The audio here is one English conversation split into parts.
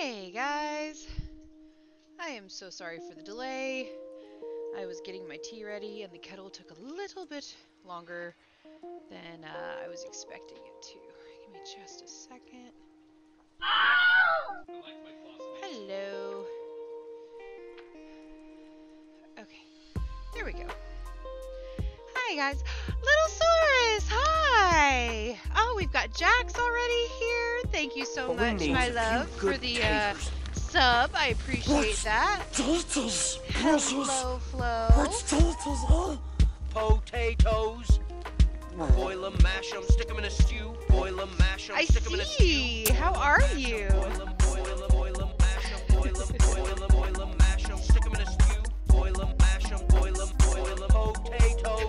Hey guys! I am so sorry for the delay. I was getting my tea ready and the kettle took a little bit longer than I was expecting it to. Give me just a second. Hello. Okay, there we go. Hi guys. Little Saurus, hi! Oh, we've got Jax already here. Thank you so much, my love, for the sub. I appreciate that. Hello, Flo. Potatoes. Boil 'em, mash 'em, stick 'em in a stew. Boil 'em, mash 'em, stick 'em in a stew. I see. How are you? Boil 'em, mash 'em, boil 'em, mash 'em, stick 'em in a stew. Boil 'em, mash 'em, boil 'em, potato,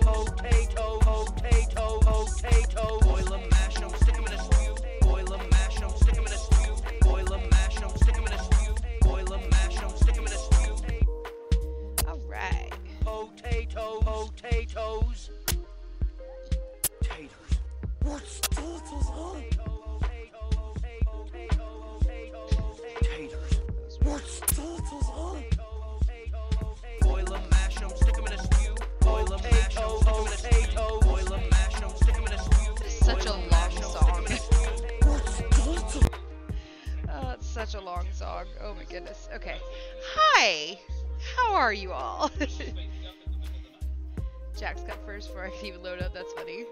potato, potato, potato. Boil 'em, mash 'em, stick 'em in a stew. Boil 'em, mash 'em, stick 'em in a stew. Boil 'em, mash 'em, stick 'em in a stew. Boil 'em, mash 'em, stick 'em in a stew. All right. Potato, potatoes. Taters. What's taters, huh? Taters. What's taters, huh? Boil 'em, mash 'em, stick 'em in a stew. Boil 'em, mash 'em, stick 'em in a stew. Boil 'em, mash 'em, stick 'em in a stew. This is such a long song. Oh, it's such a long song. Oh my goodness. Okay. Hi! How are you all? Jax got first before I could even load up. That's funny.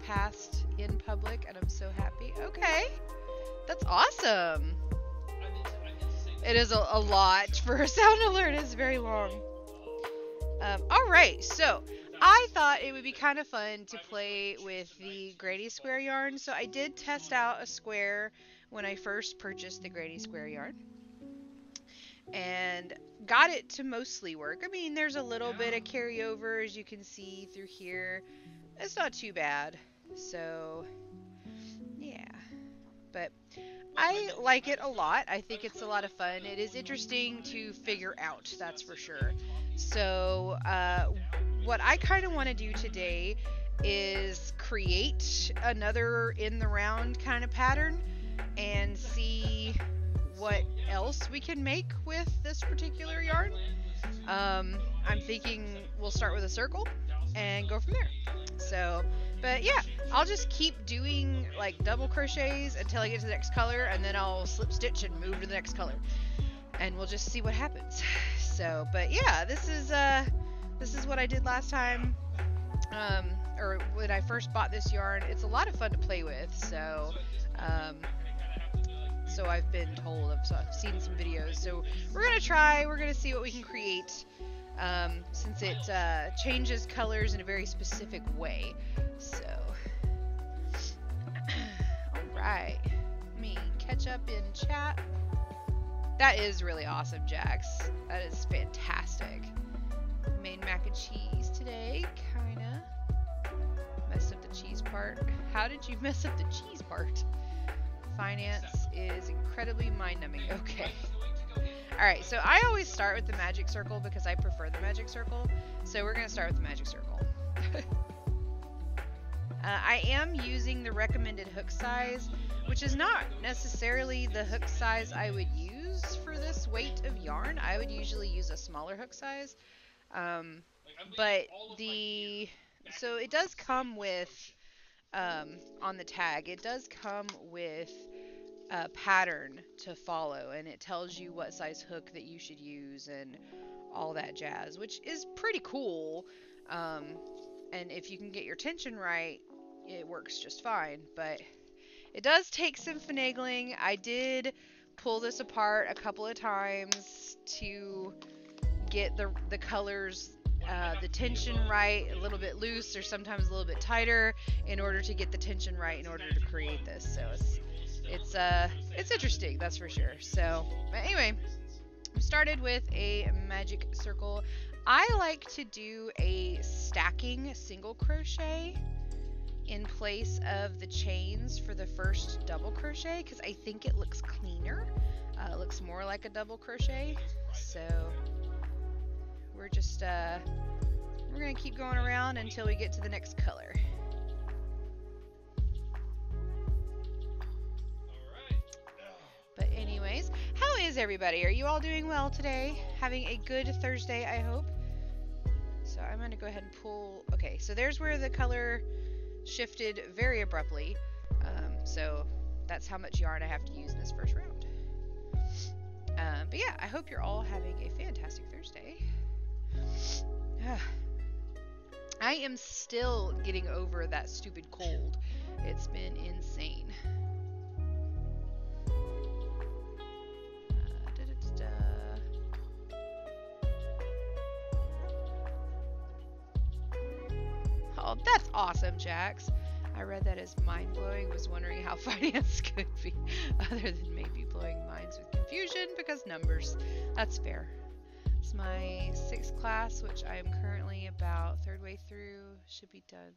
Passed in public and I'm so happy. Okay. That's awesome. It is a lot for a sound alert. It's very long. Alright, so I thought it would be kind of fun to play with the Grady Square yarn. So I did test out a square when I first purchased the Grady Square yarn. And got it to mostly work. I mean, there's a little bit of carryover, as you can see through here. It's not too bad. So, yeah. But I like it a lot. I think it's a lot of fun. It is interesting to figure out, that's for sure. So, what I kind of want to do today is create another in the round kind of pattern and see what else we can make with this particular yarn. I'm thinking we'll start with a circle and go from there. So, but yeah, I'll just keep doing like double crochets until I get to the next color, and then I'll slip stitch and move to the next color, and we'll just see what happens. So, but yeah, this is what I did last time, or when I first bought this yarn. It's a lot of fun to play with. So, so I've been told. I've seen some videos. So we're gonna see what we can create. Since it changes colors in a very specific way. So, alright. Let me catch up in chat. That is really awesome, Jax. That is fantastic. Made mac and cheese today. Kinda. Messed up the cheese part. How did you mess up the cheese part? Finance is incredibly mind-numbing. Okay. Alright, so I always start with the magic circle because I prefer the magic circle. So we're going to start with the magic circle. I am using the recommended hook size, which is not necessarily the hook size I would use for this weight of yarn. I would usually use a smaller hook size. But so it does come with, on the tag, it does come with a pattern to follow, and it tells you what size hook that you should use and all that jazz, which is pretty cool. And if you can get your tension right, it works just fine. But it does take some finagling. I did pull this apart a couple of times to get the colors, the tension right, a little bit loose or sometimes a little bit tighter, in order to get the tension right in order to create this. So it's interesting, that's for sure. So, but anyway, we started with a magic circle. I like to do a stacking single crochet in place of the chains for the first double crochet because I think it looks cleaner. It looks more like a double crochet. So we're just we're gonna keep going around until we get to the next color. But anyway, is everybody? Are you all doing well today? Having a good Thursday, I hope. So I'm going to go ahead and pull... Okay, so there's where the color shifted very abruptly. So that's how much yarn I have to use in this first round. But yeah, I hope you're all having a fantastic Thursday. I am still getting over that stupid cold. It's been insane. Oh, that's awesome, Jax. I read that as mind-blowing, was wondering how finance could be, other than maybe blowing minds with confusion, because numbers. That's fair. It's my 6th class, which I am currently about 3rd way through. Should be done.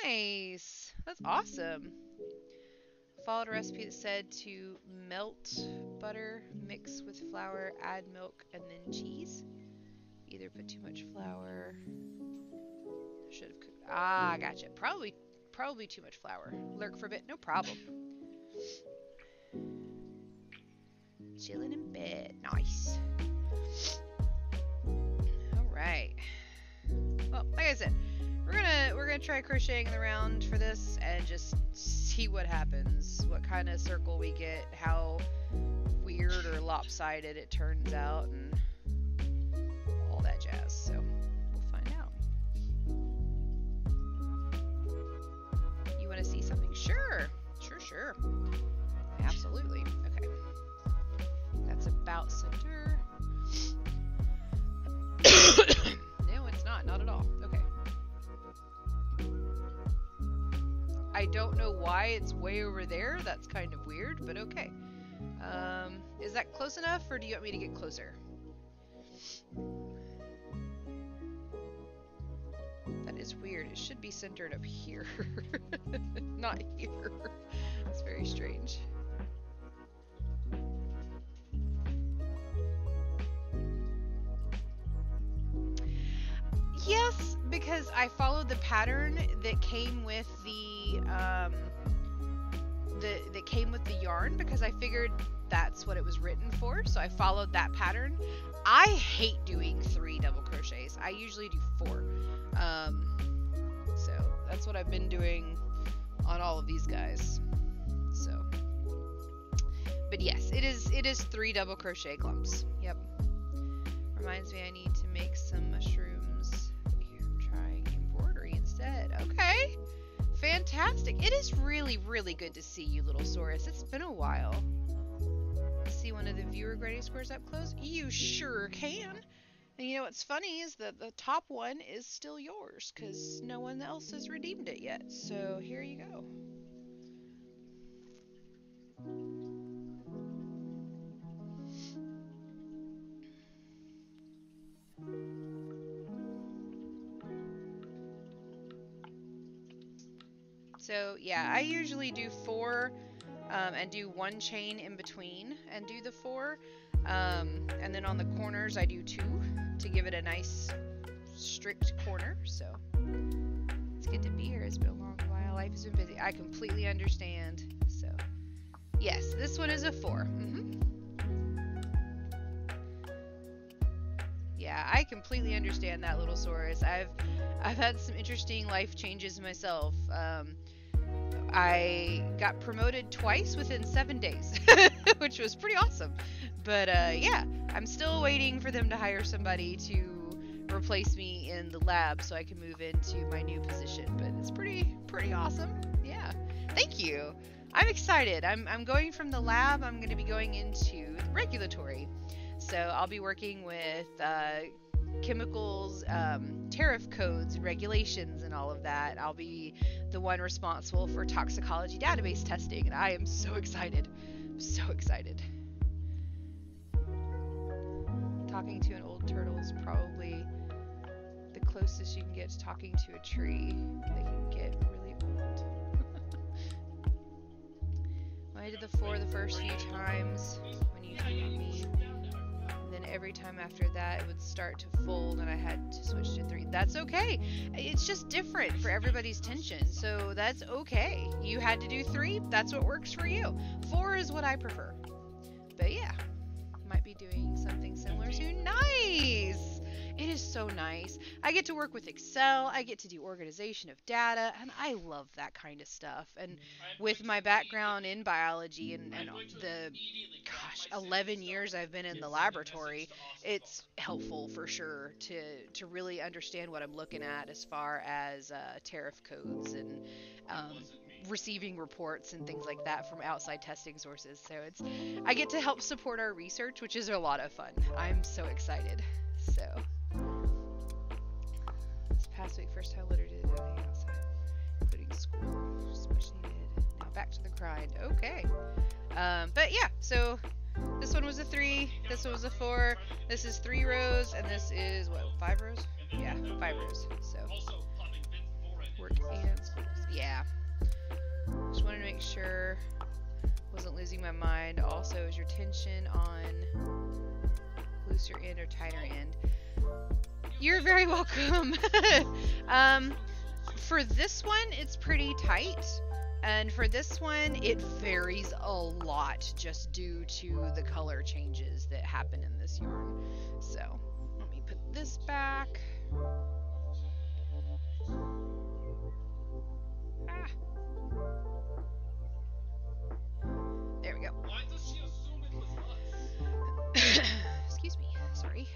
Nice! That's awesome. Followed a recipe that said to melt butter, mix with flour, add milk, and then cheese. Either put too much flour. Should have cooked. Ah, gotcha. Probably too much flour. Lurk for a bit, no problem. Chilling in bed, nice. All right. Well, like I said, we're gonna try crocheting around for this and just see what happens. What kind of circle we get, how weird or lopsided it turns out, and all that jazz. So we'll find out. You want to see something? Sure. Absolutely. Okay. That's about center. No, it's not at all. Okay. I don't know why it's way over there. That's kind of weird, but okay. Is that close enough, or do you want me to get closer? That is weird. It should be centered up here. Not here. It's very strange. Yes, because I followed the pattern that came with the yarn, because I figured that's what it was written for, so I followed that pattern. I hate doing 3 double crochets. I usually do 4. So that's what I've been doing on all of these guys. So, but yes, it is 3 double crochet clumps. Yep. Reminds me I need to make some mushrooms. Here, I'm trying embroidery instead. Okay. Fantastic. It is really, really good to see you, little Saurus. It's been a while. See one of the viewer granny squares up close? You sure can. And you know what's funny is that the top one is still yours, because no one else has redeemed it yet. So here you go. So yeah, I usually do 4 and do 1 chain in between and do the 4. And then on the corners I do 2 to give it a nice strict corner. So it's good to be here. It's been a long while. Life has been busy. I completely understand. So yes, this one is a 4. Yeah, I completely understand that, little Saurus. I've had some interesting life changes myself. I got promoted twice within 7 days, which was pretty awesome. But yeah, I'm still waiting for them to hire somebody to replace me in the lab so I can move into my new position. But it's pretty awesome. Yeah, thank you. I'm excited. I'm going from the lab. I'm going to be going into regulatory. So I'll be working with chemicals, tariff codes, and regulations, and all of that. I'll be the one responsible for toxicology database testing, and I am so excited. I'm so excited. Talking to an old turtle is probably the closest you can get to talking to a tree. They can get really old. When I did the 4 the first few times, when you told me, then every time after that it would start to fold and I had to switch to 3. That's okay. It's just different for everybody's tension, so that's okay. You had to do 3, that's what works for you. 4 is what I prefer. But yeah, be doing something similar soon. Nice! It is so nice. I get to work with Excel, I get to do organization of data, and I love that kind of stuff. And with my background in biology and the, gosh, 11 years I've been in the laboratory, it's helpful for sure to really understand what I'm looking at as far as tariff codes and receiving reports and things like that from outside testing sources. So I get to help support our research, which is a lot of fun. I'm so excited. So this past week, first time literally did everything outside, including school, especially needed. Now back to the grind. Okay. But yeah, so this one was a 3, this one was a 4, this is 3 rows, and this is what, 5 rows? Yeah, 5 rows. So work and schools. Yeah. Just wanted to make sure wasn't losing my mind. Also, is your tension on looser end or tighter end? You're very welcome. For this one, it's pretty tight. And for this one, it varies a lot just due to the color changes that happen in this yarn. So, let me put this back. There we go. Why does she assume it was us? Excuse me. Sorry.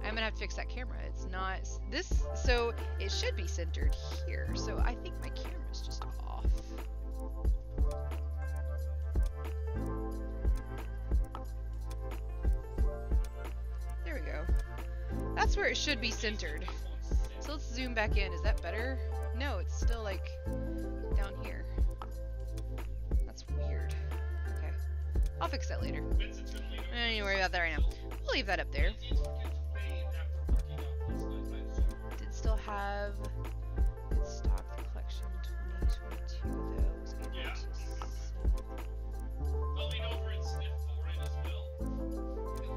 I'm gonna have to fix that camera. It's not this, so it should be centered here. So I think my camera's just off. There we go. That's where it should be centered. So let's zoom back in. Is that better? No, it's still like down here. That's weird. Okay. I'll fix that later. I don't need to worry about that right now. We'll leave that up there. Did still have good stock for collection 2022 though. Was able Yeah. to I'll lean over and sniff Thorin as well.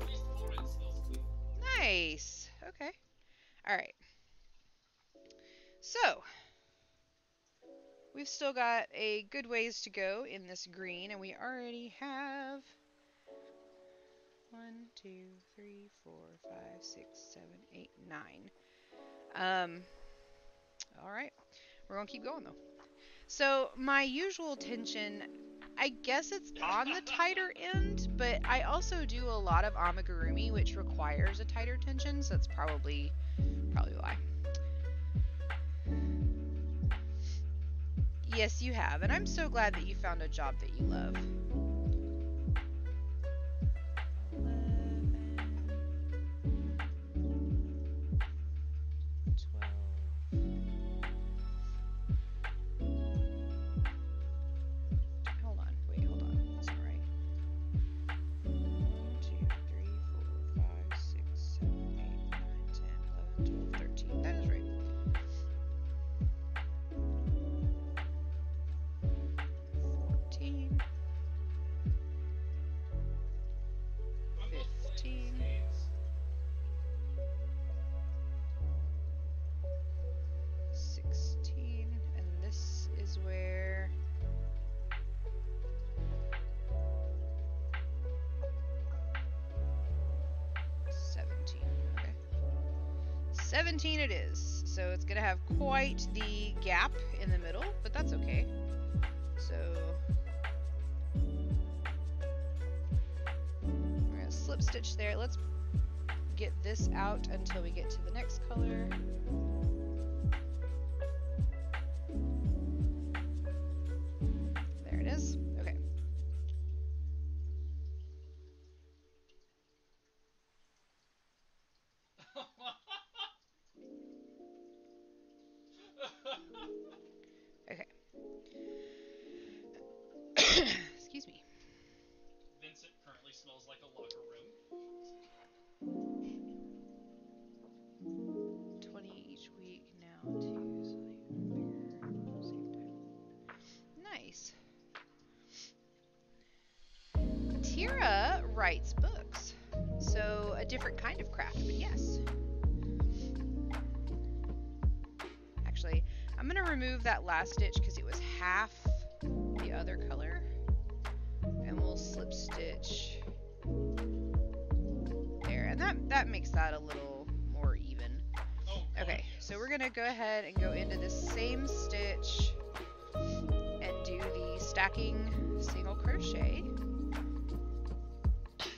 At least Thorin smells clean. Nice. Okay. All right. So we've still got a good ways to go in this green, and we already have 1, 2, 3, 4, 5, 6, 7, 8, 9. All right. We're gonna keep going though. So my usual tension, I guess it's on the tighter end, but I also do a lot of amigurumi, which requires a tighter tension, so that's probably why. Yes, you have, and I'm so glad that you found a job that you love. 11, 12. Hold on, wait, hold on. That's not right. 1, 2, 3, 4, 5, 6, 7, 8, 9, 10, 11, 12, 13. That is right. 14, 15, 16, and this is where okay. 17 it is. So it's gonna have quite the gap in the middle, but that's okay. So we're gonna slip stitch there. Let's get this out until we get to the next color. There it is. Okay. Okay. Excuse me. Vincent currently smells like a locker room. 20 each week now too, so bigger same time. Nice. Tira writes books, so a different kind of craft, but yes. Actually, I'm gonna remove that last stitch because it was half the other color, and we'll slip stitch and that makes that a little more even. Oh, Okay, so we're gonna go ahead and go into this same stitch and do the stacking single crochet,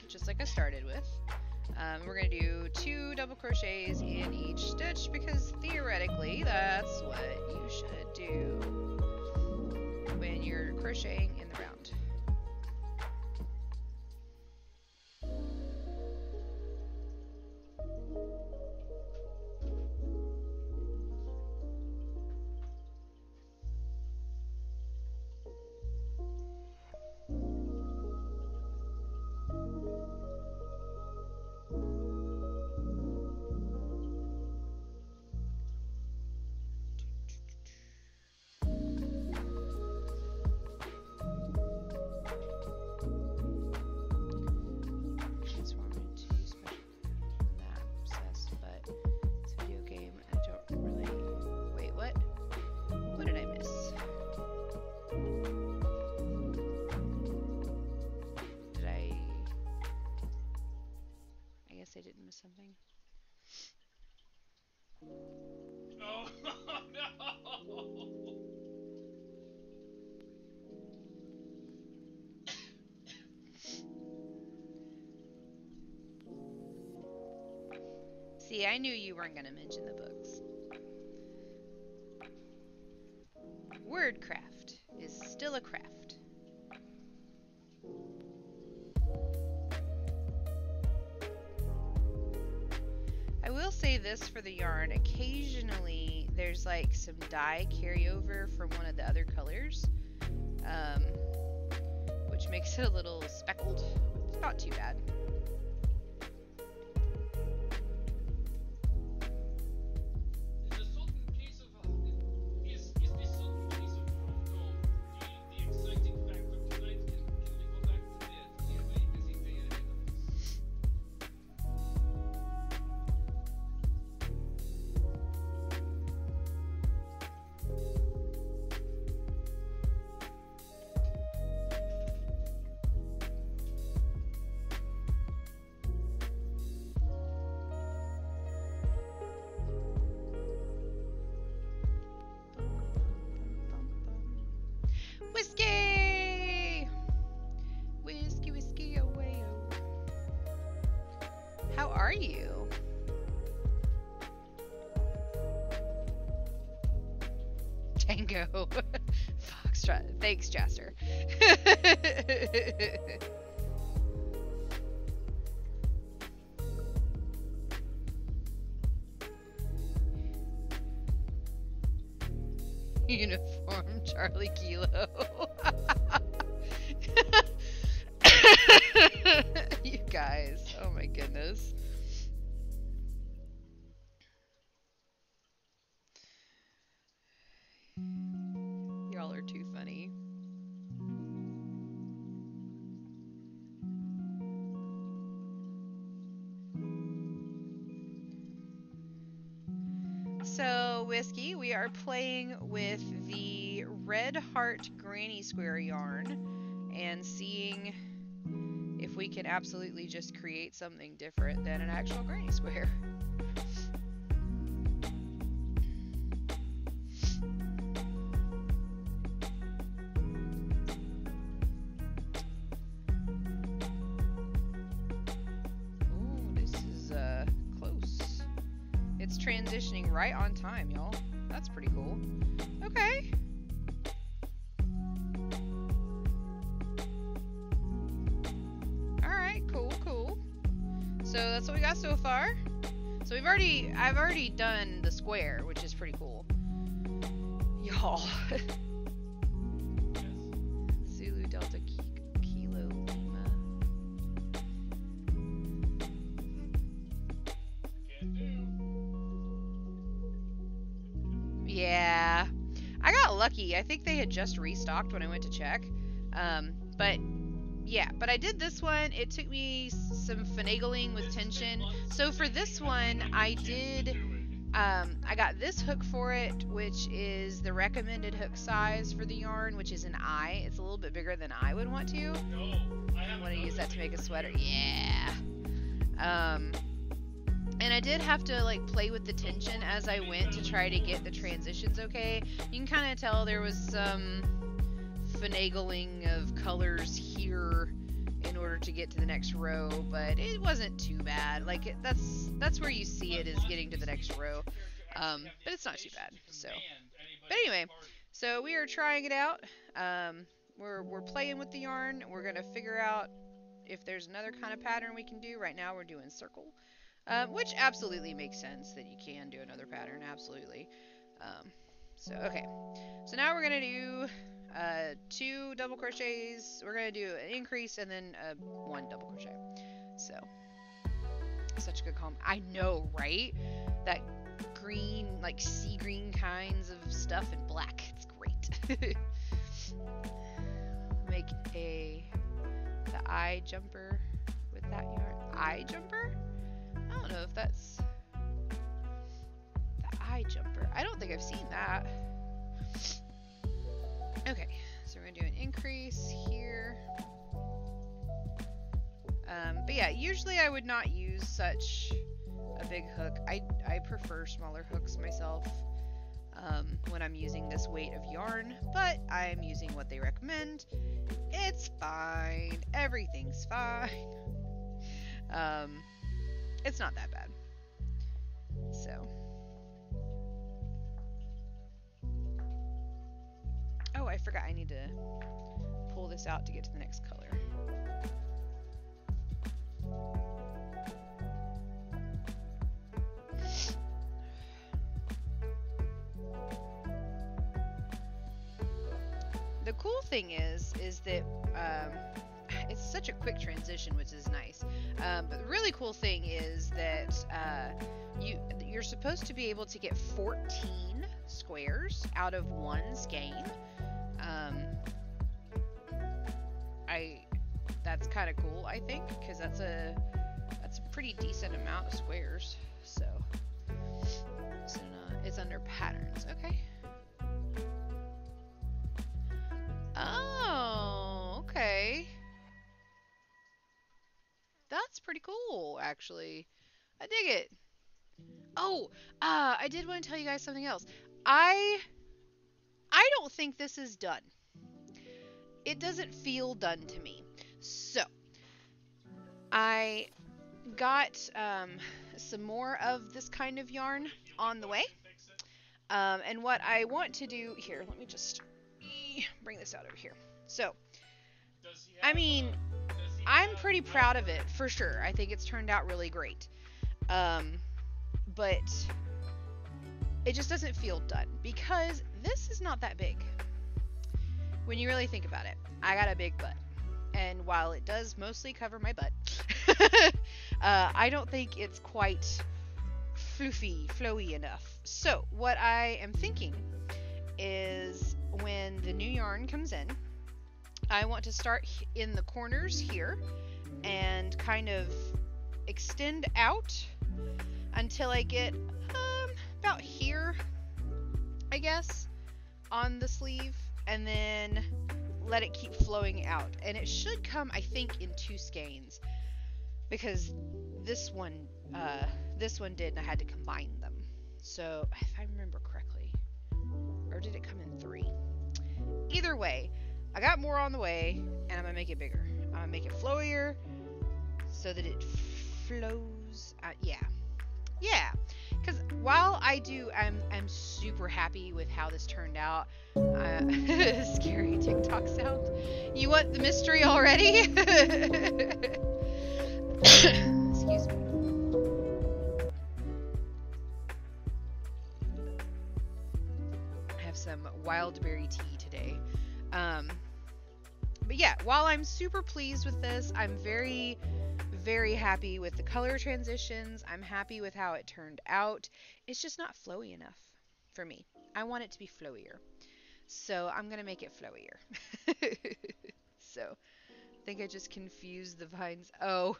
just like I started with. We're gonna do 2 double crochets in each stitch because theoretically that's what you should do when you're crocheting in the round. I didn't miss something. Oh no! See, I knew you weren't going to mention the books. Wordcraft is still a craft. I will say this for the yarn, occasionally there's like some dye carryover from one of the other colors, which makes it a little speckled. It's not too bad. Is the Sultan case of is the Sultan case of gold the exciting factor tonight? Can we go back to the very busy day ahead of us? Whiskey! Whiskey, whiskey away. How are you? Tango. Foxtrot. Thanks, Jaster. Uniform Charlie Kilo. You guys, oh my goodness. Y'all are too funny. So, Whiskey, we are playing with the Red Heart Granny Square yarn and seeing if we can absolutely just create something different than an actual granny square. Ooh, this is close. It's transitioning right on time, y'all. That's pretty cool. Okay. Alright, cool, cool. So that's what we got so far. So I've already done the square, which is pretty cool. Y'all. Zulu Delta Kilo Lima. Can do. Yeah. I got lucky. I think they had just restocked when I went to check. But yeah, but I did this one. It took me some finagling with tension. So for this one, I did, I got this hook for it, which is the recommended hook size for the yarn, which is an I. It's a little bit bigger than I would want to. No, I have I want to use that to make a sweater. sweater. Yeah. And I did have to like play with the tension as I went to try to get the transitions okay. You can kind of tell there was some finagling of colors here in order to get to the next row, but it wasn't too bad. Like that's where you see it, is getting to the next row. But it's not too bad. So, but anyway, so we are trying it out. We're playing with the yarn. We're gonna figure out if there's another kind of pattern we can do. Right now we're doing circle, which absolutely makes sense that you can do another pattern. Absolutely. So okay, so now we're gonna do 2 double crochets. We're gonna do an increase and then 1 double crochet. So such a good comb. I know, right? That green, like sea green kinds of stuff in black. It's great. Make the eye jumper with that yarn. Eye jumper? I don't know if that's the eye jumper. I don't think I've seen that. Okay, so we're gonna do an increase here. But yeah, usually I would not use such a big hook. I prefer smaller hooks myself when I'm using this weight of yarn, but I'm using what they recommend. It's fine. Everything's fine. It's not that bad. So. Oh, I forgot I need to pull this out to get to the next color. The cool thing is that it's such a quick transition, which is nice. But the really cool thing is that you're supposed to be able to get 14 squares out of one skein. That's kind of cool, I think, because that's a pretty decent amount of squares. So it's under patterns. Okay. Oh, okay. That's pretty cool, actually. I dig it. Oh, I did want to tell you guys something else. I don't think this is done. It doesn't feel done to me. So, I got some more of this kind of yarn on the way. And what I want to do here, let me just bring this out over here. So, I mean, I'm pretty proud of it, for sure. I think it's turned out really great. But it just doesn't feel done because this is not that big. When you really think about it, I got a big butt. And while it does mostly cover my butt, I don't think it's quite flowy enough. So what I am thinking is when the new yarn comes in, I want to start in the corners here and kind of extend out until I get about here, I guess, on the sleeve, and then let it keep flowing out. And it should come, I think, in 2 skeins, because this one did, and I had to combine them. So if I remember correctly, or did it come in 3? Either way, I got more on the way, and I'm gonna make it bigger. I'm gonna make it flowier so that it flows out. Yeah, because while I do, I'm super happy with how this turned out. Scary TikTok sound. You want the mystery already? Excuse me. I have some wild berry tea today. But yeah, while I'm super pleased with this, I'm very, very happy with the color transitions. I'm happy with how it turned out. It's just not flowy enough for me. I want it to be flowier. So I'm going to make it flowier. So I think I just confused the vines. Oh.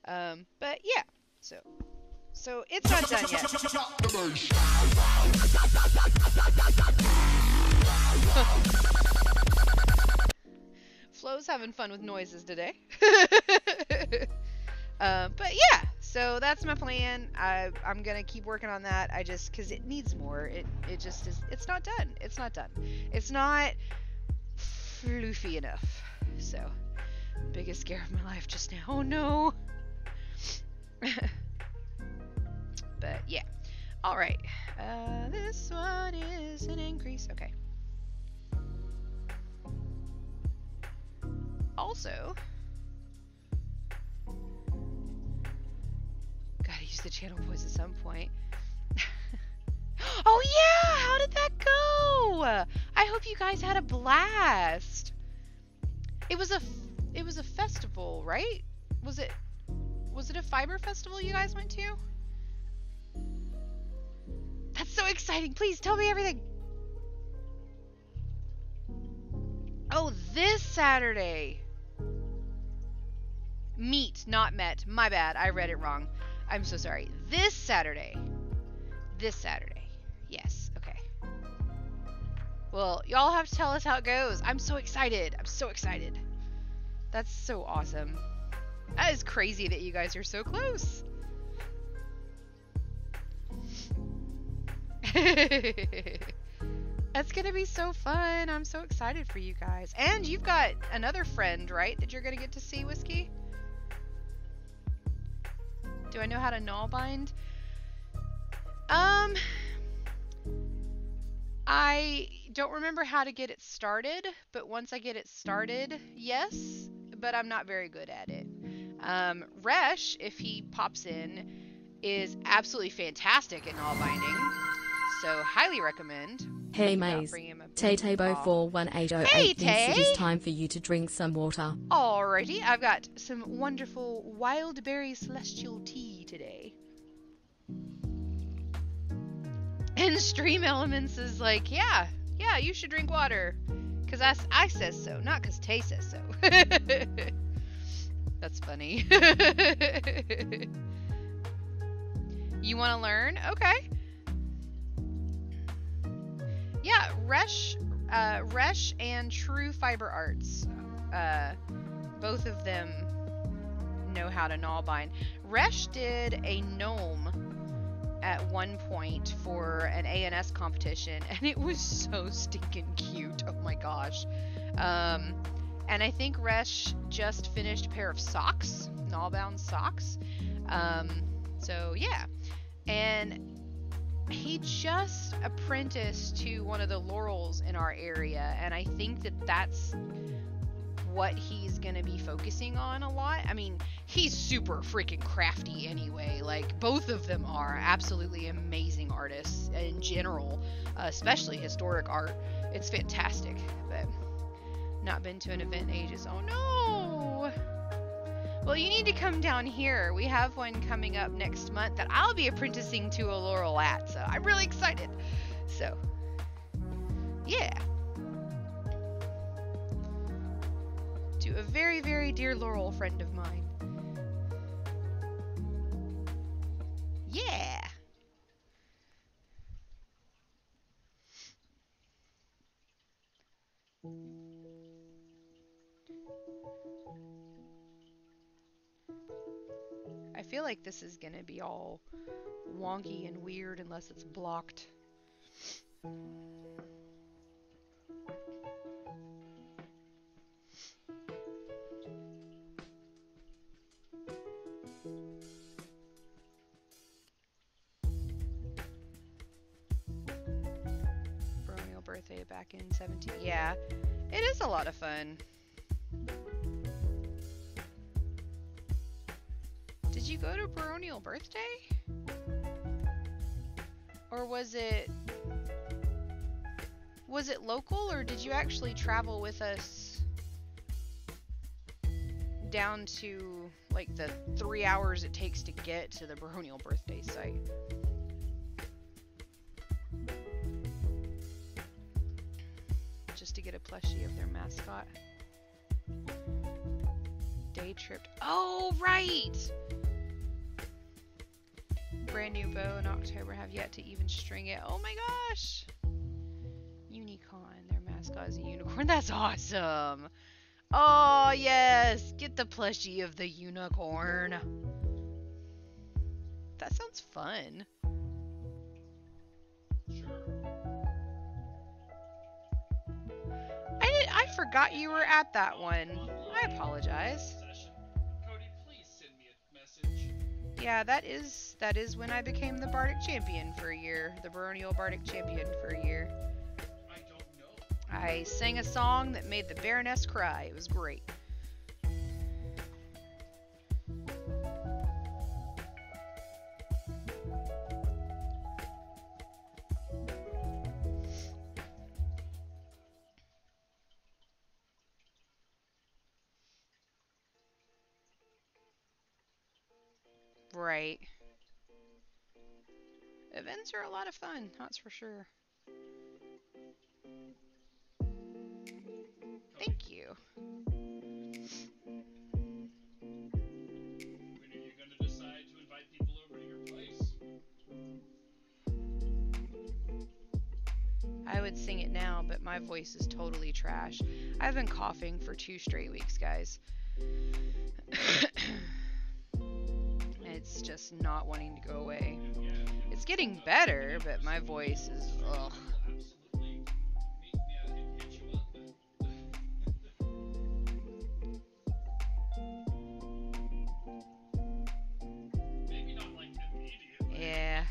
But yeah, so it's not done yet. Flo's having fun with noises today. But yeah, so that's my plan. I'm gonna keep working on that. Cause it needs more. It just is. It's not done. It's not done. It's not floofy enough. So, biggest scare of my life just now. Oh no. But yeah. All right. This one is an increase. Okay. Also, gotta use the channel voice at some point. Oh yeah, how did that go? I hope you guys had a blast. It was a festival, right? Was it a fiber festival you guys went to? That's so exciting. Please tell me everything. Oh, this Saturday. Meet, not met. My bad. I read it wrong. I'm so sorry. This Saturday. This Saturday. Yes. Okay. Well, y'all have to tell us how it goes. I'm so excited. I'm so excited. That's so awesome. That is crazy that you guys are so close. That's gonna be so fun. I'm so excited for you guys. And you've got another friend, right, that you're gonna get to see, Whiskey? Do I know how to null bind? I don't remember how to get it started, but once I get it started, yes, but I'm not very good at it. Resh, if he pops in, is absolutely fantastic at null binding, so highly recommend. Hey Maze, Tay-Tabo4180 Hey, thinks it is Tay. time for you to drink some water. Alrighty, I've got some wonderful wild berry celestial tea today. And Stream Elements is like, yeah, you should drink water. Because I says so, not because Tay says so. That's funny. You want to learn? Okay. Yeah, Resh and True Fiber Arts. Both of them know how to null bind. Resh did a gnome at one point for an ANS competition, and it was so stinking cute. Oh my gosh. And I think Resh just finished a pair of socks, null-bound socks. So yeah. And he just apprenticed to one of the Laurels in our area, and I think that that's what he's gonna be focusing on a lot. I mean, he's super freaking crafty anyway. Like, both of them are absolutely amazing artists in general, especially historic art. It's fantastic, but not been to an event in ages. Oh no! Well, you need to come down here. We have one coming up next month that I'll be apprenticing to a Laurel at, so I'm really excited. So, yeah. To a very, very dear Laurel friend of mine. Yeah! I feel like this is gonna be all wonky and weird unless it's blocked. Baronial birthday back in 17. Yeah, it is a lot of fun. Did you go to Baronial birthday? Or was it local, or did you actually travel with us down to like the 3 hours it takes to get to the Baronial birthday site? Just to get a plushie of their mascot. Day tripped. Oh, right! Brand new bow in October, have yet to even string it. Oh my gosh! Unicorn, their mascot is a unicorn. That's awesome! Oh yes! Get the plushie of the unicorn. That sounds fun. Sure. I forgot you were at that one. I apologize. Session. Cody, please send me a message. Yeah, that is when I became the Bardic champion for a year. The Baronial Bardic champion for a year. I don't know. I sang a song that made the Baroness cry. It was great. Right. Events are a lot of fun, that's for sure. Thank you. When are you gonna decide to invite people over to your place? I would sing it now, but my voice is totally trash. I've been coughing for 2 straight weeks, guys. It's just not wanting to go away. Yeah. It's getting better, but my voice is ugh. Absolutely. Yeah, it hit you up. Maybe not like immediately. Yeah.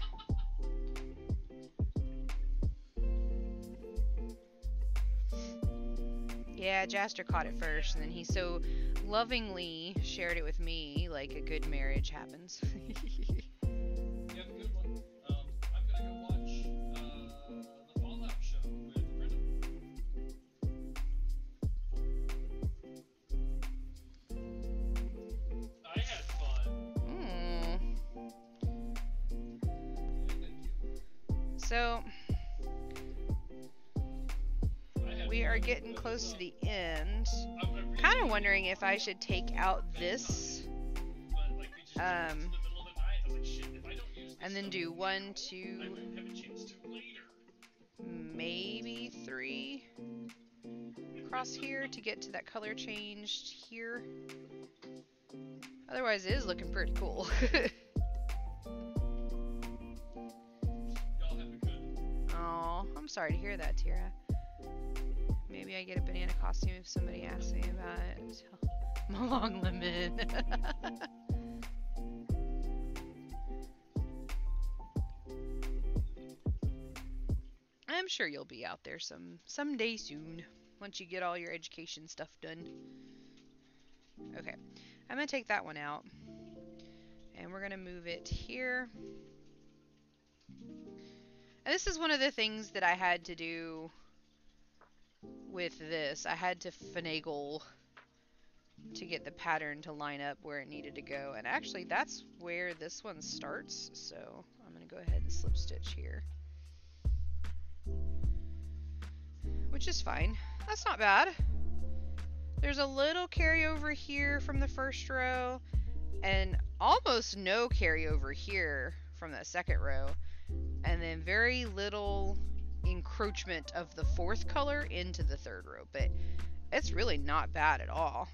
Yeah, Jaster caught it first, and then he so lovingly shared it with me, like a good marriage happens. You have a good one. I'm gonna go watch the Fallout show with Brennan. I had fun. So, I had we are fun. getting close to the end. I'm really Kind of wondering if I should take out this, but like we just jumped into the middle of the night. I was like, shit, if I don't use this and then stuff, do 1, I 2, won't have a chance to later. maybe 3 across here to get to that color changed here. Otherwise, it is looking pretty cool. Y'all have a good. Oh, I'm sorry to hear that, Tira. Maybe I get a banana costume if somebody asks me about it. I'm a long lemon. I'm sure you'll be out there someday soon, once you get all your education stuff done. Okay, I'm gonna take that one out, and we're gonna move it here. And this is one of the things that I had to do with this. I had to finagle to get the pattern to line up where it needed to go. And actually, that's where this one starts. So I'm going to go ahead and slip stitch here. Which is fine. That's not bad. There's a little carryover here from the first row, and almost no carryover here from that second row. And then very little encroachment of the fourth color into the third row, but it's really not bad at all.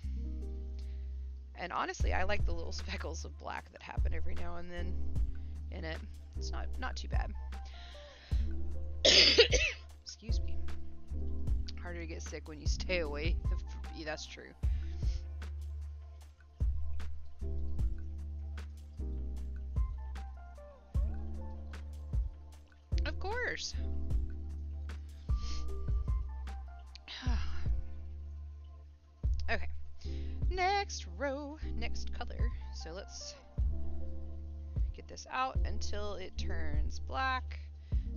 And honestly, I like the little speckles of black that happen every now and then in it. It's not too bad. Excuse me. Harder to get sick when you stay away. Yeah, that's true. Of course. Okay. Next row, next color. So let's get this out until it turns black.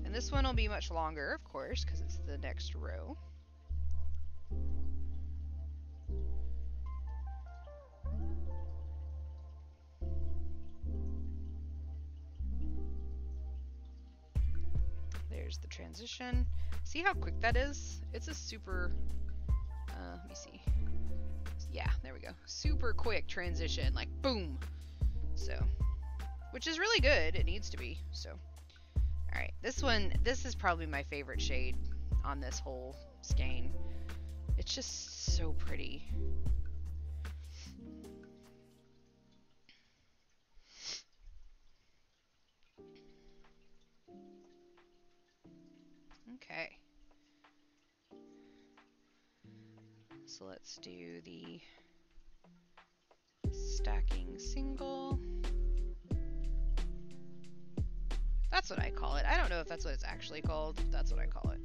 And this one will be much longer, of course, because it's the next row. There's the transition. See how quick that is? It's a super, let me see. Yeah, there we go. Super quick transition, like boom. So, which is really good. It needs to be. So, all right, this is probably my favorite shade on this whole skein. It's just so pretty. Okay. So let's do the stacking single. That's what I call it. I don't know if that's what it's actually called. That's what I call it.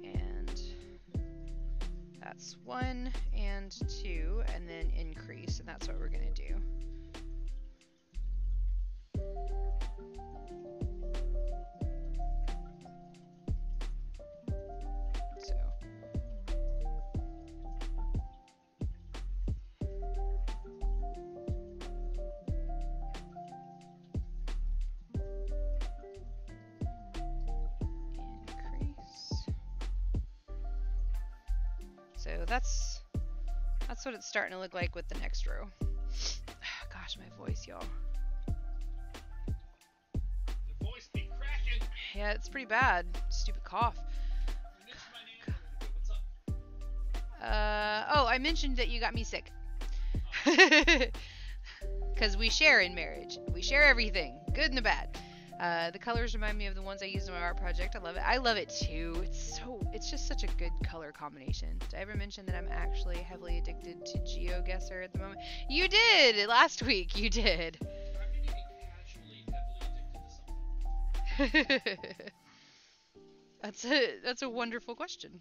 And that's 1 and 2, and then increase, and that's what we're going to do. So that's what it's starting to look like with the next row. Gosh, my voice, y'all. The voice be cracking. Yeah, it's pretty bad. Stupid cough. You mentioned my name a minute ago. What's up? Oh, I mentioned that you got me sick. Because we share in marriage. We share everything, good and the bad. The colors remind me of the ones I used in my art project. I love it. I love it too. It's just such a good color combination. Did I ever mention that I'm actually heavily addicted to GeoGuessr at the moment? You did! Last week, you did. I've been even casually heavily addicted to something. That's a wonderful question.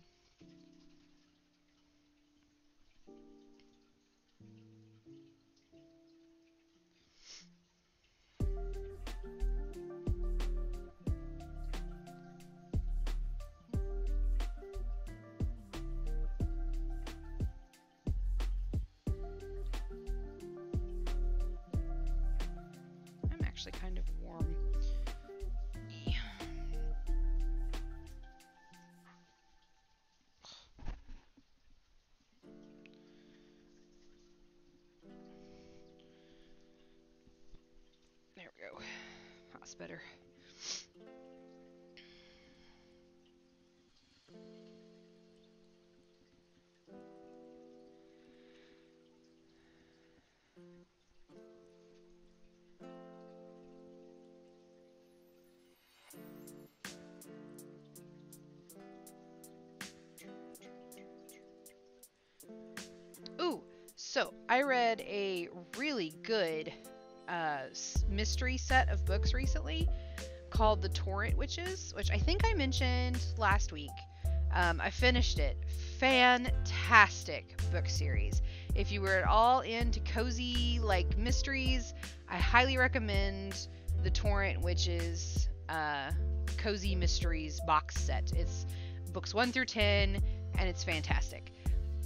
Kind of warm. There we go. That's better. So, I read a really good mystery set of books recently called The Torrent Witches, which I think I mentioned last week. I finished it. Fantastic book series. If you were at all into cozy, like, mysteries, I highly recommend The Torrent Witches Cozy Mysteries box set. It's books 1 through 10, and it's fantastic.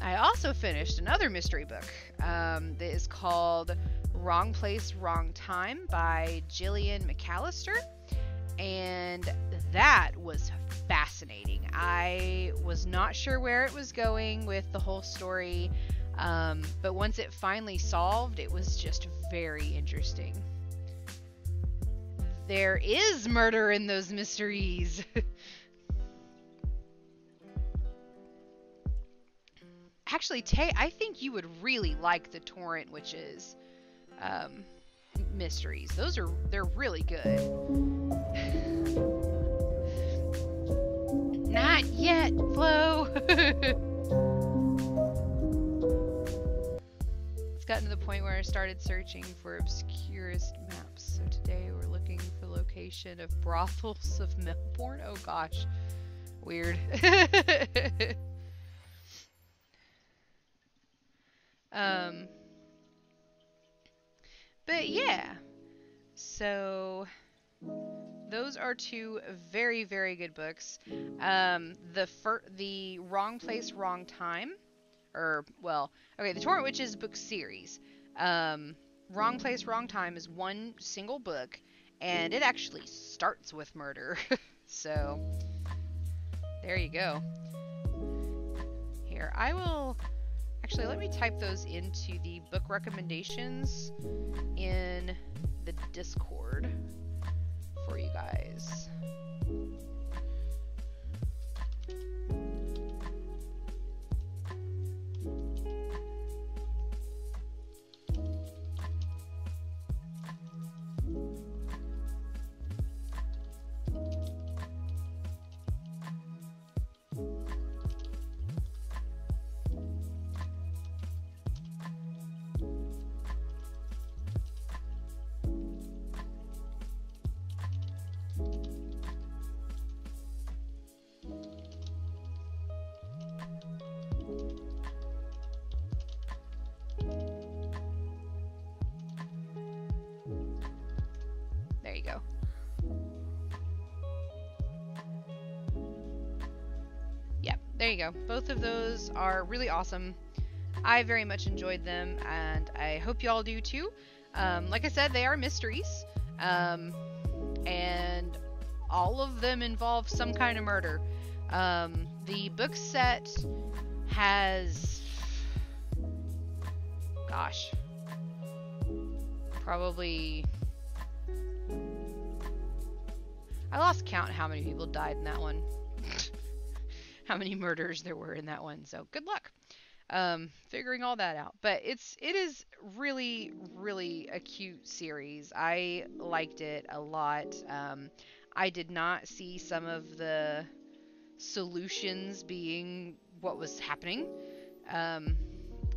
I also finished another mystery book that is called Wrong Place, Wrong Time by Gillian McAllister, and that was fascinating. I was not sure where it was going with the whole story, but once it finally solved, it was just very interesting. There is murder in those mysteries. Actually, Tay, I think you would really like the Torrent Witches mysteries. They're really good. Not yet, Flo. It's gotten to the point where I started searching for obscurest maps. So today we're looking for the location of brothels of Melbourne. Oh gosh, weird. But yeah, so those are two very, very good books. The Wrong Place, Wrong Time, the Torrent Witches book series. Wrong Place, Wrong Time is one single book, and it actually starts with murder. So there you go. Here, I will... Actually, let me type those into the book recommendations in the Discord for you guys. you go. Yep, there you go. Both of those are really awesome. I very much enjoyed them, and I hope you all do too. Like I said, they are mysteries, and all of them involve some kind of murder. The book set has, gosh, probably, I lost count how many people died in that one. How many murders there were in that one, so good luck figuring all that out. But it is really, really a cute series. I liked it a lot. I did not see some of the solutions being what was happening.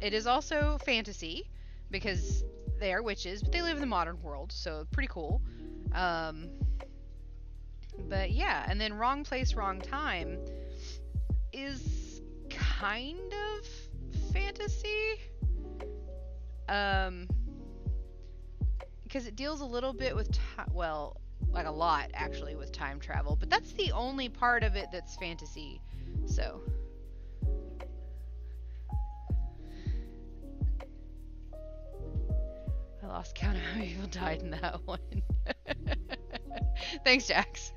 It is also fantasy because they are witches, but they live in the modern world, so pretty cool. But yeah, and then Wrong Place, Wrong Time is kind of fantasy. Because it deals a little bit with well, like a lot actually with time travel, but that's the only part of it that's fantasy. So I lost count of how many people died in that one. Thanks, Jax.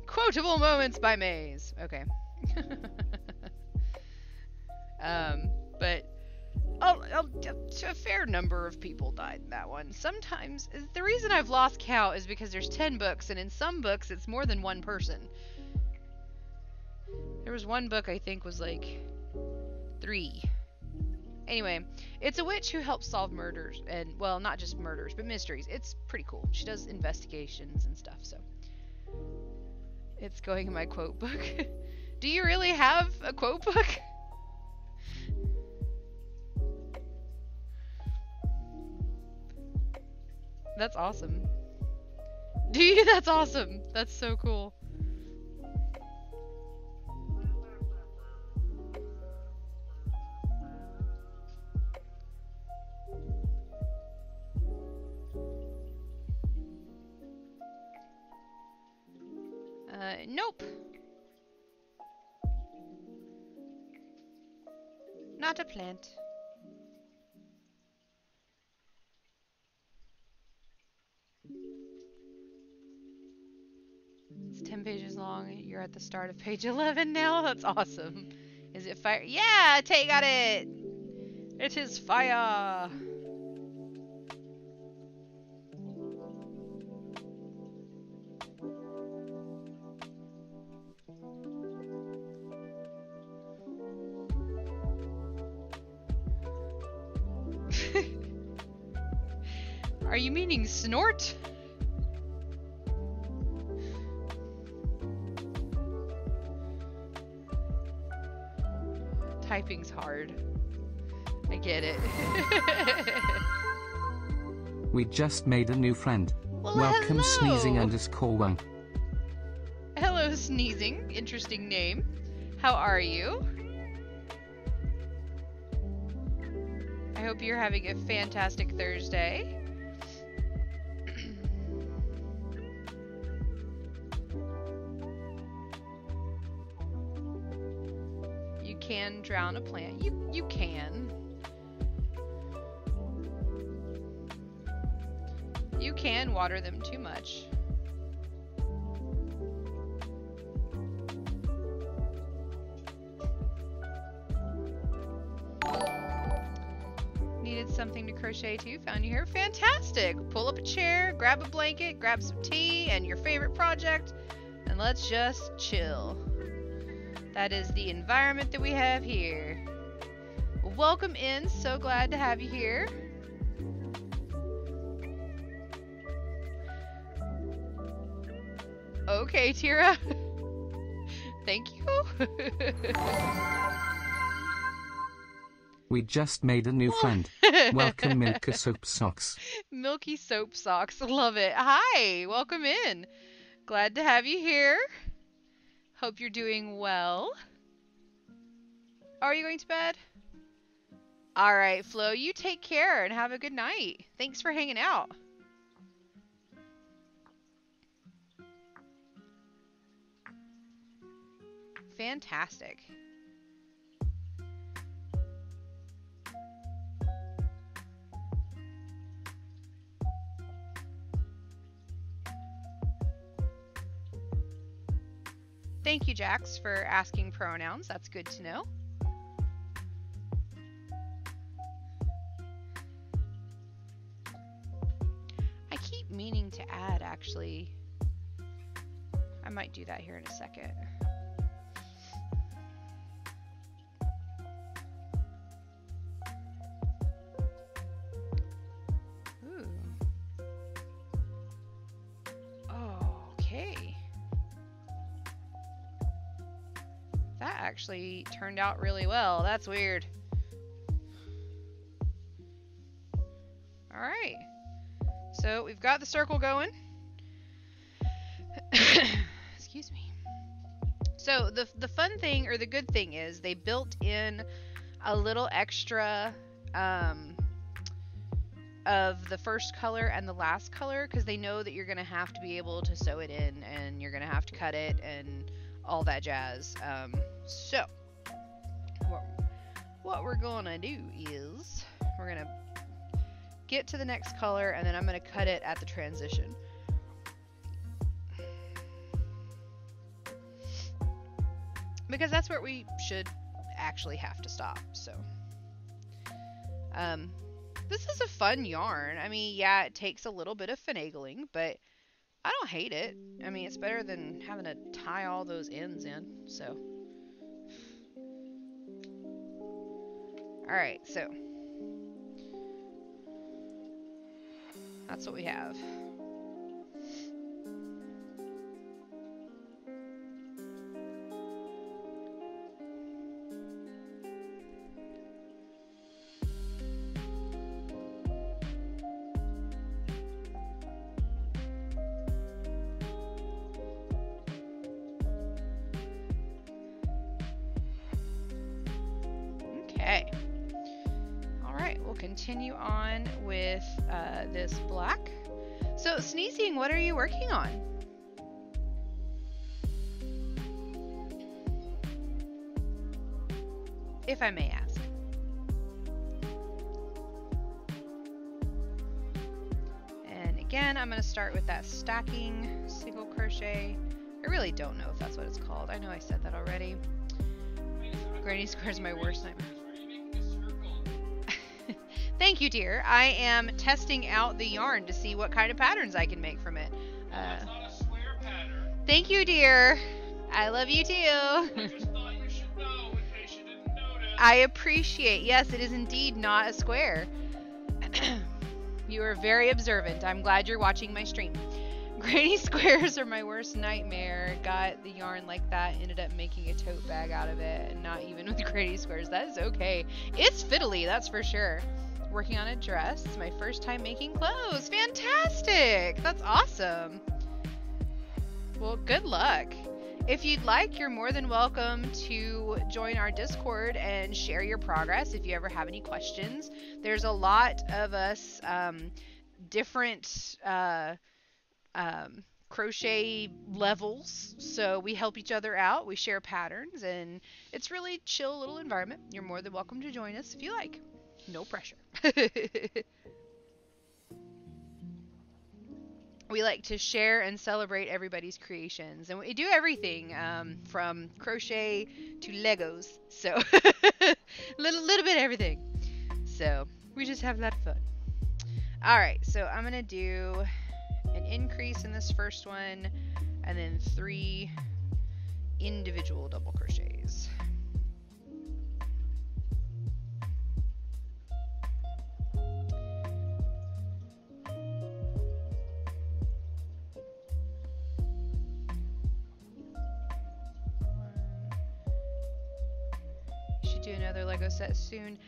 Quotable moments by Maze. Okay. But a fair number of people died in that one. Sometimes, the reason I've lost count is because there's 10 books, and in some books it's more than one person. There was one book I think was like 3. Anyway, it's a witch who helps solve murders, and, well, not just murders, but mysteries. It's pretty cool. She does investigations and stuff, so. It's going in my quote book. Do you really have a quote book? That's awesome. Do you? That's awesome. That's so cool. Nope. Not a plant. It's 10 pages long. You're at the start of page 11 now. That's awesome. Is it fire? Yeah, got it. It is fire. Are you meaning snort? Typing's hard. I get it. We just made a new friend. Well, Welcome, hello. Sneezing_1. Hello, Sneezing. Interesting name. How are you? I hope you're having a fantastic Thursday. You can drown a plant. You can. You can water them too much. Needed something to crochet to. Found you here. Fantastic! Pull up a chair, grab a blanket, grab some tea and your favorite project, and let's just chill. That is the environment that we have here. Welcome in. So glad to have you here. Okay, Tira. Thank you. We just made a new friend. Welcome, Milky Soap Socks. Milky Soap Socks. Love it. Hi. Welcome in. Glad to have you here. Hope you're doing well. Are you going to bed? All right, Flo. You take care and have a good night. Thanks for hanging out. Fantastic. Thank you, Jax, for asking pronouns. That's good to know. I keep meaning to add, actually. I might do that here in a second. Ooh. Okay. That actually turned out really well. That's weird. All right. So we've got the circle going. Excuse me. So the fun thing, or the good thing, is they built in a little extra of the first color and the last color, because they know that you're going to have to be able to sew it in, and you're going to have to cut it and all that jazz. So what we're going to do is we're going to get to the next color, and then I'm going to cut it at the transition. Because that's where we should actually have to stop. So this is a fun yarn. I mean, yeah, it takes a little bit of finagling, but I don't hate it. I mean, it's better than having to tie all those ends in. So alright, so that's what we have. Okay. Alright, we'll continue on with this black. So, Sneezing, what are you working on? If I may ask. And again, I'm going to start with that stacking single crochet. I really don't know if that's what it's called. I know I said that already. Granny square is my worst nightmare. Thank you, dear. I am testing out the yarn to see what kind of patterns I can make from it. It's not a square pattern. Thank you, dear. I love you too. I just thought you should know in case you didn't notice. I appreciate. Yes, it is indeed not a square. You are very observant. I'm glad you're watching my stream. Granny squares are my worst nightmare. Got the yarn like that, ended up making a tote bag out of it, and not even with granny squares. That is okay. It's fiddly, that's for sure. Working on a dress. It's my first time making clothes. Fantastic! That's awesome. Well, good luck. If you'd like, you're more than welcome to join our Discord and share your progress if you ever have any questions. There's a lot of us different crochet levels, so we help each other out, we share patterns, and it's really chill little environment. You're more than welcome to join us if you like. No pressure. We like to share and celebrate everybody's creations, and we do everything from crochet to Legos, so little bit of everything. So we just have a lot of fun. Alright, so I'm gonna do an increase in this first one, and then 3 individual double crochets. Should do another Lego set soon.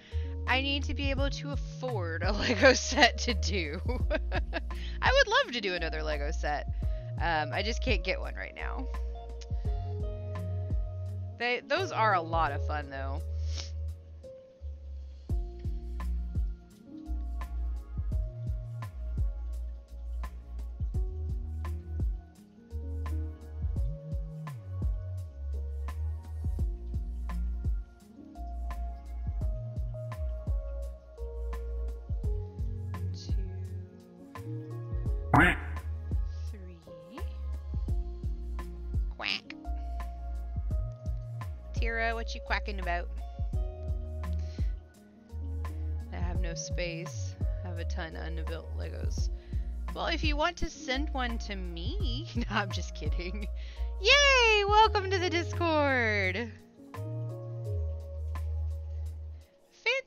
I need to be able to afford a Lego set to do. I would love to do another Lego set. I just can't get one right now. Those are a lot of fun though. 3. Quack. Tira, what you quacking about? I have no space. I have a ton of unbuilt Legos. Well, if you want to send one to me... No, I'm just kidding. Yay! Welcome to the Discord!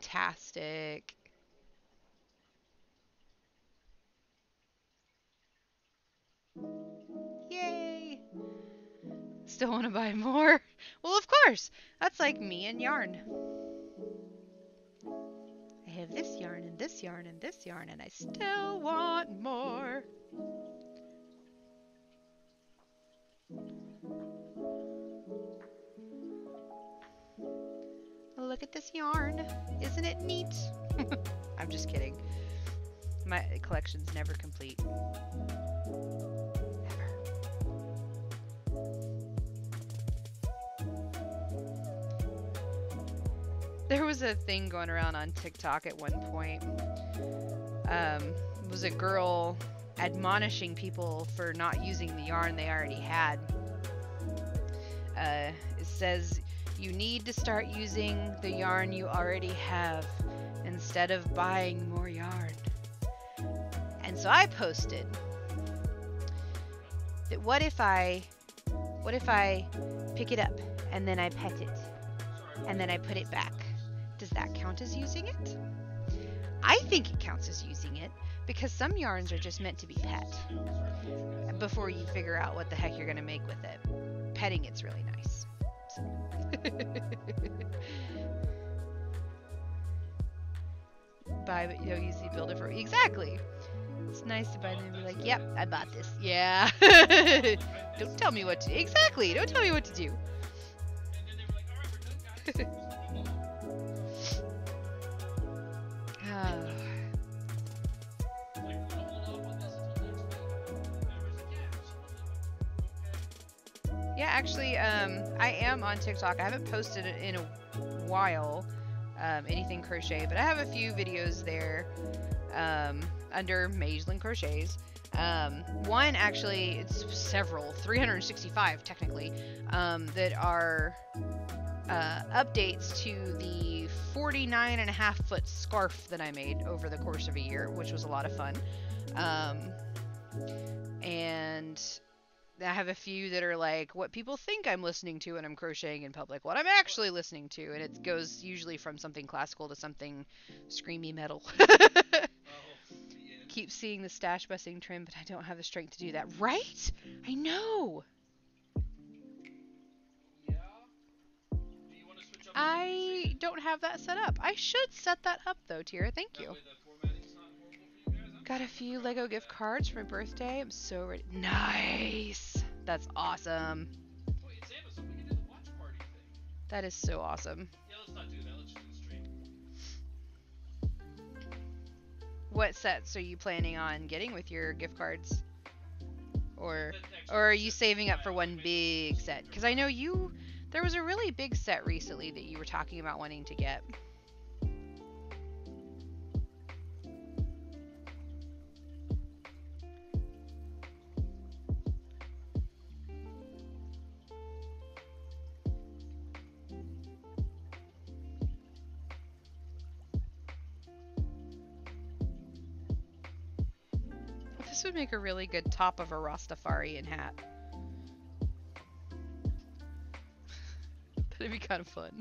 Fantastic. Yay! Still want to buy more? Well, of course! That's like me and yarn. I have this yarn and this yarn and this yarn, and I still want more. Look at this yarn. Isn't it neat? I'm just kidding. My collection's never complete. Never. There was a thing going around on TikTok at one point. It was a girl admonishing people for not using the yarn they already had. It says you need to start using the yarn you already have instead of buying more yarn. And so I posted that what if I pick it up and then I pet it and then I put it back? Does that count as using it? I think it counts as using it because some yarns are just meant to be pet before you figure out what the heck you're going to make with it. Petting it's really nice. So. Buy but you don't usually build it for exactly. It's nice to buy them and be like, yep, I bought this. Yeah. Don't tell me what to do. Exactly. Don't tell me what to do. Yeah, actually, I am on TikTok. I haven't posted it in a while, anything crochet, but I have a few videos there under Maislin Crochets. One, actually, it's several, 365 technically, that are updates to the 49.5-foot scarf that I made over the course of a year, which was a lot of fun. And I have a few that are like what people think I'm listening to when I'm crocheting in public, what I'm actually listening to, and it goes usually from something classical to something screamy metal. Keep seeing the stash busting trim, but I don't have the strength to do that. Right? I know. I don't have that set up. I should set that up though, Tira. Thank you. Got a few Lego gift cards for my birthday. I'm so ready. Nice. That's awesome. Wait, it's Amazon. We can do the watch party thing. That is so awesome. Yeah, let's not do that. Let's just do the stream. What sets are you planning on getting with your gift cards? Or are you saving up for one big set? Because I know there was a really big set recently that you were talking about wanting to get. This would make a really good top of a Rastafarian hat. That'd be kind of fun.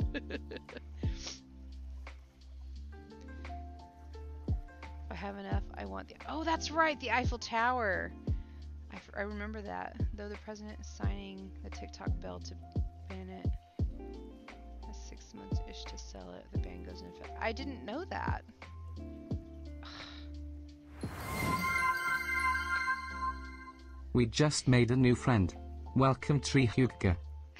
If I have enough, I want the... Oh, that's right, the Eiffel Tower. I remember that. Though the president is signing the TikTok bill to ban it. Has 6 months-ish to sell it. The ban goes into effect. I didn't know that. We just made a new friend. Welcome, Tree Hugger.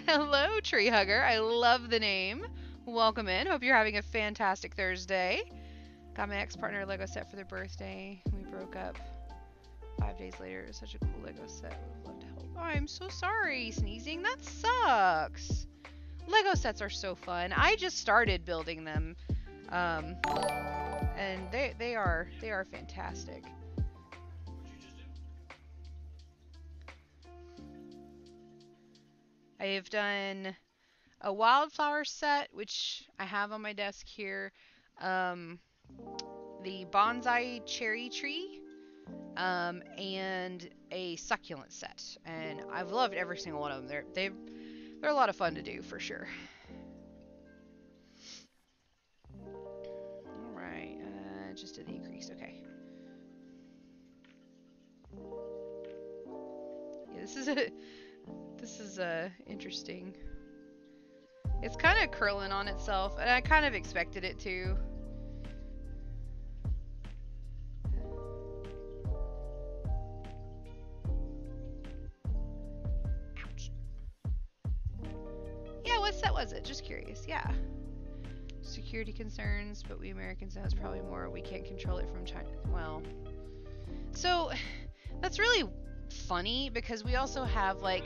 Hello, Tree Hugger. I love the name. Welcome in. Hope you're having a fantastic Thursday. Got my ex-partner a Lego set for their birthday. We broke up 5 days later. It was such a cool Lego set. Would have loved to help. Oh, I'm so sorry, Sneezing. That sucks. Lego sets are so fun. I just started building them, and they are fantastic. I have done a wildflower set, which I have on my desk here. The bonsai cherry tree, and a succulent set. And I've loved every single one of them. They're a lot of fun to do for sure. All right, just did the increase. Okay. Yeah, this is interesting. It's kind of curling on itself, and I kind of expected it to. Ouch. Yeah, what set was it? Just curious. Yeah. Security concerns, but we Americans know it's probably more. We can't control it from China. Well, so that's really funny because we also have like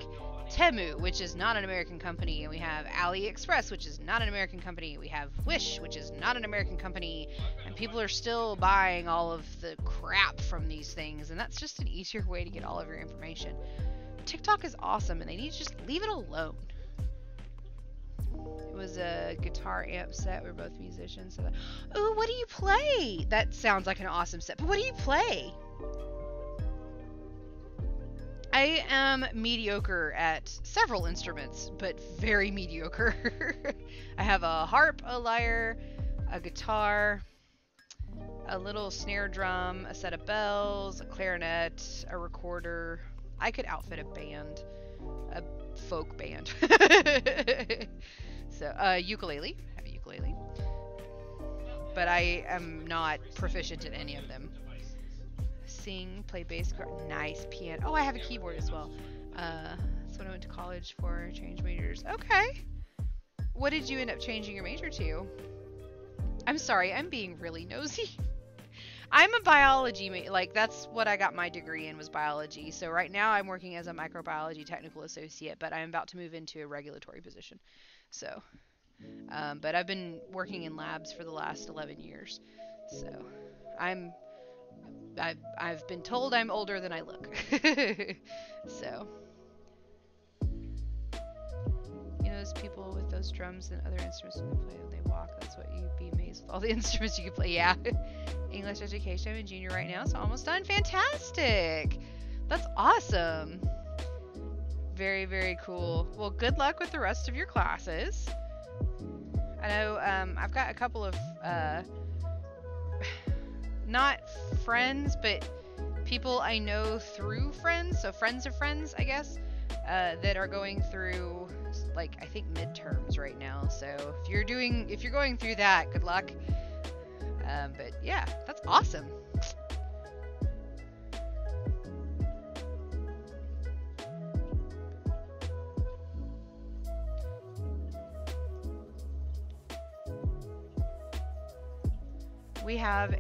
Temu, which is not an American company, and we have AliExpress, which is not an American company. We have Wish, which is not an American company, and people are still buying all of the crap from these things, and that's just an easier way to get all of your information. TikTok is awesome, and they need to just leave it alone. It was a guitar amp set. We're both musicians. So ooh, what do you play? That sounds like an awesome set, but what do you play? I am mediocre at several instruments, but very mediocre. I have a harp, a lyre, a guitar, a little snare drum, a set of bells, a clarinet, a recorder. I could outfit a band, a folk band. So, ukulele. I have a ukulele. But I am not proficient in any of them. Sing, play bass, nice piano. Oh, I have a keyboard as well. That's what I went to college for. Change majors. Okay. What did you end up changing your major to? I'm sorry, I'm being really nosy. I'm a biology like that's what I got my degree in, was biology. So right now I'm working as a microbiology technical associate, but I'm about to move into a regulatory position. So, but I've been working in labs for the last 11 years. So, I've been told I'm older than I look. So, you know, those people with those drums and other instruments when they play, when they walk, that's what you'd be amazed with all the instruments you can play. Yeah. English education. I'm in junior right now, so almost done. Fantastic. That's awesome. Very, very cool. Well, good luck with the rest of your classes. I know I've got a couple of not friends, but people I know through friends, so friends of friends, I guess, that are going through, like, I think midterms right now. So if you're going through that, good luck. But yeah, that's awesome. We have,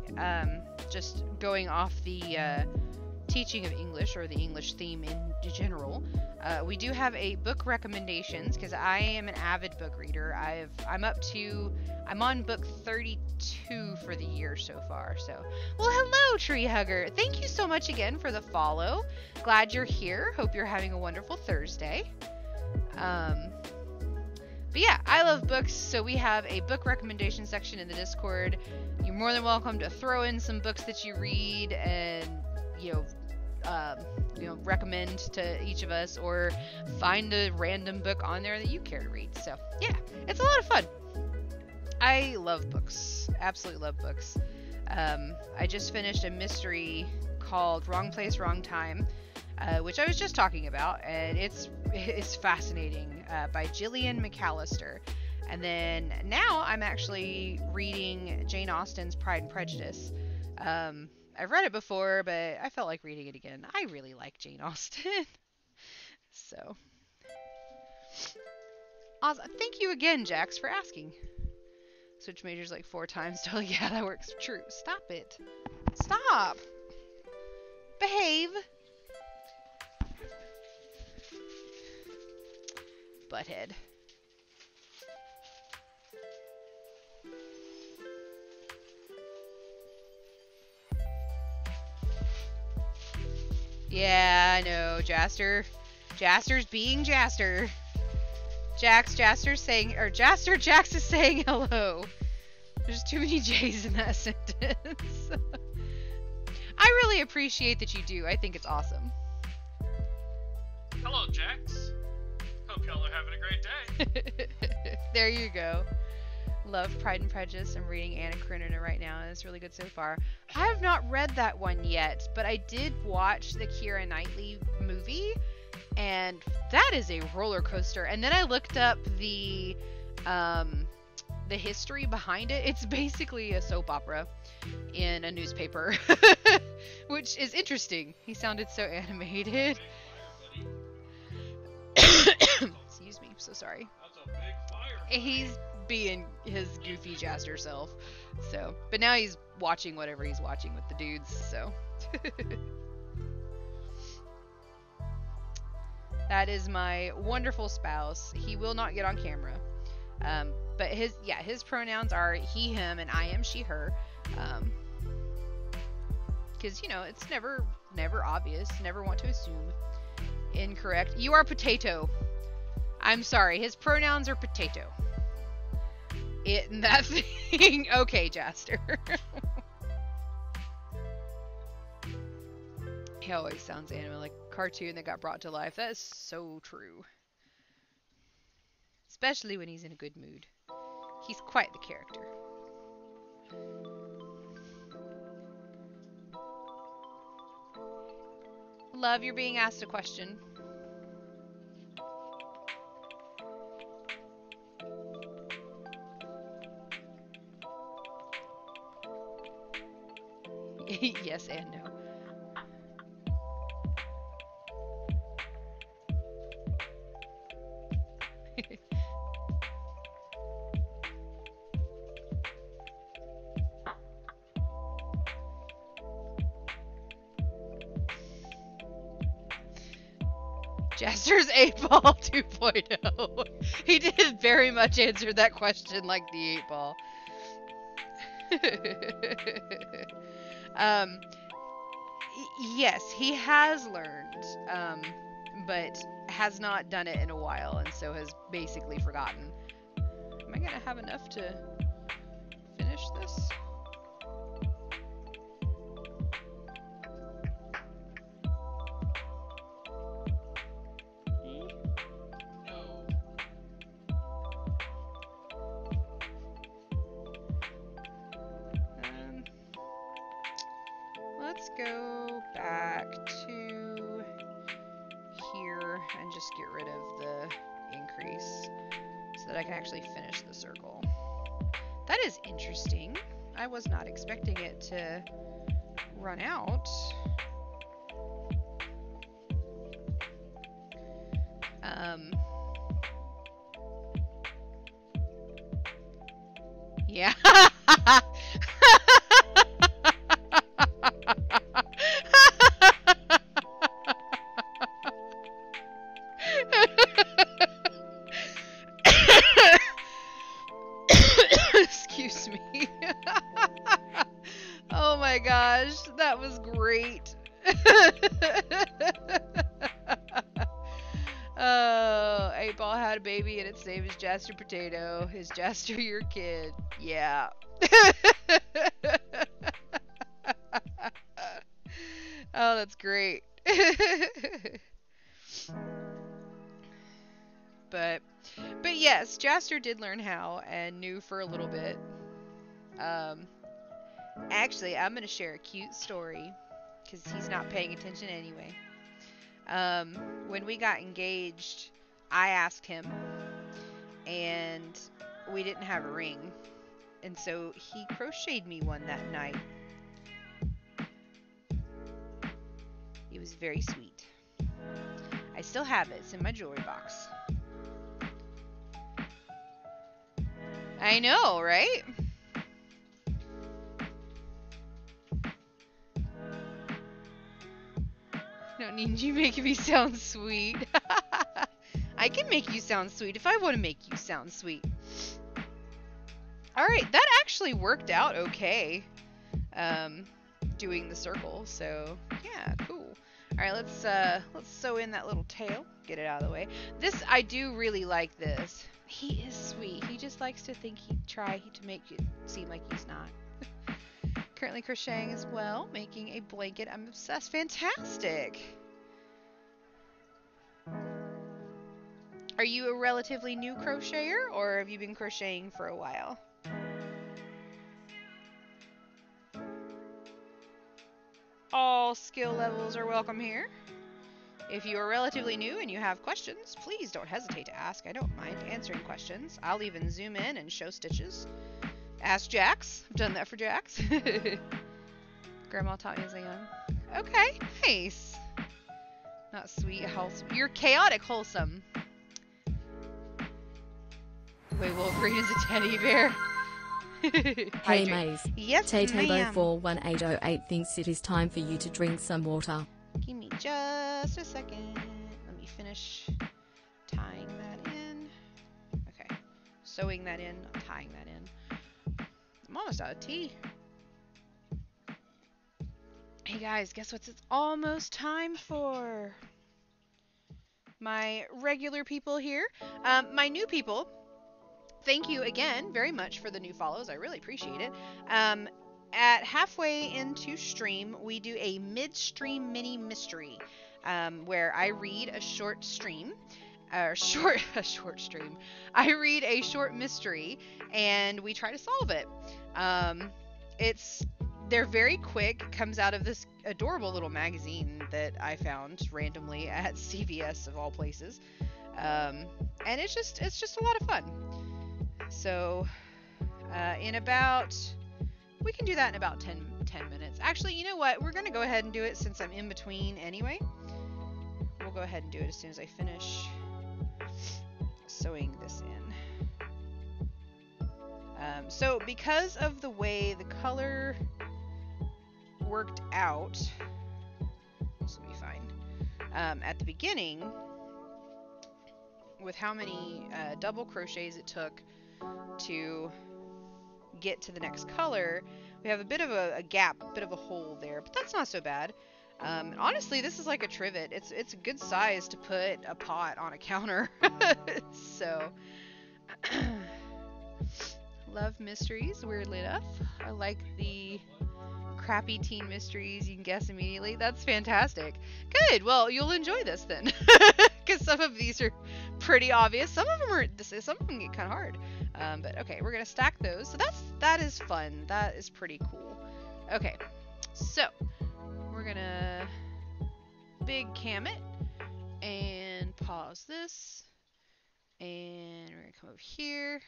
just going off the teaching of English, or the English theme in general, we do have a book recommendations, because I am an avid book reader. I'm on book 32 for the year so far. So, well, hello, Tree Hugger. Thank you so much again for the follow. Glad you're here. Hope you're having a wonderful Thursday. But yeah, I love books, so we have a book recommendation section in the Discord. You're more than welcome to throw in some books that you read and, recommend to each of us, or find a random book on there that you care to read. So yeah, it's a lot of fun. I love books. Absolutely love books. I just finished a mystery called Wrong Place, Wrong Time, which I was just talking about, and it's fascinating, by Gillian McAllister. And then now I'm actually reading Jane Austen's Pride and Prejudice. I've read it before, but I felt like reading it again. I really like Jane Austen. So, awesome. Thank you again, Jax, for asking. Switch majors like 4 times. Totally, yeah, that works. True. Stop it. Stop. Behave. Butthead. Yeah, I know, Jaster. Jaster's being Jaster. Jaster's saying, or Jax is saying hello. There's too many J's in that sentence. I really appreciate that you do. I think it's awesome. Hello, Jax. Hope y'all are having a great day. There you go. Love Pride and Prejudice. I'm reading Anna Karenina right now, and it's really good so far. I have not read that one yet, but I did watch the Keira Knightley movie, and that is a roller coaster. And then I looked up the history behind it. It's basically a soap opera in a newspaper, which is interesting. He sounded so animated. Excuse me, I'm so sorry. That's a big fire. He's being his goofy Jaster self. So, but now he's watching whatever he's watching with the dudes, so. That is my wonderful spouse. He will not get on camera. But his pronouns are he, him, and I am she, her. Because, you know, it's never obvious. Never want to assume. Incorrect. You are potato. I'm sorry. His pronouns are potato. It and that thing. Okay, Jaster. He always sounds anime, like a cartoon that got brought to life. That is so true. Especially when he's in a good mood. He's quite the character. Love, you're being asked a question. Yes and no. Jaster's 8-Ball 2.0. He did very much answer that question like the 8-Ball. Yes, he has learned, but has not done it in a while, and so has basically forgotten. Am I gonna have enough to finish this? Let's go back to here and just get rid of the increase so that I can actually finish the circle. That is interesting. I was not expecting it to run out. Yeah. Excuse me. Oh my gosh, that was great. Oh, 8-Ball had a baby and its name is Jaster Potato. Is Jaster your kid? Yeah. Oh, that's great. But yes, Jaster did learn how and knew for a little bit. Actually, I'm gonna share a cute story because he's not paying attention anyway. When we got engaged, I asked him, and we didn't have a ring, and so he crocheted me one that night. It was very sweet. I still have it. It's in my jewelry box. I know, right? Don't need you making me sound sweet. I can make you sound sweet if I want to make you sound sweet. Alright, that actually worked out okay. doing the circle. So yeah, cool. All right, let's sew in that little tail. Get it out of the way. This, I do really like this. He is sweet. He just likes to think he'd try to make it seem like he's not. Currently crocheting as well, making a blanket. I'm obsessed. Fantastic. Are you a relatively new crocheter, or have you been crocheting for a while? All skill levels are welcome here. If you are relatively new and you have questions, please don't hesitate to ask. I don't mind answering questions. I'll even zoom in and show stitches. Ask Jax. I've done that for Jax. Grandma taught me as a young. Okay, nice. Not sweet, wholesome. You're chaotic, wholesome. Wait, Wolverine is a teddy bear. Hey Maze. Yes, ma'am. Taytabo41808 thinks it is time for you to drink some water. Give me just a second. Let me finish tying that in. Okay. Sewing that in, not tying that in. I'm almost out of tea. Hey guys, guess what it's almost time for? My regular people here. My new people, thank you again very much for the new follows. I really appreciate it. At halfway into stream, we do a mid-stream mini mystery, where I read a short stream, a short stream. I read a short mystery, and we try to solve it. They're very quick. Comes out of this adorable little magazine that I found randomly at CVS of all places, and it's just a lot of fun. So, we can do that in about 10 minutes. Actually, you know what? We're going to go ahead and do it since I'm in between anyway. We'll go ahead and do it as soon as I finish sewing this in. So, because of the way the color worked out, this will be fine, at the beginning, with how many double crochets it took to get to the next color, we have a bit of a gap, a bit of a hole there, but that's not so bad. Honestly, this is like a trivet. It's a good size to put a pot on a counter. So, love mysteries, weirdly enough. I like the crappy teen mysteries, you can guess immediately. That's fantastic. Good, well, you'll enjoy this then. Because some of these are pretty obvious. Some of them get kind of hard. But okay, we're gonna stack those. So that is fun. That is pretty cool. Okay, so we're gonna big cam it and pause this, and we're gonna come over here.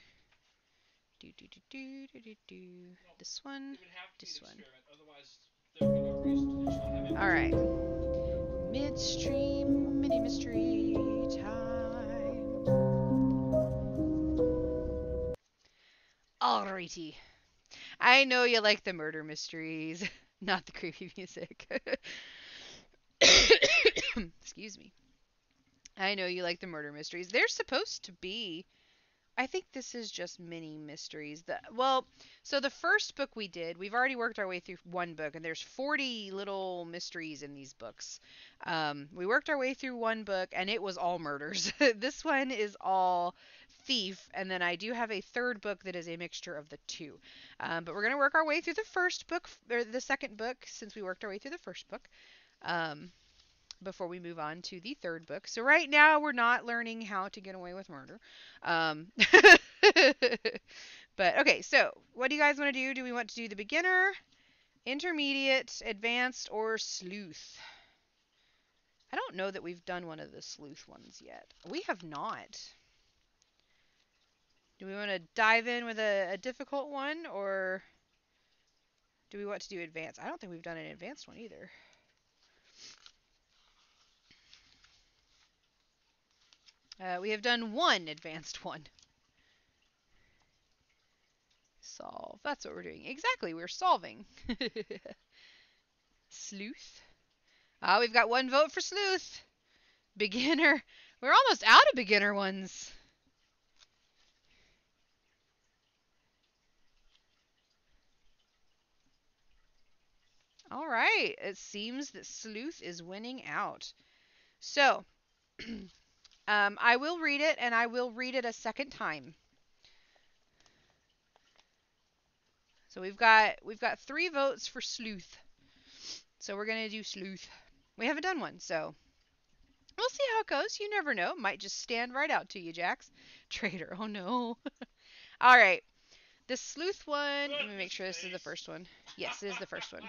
This one, this one. All right. Midstream mini mystery time. Alrighty. I know you like the murder mysteries, not the creepy music. Excuse me. I know you like the murder mysteries. They're supposed to be, I think this is just mini mysteries. So the first book we did, we've already worked our way through one book, and there's 40 little mysteries in these books. We worked our way through one book, and it was all murders. This one is all thief, and then I do have a third book that is a mixture of the two. But we're going to work our way through the first book, or the second book, since we worked our way through the first book. Before we move on to the third book. So right now we're not learning how to get away with murder. But okay, so what do you guys want to do? Do we want to do the beginner, intermediate, advanced, or sleuth? I don't know that we've done one of the sleuth ones yet. We have not. Do we want to dive in with a difficult one, or do we want to do advanced? I don't think we've done an advanced one either. We have done one advanced one. Solve. That's what we're doing. Exactly, we're solving. Sleuth. We've got one vote for sleuth. Beginner. We're almost out of beginner ones. All right. It seems that Sleuth is winning out. So, I will read it, and I will read it a second time. So we've got 3 votes for Sleuth. So we're gonna do Sleuth. We haven't done one, so we'll see how it goes. You never know. Might just stand right out to you, Jax. Traitor. Oh no. All right. The Sleuth one. Let me make sure this is the first one. Yes, it is the first one.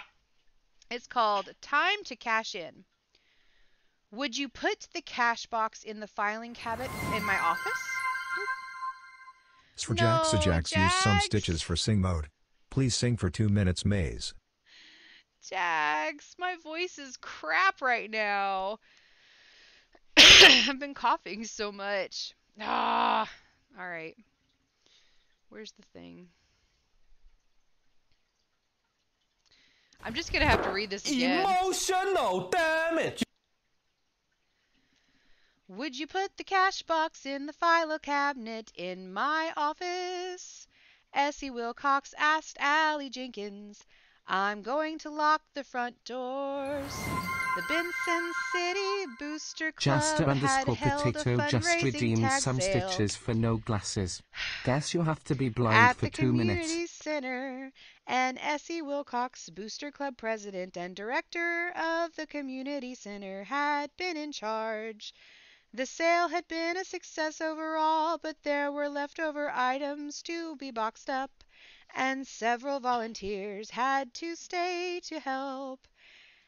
It's called Time to Cash In. Would you put the cash box in the filing cabinet in my office? It's for No, Jax. Jax use some Jax. stitches for sing mode. Please sing for 2 minutes, Maze. Jax, my voice is crap right now. I've been coughing so much. Ah, all right. Where's the thing? I'm just gonna have to read this again. Emotional damage. Would you put the cash box in the file cabinet in my office? Essie Wilcox asked Allie Jenkins. I'm going to lock the front doors. The Benson City Booster Club Just had underscore held a potato just fundraising redeemed tag some sale stitches for no glasses. Guess you have to be blind at for the 2 minutes. community center, and Essie Wilcox, Booster Club president and director of the community center, had been in charge. The sale had been a success overall, but there were leftover items to be boxed up, and several volunteers had to stay to help.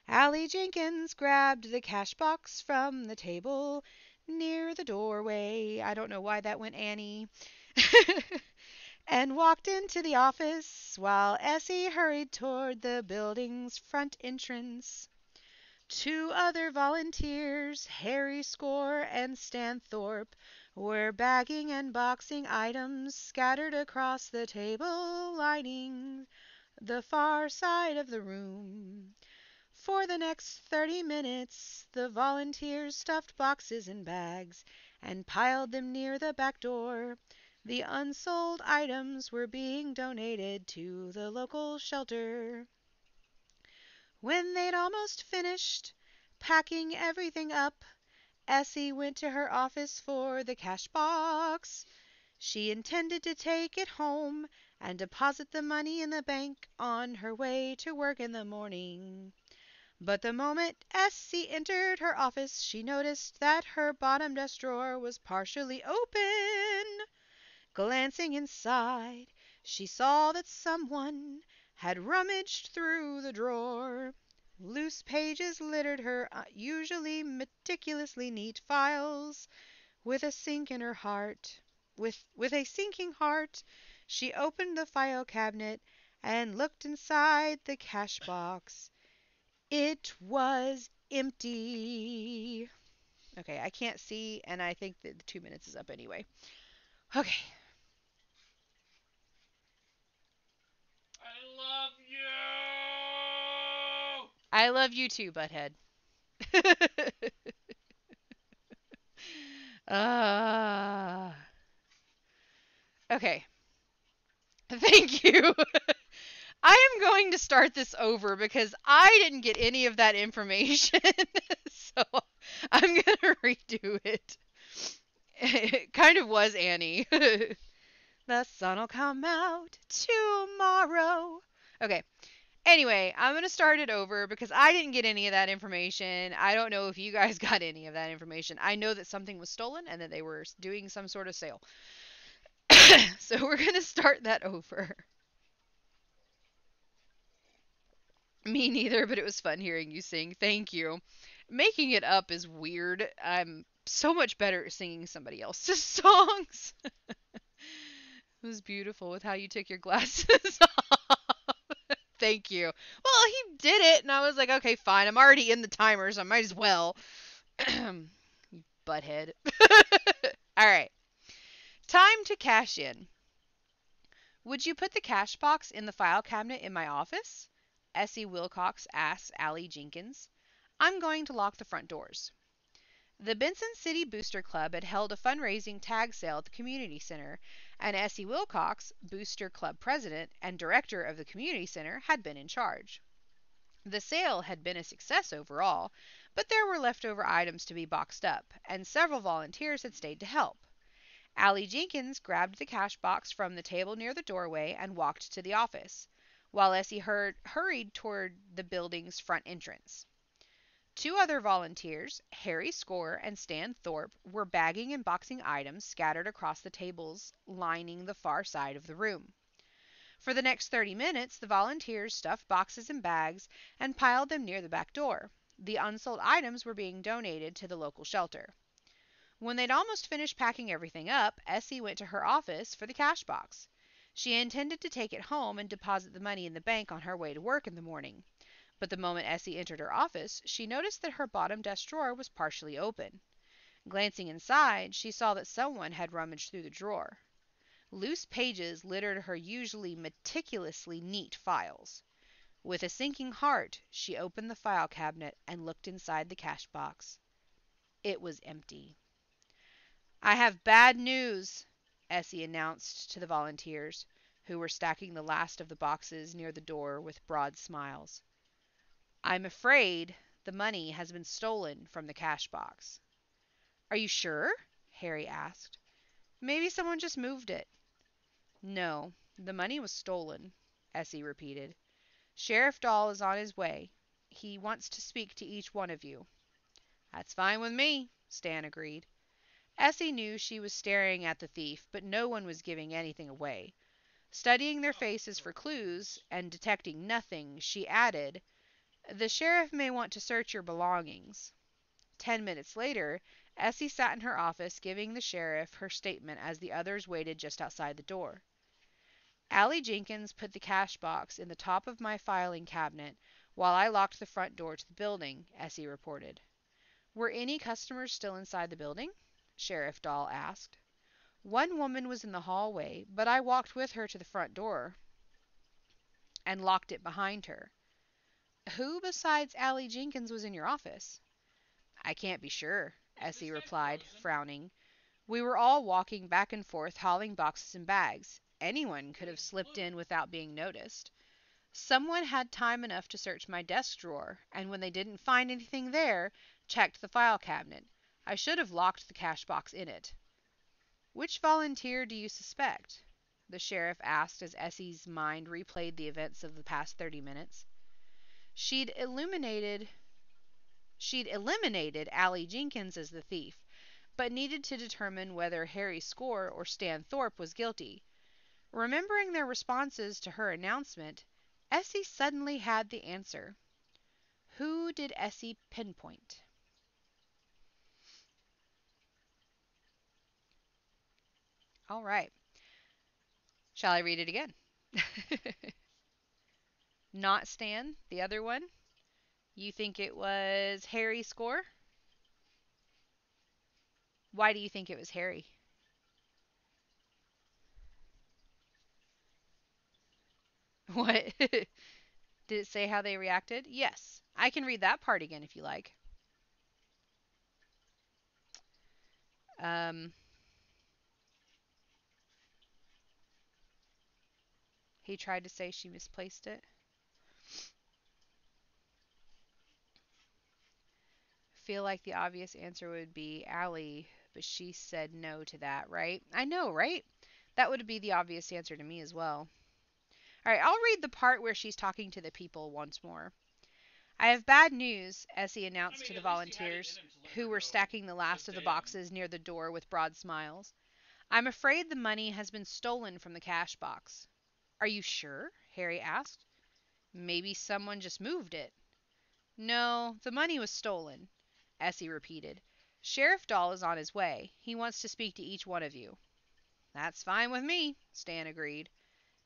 Allie Jenkins grabbed the cash box from the table near the doorway. I don't know why that went Annie. And walked into the office while Essie hurried toward the building's front entrance. 2 other volunteers, Harry Score and Stan Thorpe, were bagging and boxing items scattered across the table lining the far side of the room. For the next 30 minutes, the volunteers stuffed boxes in bags and piled them near the back door. The unsold items were being donated to the local shelter. When they'd almost finished packing everything up, Essie went to her office for the cash box. She intended to take it home and deposit the money in the bank on her way to work in the morning. But the moment Essie entered her office, she noticed that her bottom desk drawer was partially open. Glancing inside, she saw that someone had rummaged through the drawer. Loose pages littered her usually meticulously neat files. With a sink in her heart, with a sinking heart, she opened the file cabinet and looked inside the cash box. It was empty. Okay, I can't see, and I think that the 2 minutes is up anyway. Okay. I love you. I love you too, butthead. Okay. Thank you. I am going to start this over because I didn't get any of that information. So I'm going to redo it. It kind of was Annie. The sun'll come out tomorrow. Okay. Anyway, I'm going to start it over because I didn't get any of that information. I don't know if you guys got any of that information. I know that something was stolen and that they were doing some sort of sale. So we're going to start that over. Me neither, but it was fun hearing you sing. Thank you. Making it up is weird. I'm so much better at singing somebody else's songs. It was beautiful with how you took your glasses off. Thank you. Well, he did it, and I was like, okay, fine. I'm already in the timer, so I might as well. You butthead. All right. Time to cash in. Would you put the cash box in the file cabinet in my office? Essie Wilcox asked Allie Jenkins. I'm going to lock the front doors. The Benson City Booster Club had held a fundraising tag sale at the community center, and Essie Wilcox, Booster Club president and director of the community center, had been in charge. The sale had been a success overall, but there were leftover items to be boxed up, and several volunteers had stayed to help. Allie Jenkins grabbed the cash box from the table near the doorway and walked to the office, while Essie hurried toward the building's front entrance. Two other volunteers, Harry Score and Stan Thorpe, were bagging and boxing items scattered across the tables lining the far side of the room. For the next 30 minutes, the volunteers stuffed boxes and bags and piled them near the back door. The unsold items were being donated to the local shelter. When they'd almost finished packing everything up, Essie went to her office for the cash box. She intended to take it home and deposit the money in the bank on her way to work in the morning. But the moment Essie entered her office, she noticed that her bottom desk drawer was partially open. Glancing inside, she saw that someone had rummaged through the drawer. Loose pages littered her usually meticulously neat files. With a sinking heart, she opened the file cabinet and looked inside the cash box. It was empty. "I have bad news," Essie announced to the volunteers, who were stacking the last of the boxes near the door with broad smiles. "I'm afraid the money has been stolen from the cash box." "Are you sure?" Harry asked. "Maybe someone just moved it." "No, the money was stolen," Essie repeated. "Sheriff Dahl is on his way. He wants to speak to each one of you." "That's fine with me," Stan agreed. Essie knew she was staring at the thief, but no one was giving anything away. Studying their faces for clues and detecting nothing, she added, "The sheriff may want to search your belongings." 10 minutes later, Essie sat in her office giving the sheriff her statement as the others waited just outside the door. "Allie Jenkins put the cash box in the top of my filing cabinet while I locked the front door to the building," Essie reported. "Were any customers still inside the building?" Sheriff Dahl asked. "One woman was in the hallway, but I walked with her to the front door and locked it behind her." "Who besides Allie Jenkins was in your office?" "I can't be sure," Essie replied, frowning. "We were all walking back and forth hauling boxes and bags. Anyone could have slipped in without being noticed. Someone had time enough to search my desk drawer, and when they didn't find anything there, checked the file cabinet. I should have locked the cash box in it." "Which volunteer do you suspect?" the sheriff asked as Essie's mind replayed the events of the past 30 minutes. She'd eliminated Allie Jenkins as the thief, but needed to determine whether Harry Score or Stan Thorpe was guilty. Remembering their responses to her announcement, Essie suddenly had the answer. Who did Essie pinpoint? All right. Shall I read it again? Not Stan, the other one? You think it was Harry Score? Why do you think it was Harry? What? Did it say how they reacted? Yes. I can read that part again if you like. He tried to say she misplaced it. Feel like the obvious answer would be Allie, but she said no to that, right? I know, right? That would be the obvious answer to me as well. All right, I'll read the part where she's talking to the people once more. "I have bad news," Essie announced to the volunteers, who were stacking the last of the boxes near the door with broad smiles. "I'm afraid the money has been stolen from the cash box." "Are you sure?" Harry asked. "Maybe someone just moved it." "No, the money was stolen," Essie repeated. "Sheriff Dahl is on his way. He wants to speak to each one of you." "That's fine with me," Stan agreed.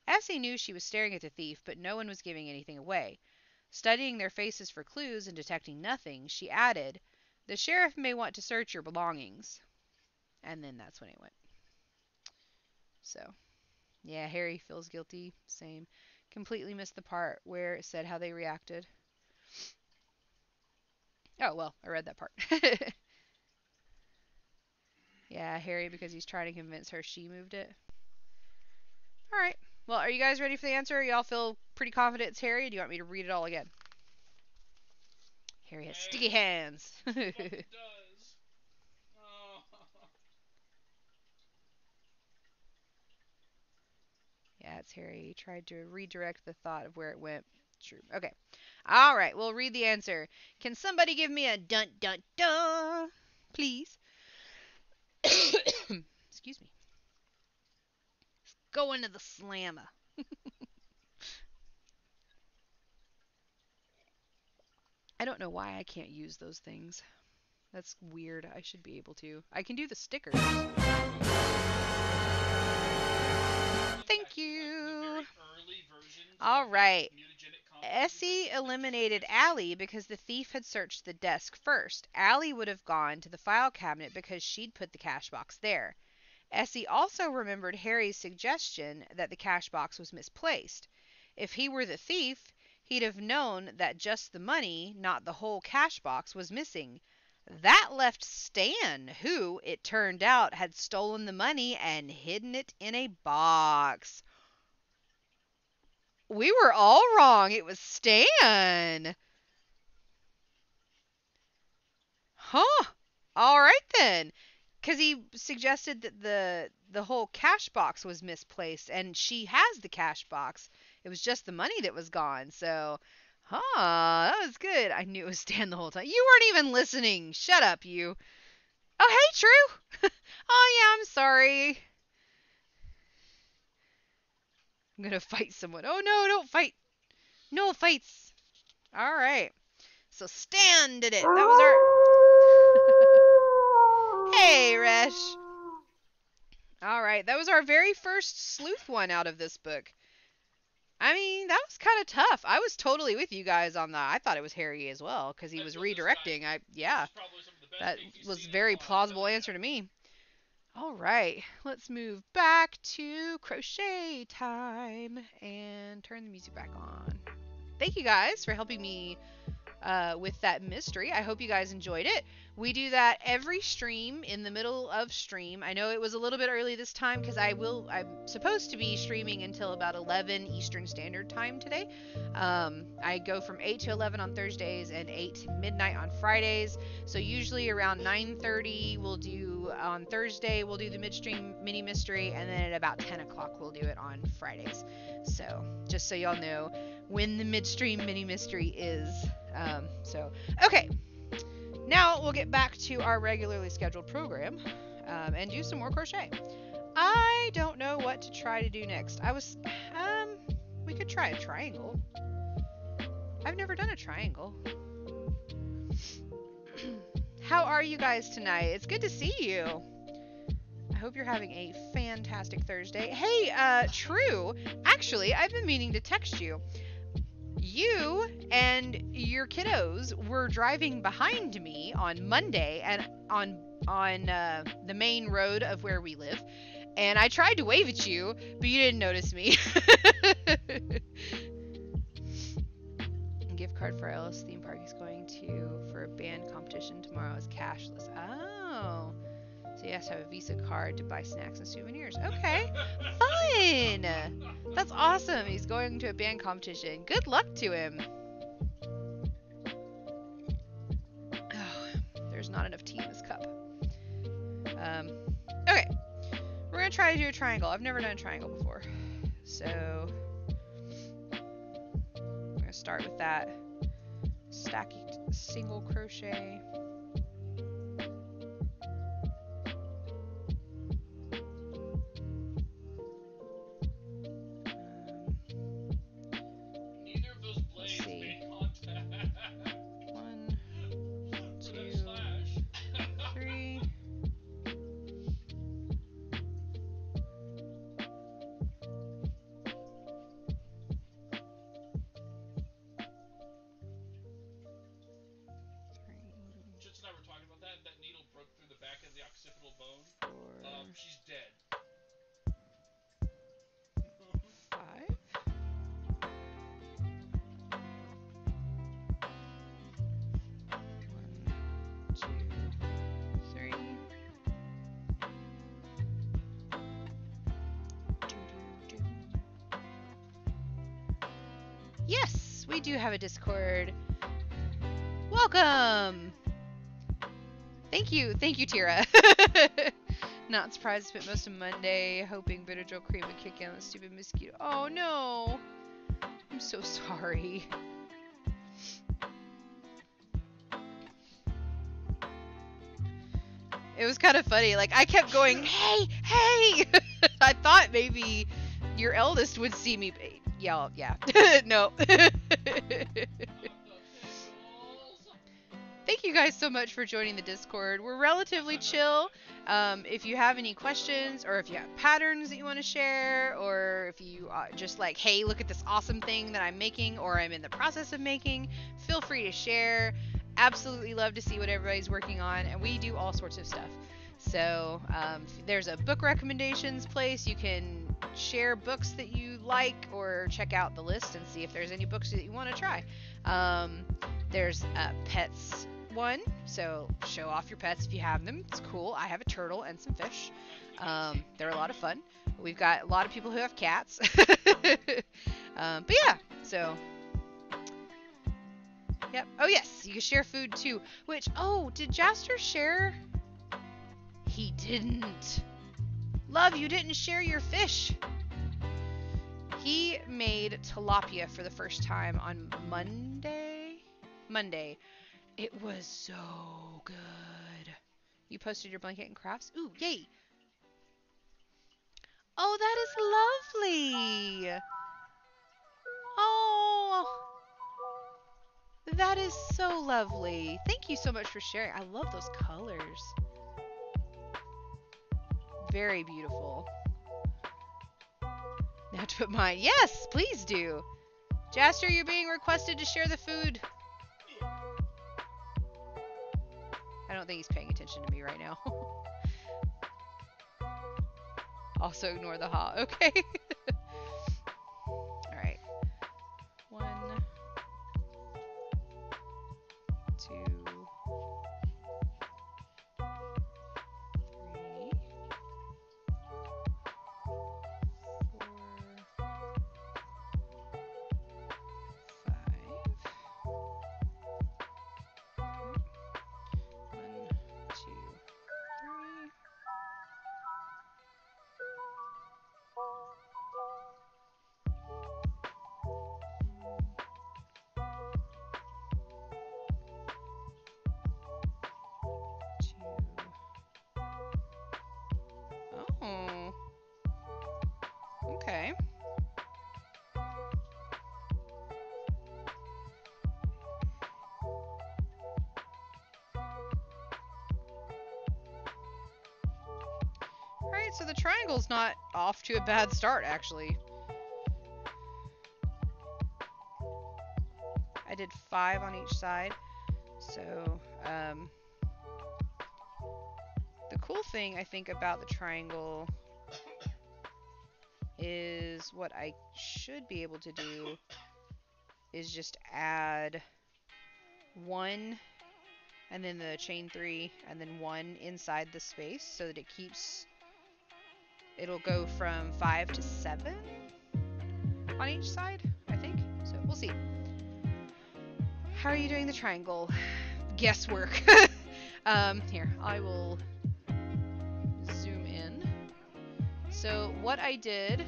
Essie knew she was staring at the thief, but no one was giving anything away. Studying their faces for clues and detecting nothing, she added, "The sheriff may want to search your belongings." And then that's when it went. So, yeah, Harry feels guilty. Same. Completely missed the part where it said how they reacted. Oh, well, I read that part. Yeah, Harry, because he's trying to convince her she moved it. Alright. Well, are you guys ready for the answer? Y'all feel pretty confident it's Harry? Or do you want me to read it all again? Harry has sticky hands. What it does. Oh. Yeah, it's Harry. He tried to redirect the thought of where it went. True. Okay. All right, we'll read the answer. Can somebody give me a dun dun dun, please? Excuse me. Let's go into the slammer. I don't know why I can't use those things. That's weird. I should be able to. I can do the stickers. Thank you. All right. Essie eliminated Allie because the thief had searched the desk first. Allie would have gone to the file cabinet because she'd put the cash box there. Essie also remembered Harry's suggestion that the cash box was misplaced. If he were the thief, he'd have known that just the money, not the whole cash box, was missing. That left Stan, who, it turned out, had stolen the money and hidden it in a box. We were all wrong. It was Stan. Huh. All right then. Because he suggested that the whole cash box was misplaced, and she has the cash box. It was just the money that was gone. So, that was good. I knew it was Stan the whole time. You weren't even listening. Shut up, you. Oh, hey, True. Oh, yeah, I'm sorry. I'm going to fight someone. Oh, no, don't fight. No fights. All right. So Stan did it. That was our... Hey, Resh. All right. That was our very first sleuth one out of this book. I mean, that was kind of tough. I was totally with you guys on that. I thought it was Harry as well because he was redirecting. Yeah. That was a very plausible answer to me. All right, let's move back to crochet time and turn the music back on. Thank you guys for helping me with that mystery. I hope you guys enjoyed it. We do that every stream in the middle of stream. I know it was a little bit early this time because I'm supposed to be streaming until about 11 Eastern Standard Time today. I go from 8 to 11 on Thursdays and 8 to midnight on Fridays. So usually around 9:30 we'll do on Thursday, we'll do the midstream mini mystery, and then at about 10 o'clock we'll do it on Fridays. So just so y'all know when the midstream mini mystery is. Okay. Now we'll get back to our regularly scheduled program and do some more crochet. I don't know what to try to do next. We could try a triangle. I've never done a triangle. How are you guys tonight? It's good to see you. I hope you're having a fantastic Thursday. Hey, True. Actually, I've been meaning to text you. You and your kiddos were driving behind me on Monday and on the main road of where we live, and I tried to wave at you, but you didn't notice me. Gift card for Ellis theme park is going to for a band competition tomorrow is cashless. Oh, so you have to have a Visa card to buy snacks and souvenirs. Okay, fun. That's awesome. He's going to a band competition. Good luck to him. Oh, there's not enough tea in this cup. Okay. We're going to try to do a triangle. I've never done a triangle before. So, I'm going to start with that stacking single crochet. She's dead. 5. 1, 2, 3. Yes, we do have a Discord. Well, welcome. Thank you, Tira. Not surprised. Spent most of Monday hoping Benadryl cream would kick in on the stupid mosquito. Oh no, I'm so sorry. It was kind of funny. Like, I kept going, hey, hey! I thought maybe your eldest would see me yell. Yeah. No. Thank you guys so much for joining the Discord. We're relatively chill. If you have any questions, or if you have patterns that you want to share, or if you just like, hey, look at this awesome thing that I'm making, or I'm in the process of making, feel free to share. Absolutely love to see what everybody's working on, and we do all sorts of stuff. So there's a book recommendations place. You can share books that you like, or check out the list and see if there's any books that you want to try. There's a pets one, so show off your pets if you have them. It's cool. I have a turtle and some fish. They're a lot of fun. We've got a lot of people who have cats. But yeah, so... Yep. Oh yes, you can share food too. Which, oh, did Jaster share? He didn't. Love, you didn't share your fish. He made tilapia for the first time on Monday. It was so good. You posted your blanket and crafts? Ooh, yay. Oh, that is lovely. Oh. That is so lovely. Thank you so much for sharing. I love those colors. Very beautiful. Now to put mine. Yes, please do. Jaster, you're being requested to share the food. I don't think he's paying attention to me right now. Also ignore the ha. Okay. All right. 1, 2, 3, 4, 5. Oh. Okay. Alright, so the triangle's not off to a bad start, actually. I did 5 on each side. So, the cool thing I think about the triangle is what I should be able to do is just add 1 and then the chain 3 and then 1 inside the space so that it keeps, it'll go from 5 to 7 on each side, I think. So we'll see. How are you doing the triangle? Guesswork. Here, I will zoom in. So what I did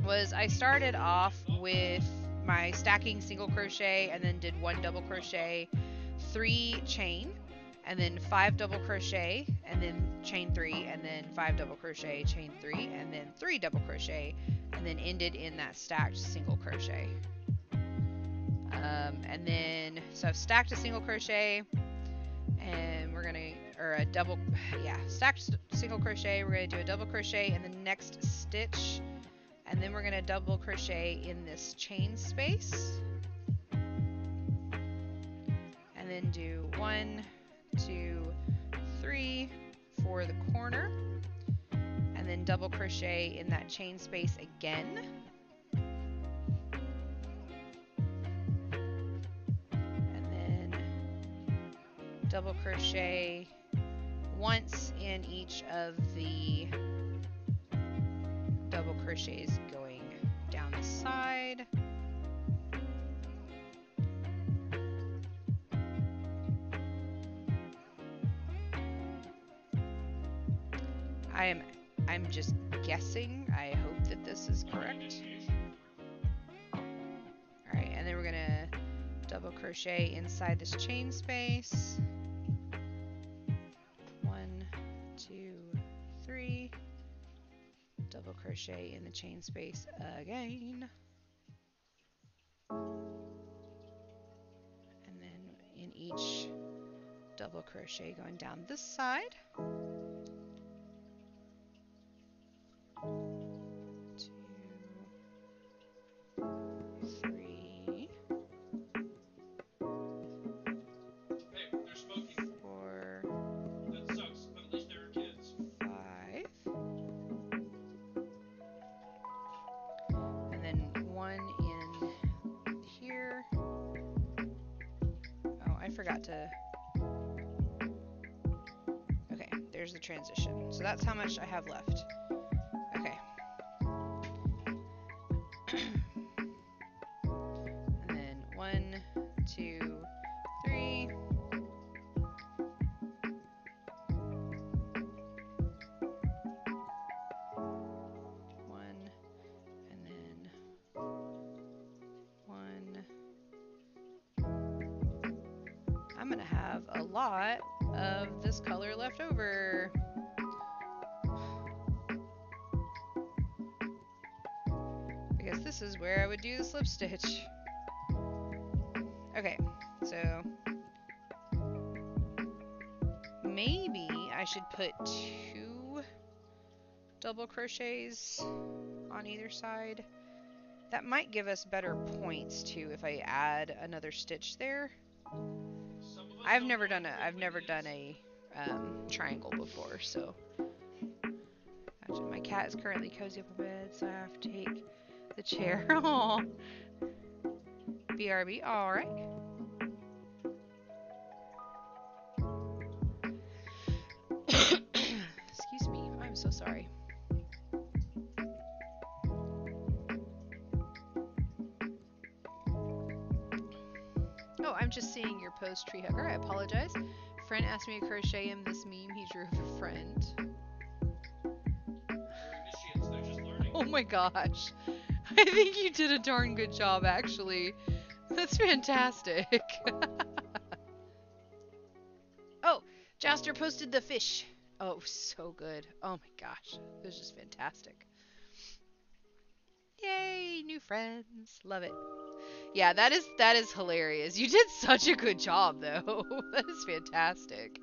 was I started off with my stacking single crochet and then did 1 double crochet, 3 chain, and then 5 double crochet, and then chain 3, and then 5 double crochet, chain 3, and then 3 double crochet, and then ended in that stacked single crochet. And then, so I've stacked a single crochet, and we're gonna, or a double, yeah, stacked single crochet, we're gonna do a double crochet in the next stitch, and then we're gonna double crochet in this chain space, and then do 1, 2, 3 for the corner, and then double crochet in that chain space again. Double crochet once in each of the double crochets going down the side. I'm just guessing. I hope that this is correct. Alright, and then we're gonna double crochet inside this chain space. 1, 2, 3. Double crochet in the chain space again. And then in each double crochet going down this side. 2, 3. Hey, they're smoking. 4, That sucks, but at least there are kids. 5. And then 1 in here. Oh, I forgot to... Okay, there's the transition. So that's how much I have left. Okay. And then 1, 2, 3. 1, and then 1. I'm gonna have a lot of this color left over. Because this is where I would do the slip stitch. Okay, so maybe I should put 2 double crochets on either side. That might give us better points too if I add another stitch there. Some of us I've don't never know done a triangle before, so my cat is currently cozy up in bed, so I have to take the chair. Aww. BRB, all right. Excuse me, I'm so sorry. Oh, I'm just seeing your post, Tree Hugger. I apologize. Friend asked me to crochet him this meme he drew of a friend. They're initiates, they're just learning. Oh my gosh. I think you did a darn good job, actually. That's fantastic. Oh, Joster posted the fish. Oh, so good. Oh my gosh. It was just fantastic. Yay, new friends. Love it. Yeah, that is hilarious. You did such a good job, though. That is fantastic.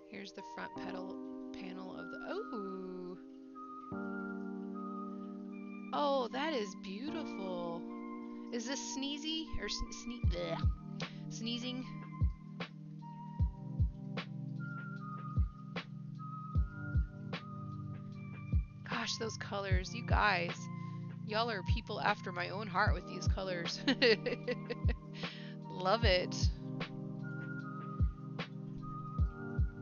Here's the front panel of the... Oh! Oh, that is beautiful. Is this sneezy? Or sneezing? Gosh, those colors. You guys. Y'all are people after my own heart with these colors. Love it.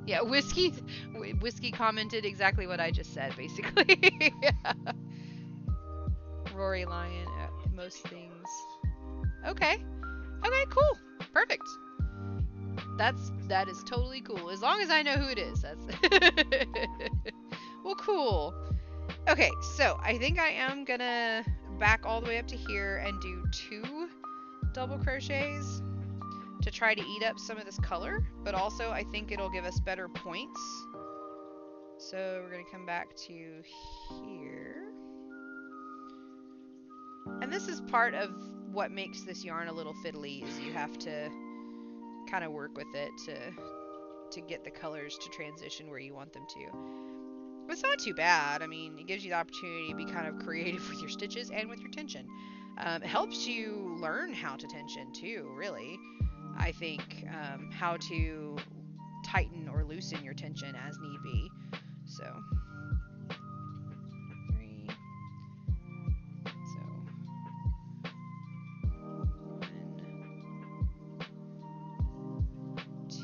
Yeah, Whiskey commented exactly what I just said, basically. Yeah. Rory Lion at most things. Okay. Okay, cool. Perfect. That is totally cool. As long as I know who it is. That's well, cool. Okay, so I think I am gonna back all the way up to here and do 2 double crochets to try to eat up some of this color, but also I think it'll give us better points. So we're gonna come back to here. And this is part of what makes this yarn a little fiddly, is you have to kind of work with it to get the colors to transition where you want them to. But it's not too bad. I mean, it gives you the opportunity to be kind of creative with your stitches and with your tension. It helps you learn how to tension too, really. I think how to tighten or loosen your tension as need be. So 3. So 1, 2.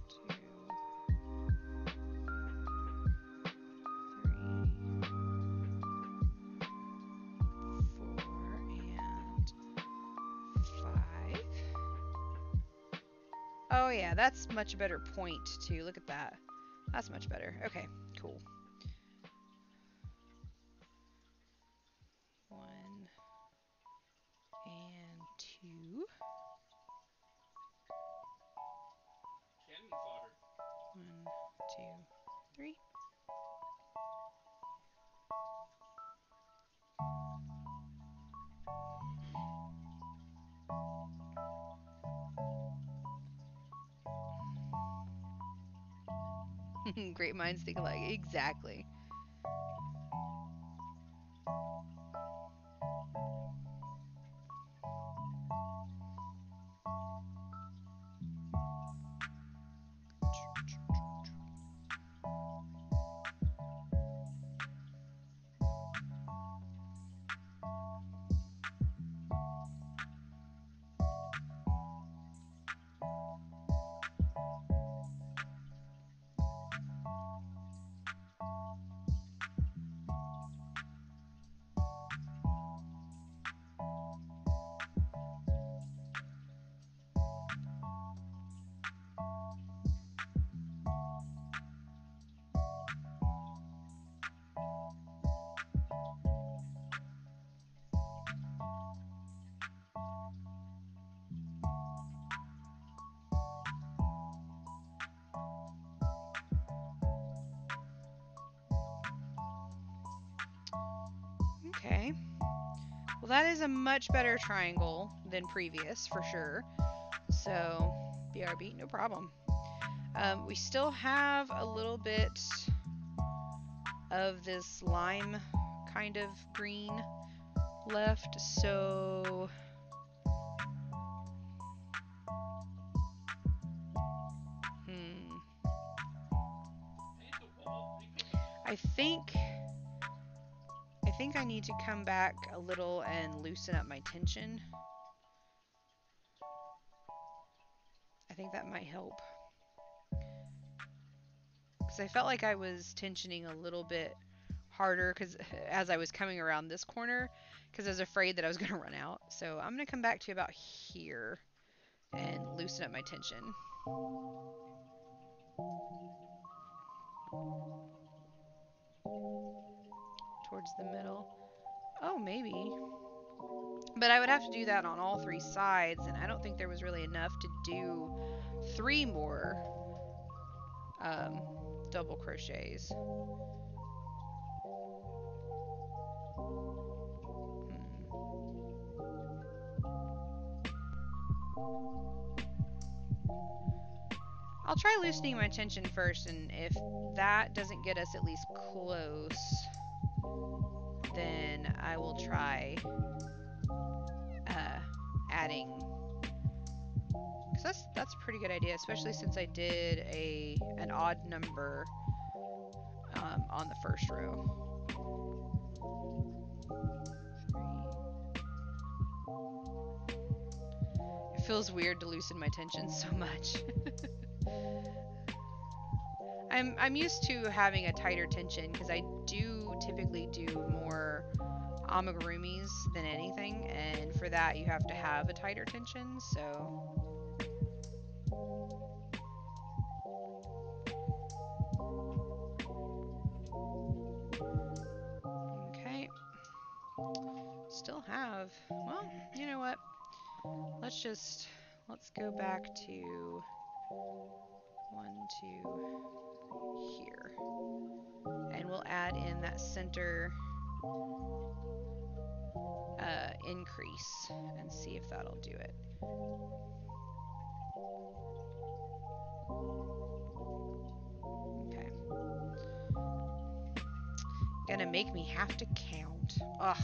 2. Oh yeah, that's much better point too. Look at that. That's much better. Okay, cool. 1 and 2. Cannon fodder. 1, 2, 3. Great minds think alike. Exactly. Okay. Well, that is a much better triangle than previous, for sure. So, BRB, no problem. We still have a little bit of this lime kind of green left, so Paint the wall. I think I need to come back a little and loosen up my tension. I think that might help. Because I felt like I was tensioning a little bit harder because as I was coming around this corner, because I was afraid that I was going to run out. So I'm going to come back to about here and loosen up my tension. Towards the middle. Oh, maybe. But I would have to do that on all 3 sides, and I don't think there was really enough to do 3 more double crochets. I'll try loosening my tension first, and if that doesn't get us at least close, then I will try adding, because that's a pretty good idea, especially since I did an odd number on the first row. 3. It feels weird to loosen my tension so much. I'm used to having a tighter tension because I do typically do more amigurumis than anything, and for that you have to have a tighter tension, so okay. Still have, well, you know what? Let's go back to 1, 2 here. And we'll add in that center increase and see if that'll do it. Okay. Gonna make me have to count. Ugh.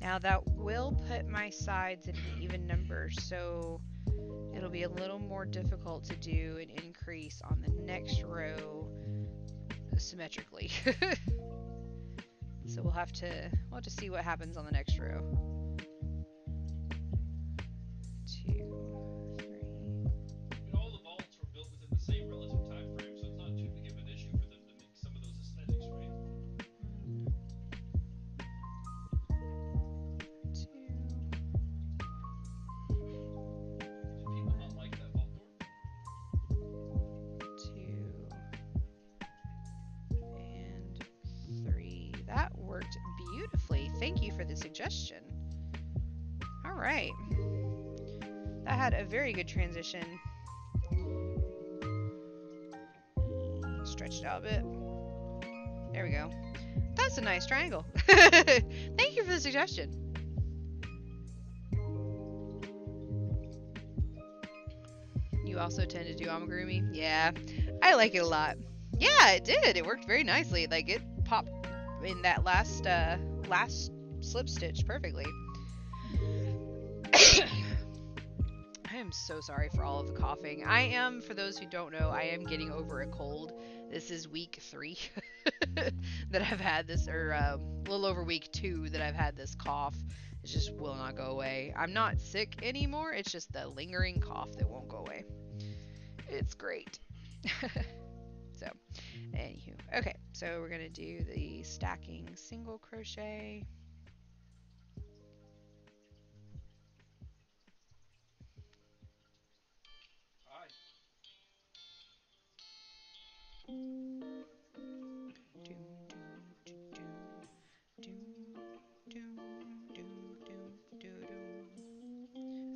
Now that will put my sides in an even number, so it'll be a little more difficult to do an increase on the next row symmetrically. So we'll have to see what happens on the next row. 2, 3. And all the vaults were built within the same relative time frame, so it's not too big of an issue for them to make some of those aesthetics, right? 2. Do people not like that vault door? 2 and 3. That worked beautifully. Thank you for the suggestion. All right. That had a very good transition. Stretch it out a bit. There we go. That's a nice triangle. Thank you for the suggestion. You also tend to do amigurumi? Yeah, I like it a lot. Yeah, it did. It worked very nicely. Like, it popped in that last slip stitch perfectly. I am so sorry for all of the coughing. I am, for those who don't know, I am getting over a cold. This is week 3 that I've had this, or a little over week 2 that I've had this cough. It just will not go away. I'm not sick anymore. It's just the lingering cough that won't go away. It's great. So, anywho. Okay, so we're going to do the stacking single crochet. Hi.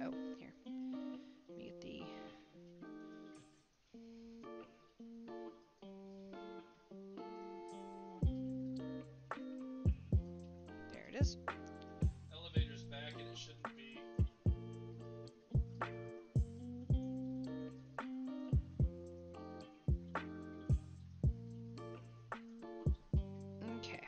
Oh, here. Let me get the... There it is. Elevator's back and it shouldn't be. Okay.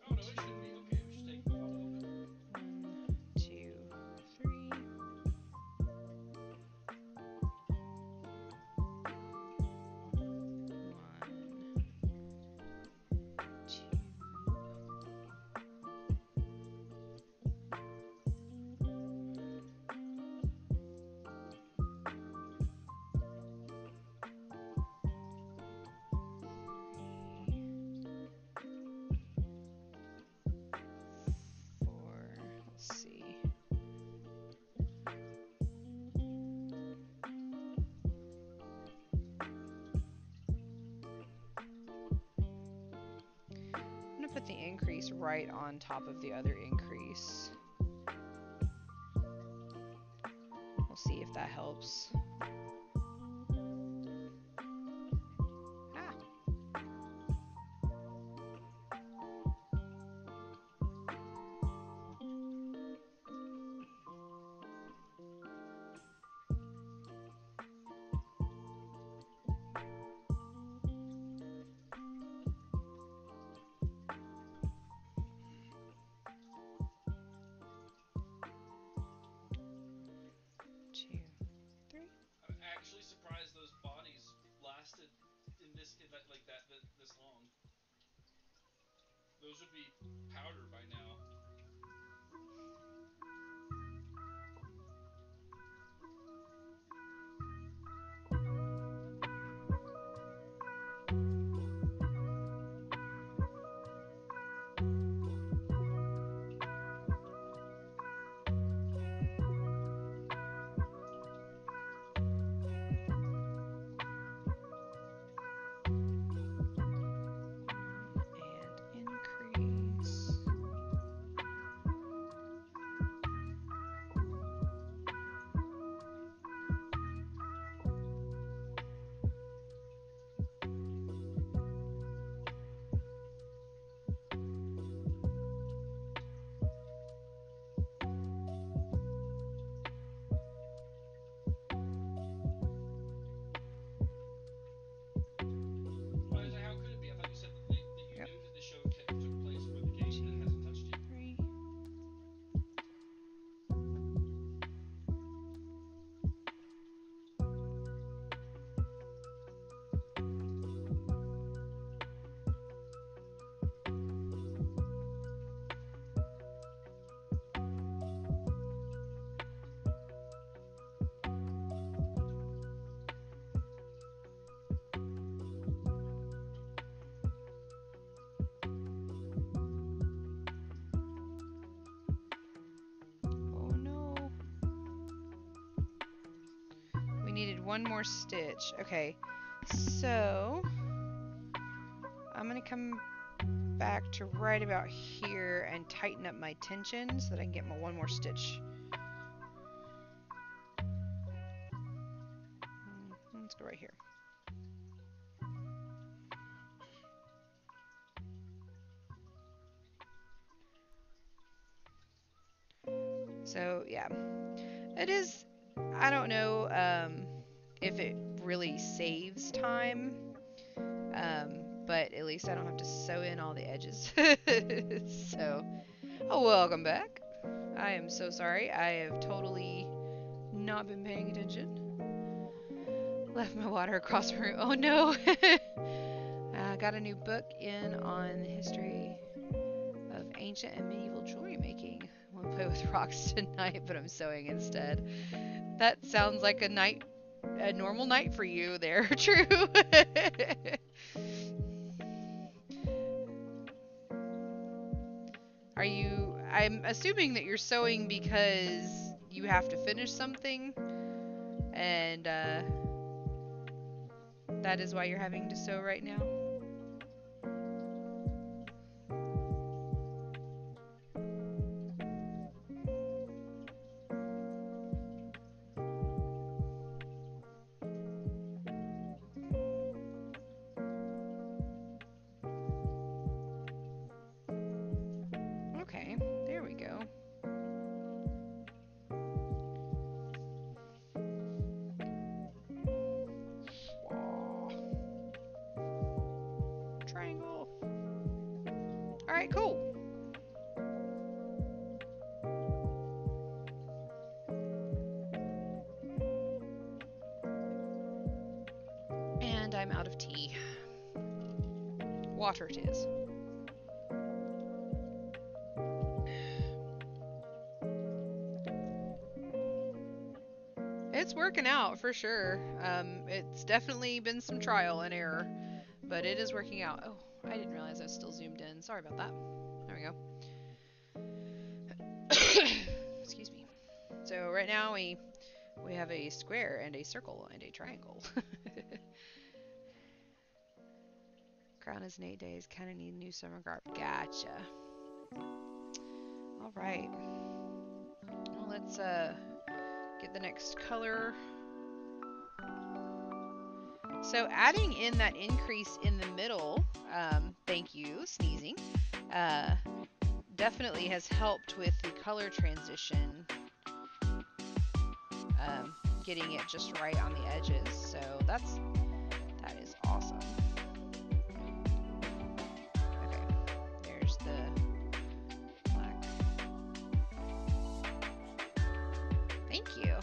Oh no, it shouldn't be. Okay, we should take the photo of it. 1, 2, 3. 4. Let's see. I'm going to put the increase right on top of the other increase. We'll see if that helps. Ah. Two, 3. I'm actually surprised those bodies lasted in this this long. Those would be powder by now. And increase. one more stitch. Okay, so I'm gonna come back to right about here and tighten up my tension so that I can get my one more stitch. Let's go right here. So yeah, it is, I don't know if it really saves time, but at least I don't have to sew in all the edges. So, oh, welcome back. I am so sorry. I have totally not been paying attention. Left my water across the room. Oh no! I got a new book in on the history of ancient and medieval jewelry making. I want to play with rocks tonight, but I'm sewing instead. That sounds like a normal night for you there, True. I'm assuming that you're sewing because you have to finish something, and that is why you're having to sew right now. Okay, there we go. Triangle. Alright, cool. And I'm out of tea. Water it is. It's working out for sure. It's definitely been some trial and error, but it is working out. Oh, I didn't realize I was still zoomed in. Sorry about that. There we go. Excuse me. So right now we have a square and a circle and a triangle. Crown is in 8 days. Kind of need new summer garb. Gotcha. All right. Well, let's get the next color. So adding in that increase in the middle, thank you, sneezing, definitely has helped with the color transition, getting it just right on the edges. So that is awesome. Okay, there's the black. Thank you.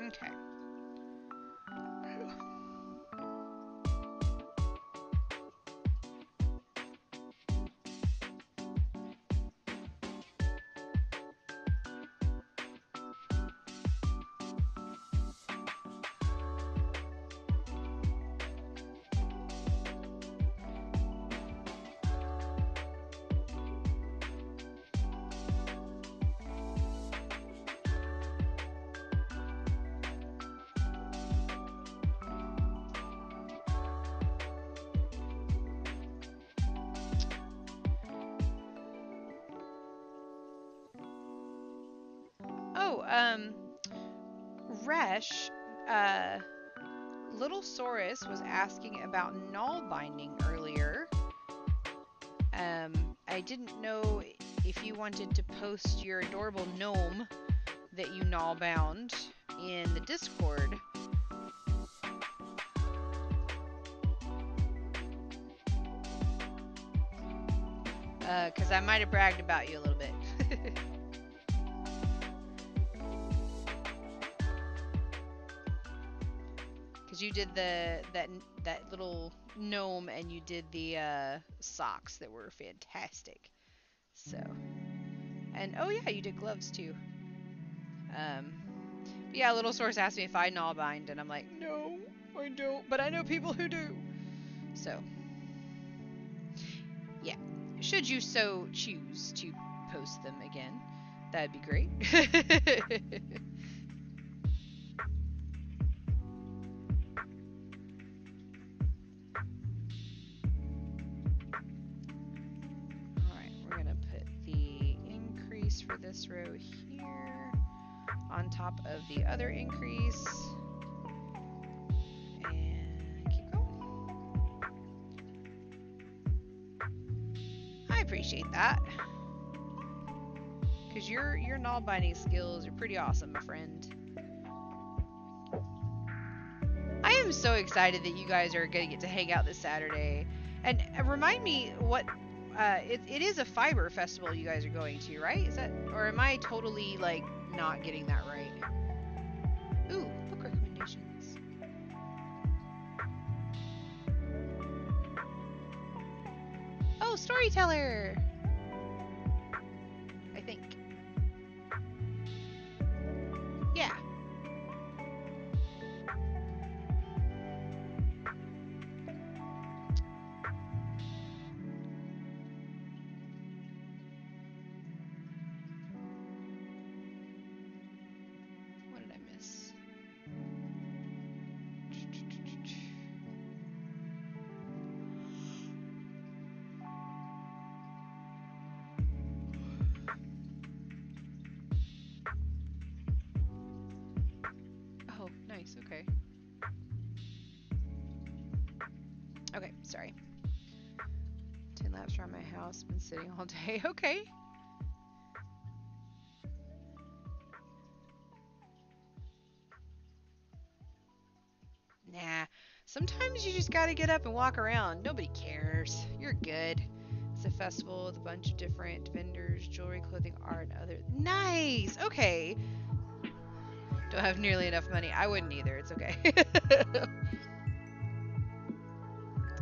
Okay. Oh, Resh, Little Saurus was asking about null binding earlier. I didn't know if you wanted to post your adorable gnome that you null bound in the Discord. Because I might have bragged about you a little bit. Because you did that little gnome and you did the socks that were fantastic. So, and oh yeah, you did gloves too. Yeah, Little Source asked me if I gnaw bind, and I'm like, no, I don't, but I know people who do. So, yeah, should you so choose to post them again, that'd be great. Alright, we're gonna put the increase for this row here on top of the other increase. And keep going. I appreciate that. Because your gnaw binding skills are pretty awesome, my friend. I am so excited that you guys are going to get to hang out this Saturday. And remind me what... it is a fiber festival you guys are going to, right? Is that... Or am I totally, like, not getting that right? Ooh, book recommendations. Oh, Storyteller! I think. Yeah. What did I miss? Oh, nice. Okay. Okay, sorry. 10 laps around my house. Been sitting all day. Okay. Nah. Sometimes you just gotta get up and walk around. Nobody cares. You're good. It's a festival with a bunch of different vendors, jewelry, clothing, art, and other. Nice! Okay. Don't have nearly enough money. I wouldn't either. It's okay.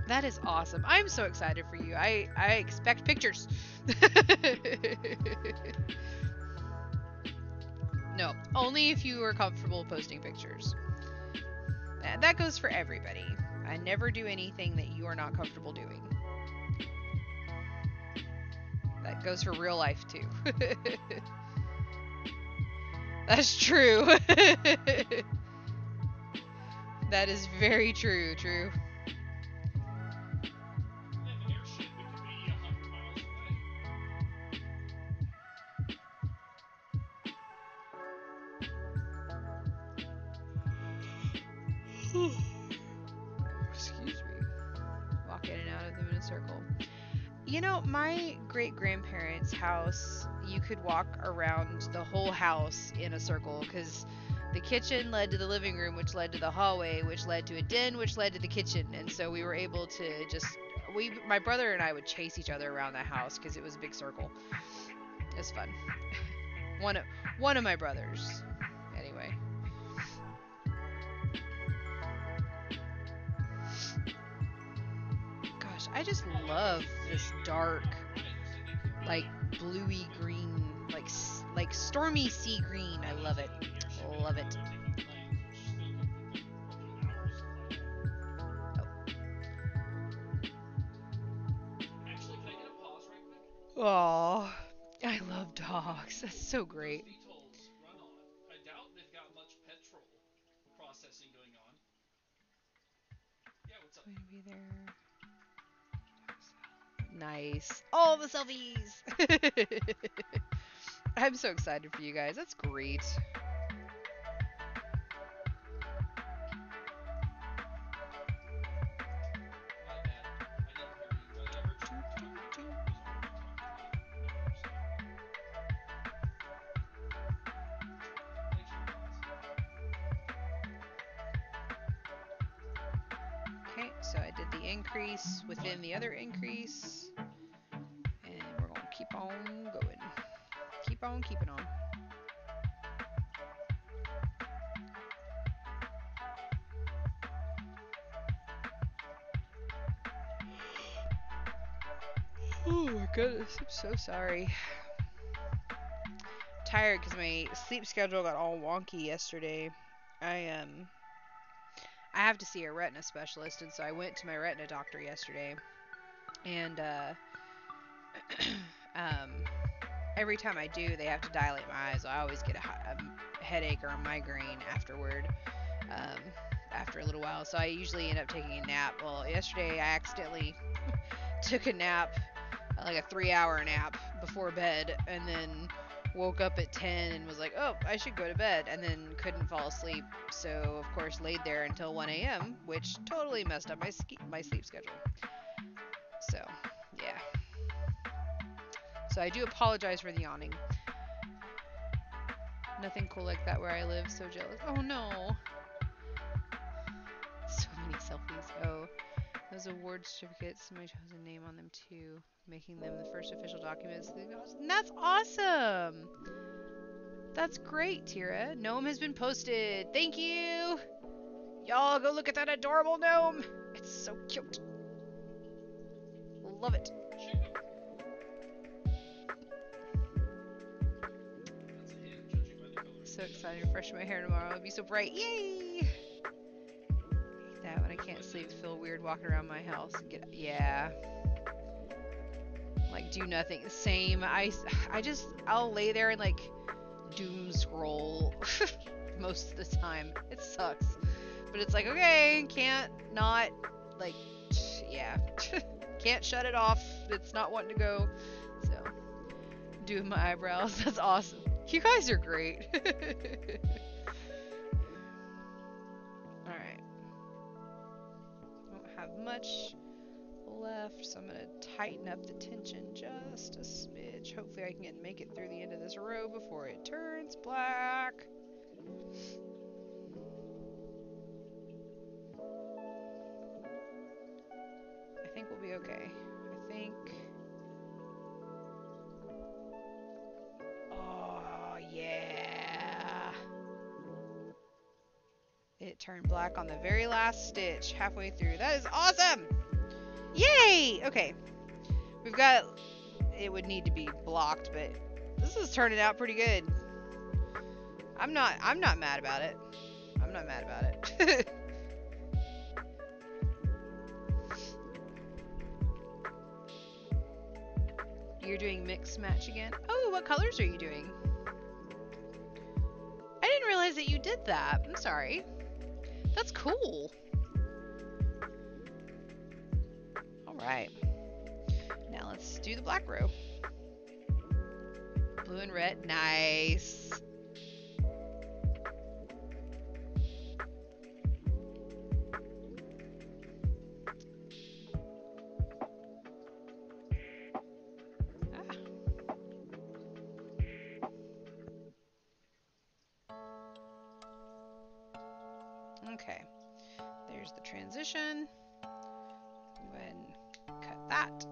That is awesome. I'm so excited for you. I expect pictures. No, only if you are comfortable posting pictures. That goes for everybody. I never do anything that you are not comfortable doing. That goes for real life too. That's true. That is very true, true. They have an airship that could be 100 miles away. Excuse me. Walk in and out of them in a circle. You know, my great-grandparents' house, you could walk around the whole house in a circle because the kitchen led to the living room, which led to the hallway, which led to a den, which led to the kitchen. And so we were able to just... my brother and I would chase each other around the house because it was a big circle. It was fun. One of my brothers. Anyway. Gosh, I just love this dark, like bluey green, like stormy sea green. I love it. Love it. Actually, can I get a pause right quick? Oh, I love dogs. That's so great. VTOLs run on. I doubt they've got much petrol processing going on. Yeah, what's up? Going to be there. Nice. All the selfies. I'm so excited for you guys. That's great. My bad. I didn't hear you. I heard you. Thanks for the Okay, so I did the increase within the other increase. And we're going to keep on going. Keep on keeping on. Oh my goodness, I'm so sorry. tired because my sleep schedule got all wonky yesterday. I have to see a retina specialist, and so I went to my retina doctor yesterday. And every time I do, they have to dilate my eyes. So I always get a headache or a migraine afterward. After a little while, so I usually end up taking a nap. Well, yesterday I accidentally took a nap, like a 3-hour nap before bed, and then woke up at 10 and was like, oh, I should go to bed, and then couldn't fall asleep. So of course laid there until 1 a.m., which totally messed up my sleep schedule. So yeah. So I do apologize for the yawning. Nothing cool like that where I live. So jealous. Oh no. So many selfies. Oh, those award certificates, my chosen name on them too, making them the first official documents. And that's awesome. That's great, Tira. Gnome has been posted. Thank you. Y'all go look at that adorable gnome. It's so cute. Love it. So excited to brush my hair tomorrow. It'll be so bright. Yay! That when I can't sleep, feel weird walking around my house. Yeah. Like do nothing. Same. I'll lay there and like doom scroll most of the time. It sucks. But it's like, okay, can't not like yeah. Can't shut it off. It's not wanting to go. So doing my eyebrows. That's awesome. You guys are great. Alright. Don't have much left, so I'm going to tighten up the tension just a smidge. Hopefully I can make it through the end of this row before it turns black. I think we'll be okay. I think... Oh, yeah. It turned black on the very last stitch, halfway through. That is awesome! Yay! Okay. We've got... It would need to be blocked, but this is turning out pretty good. I'm not mad about it. I'm not mad about it. You're doing mix match again? Oh, what colors are you doing? I didn't realize that you did that. I'm sorry. That's cool. Alright. Now let's do the black row. Blue and red. Nice. Okay, there's the transition. Go ahead and cut that.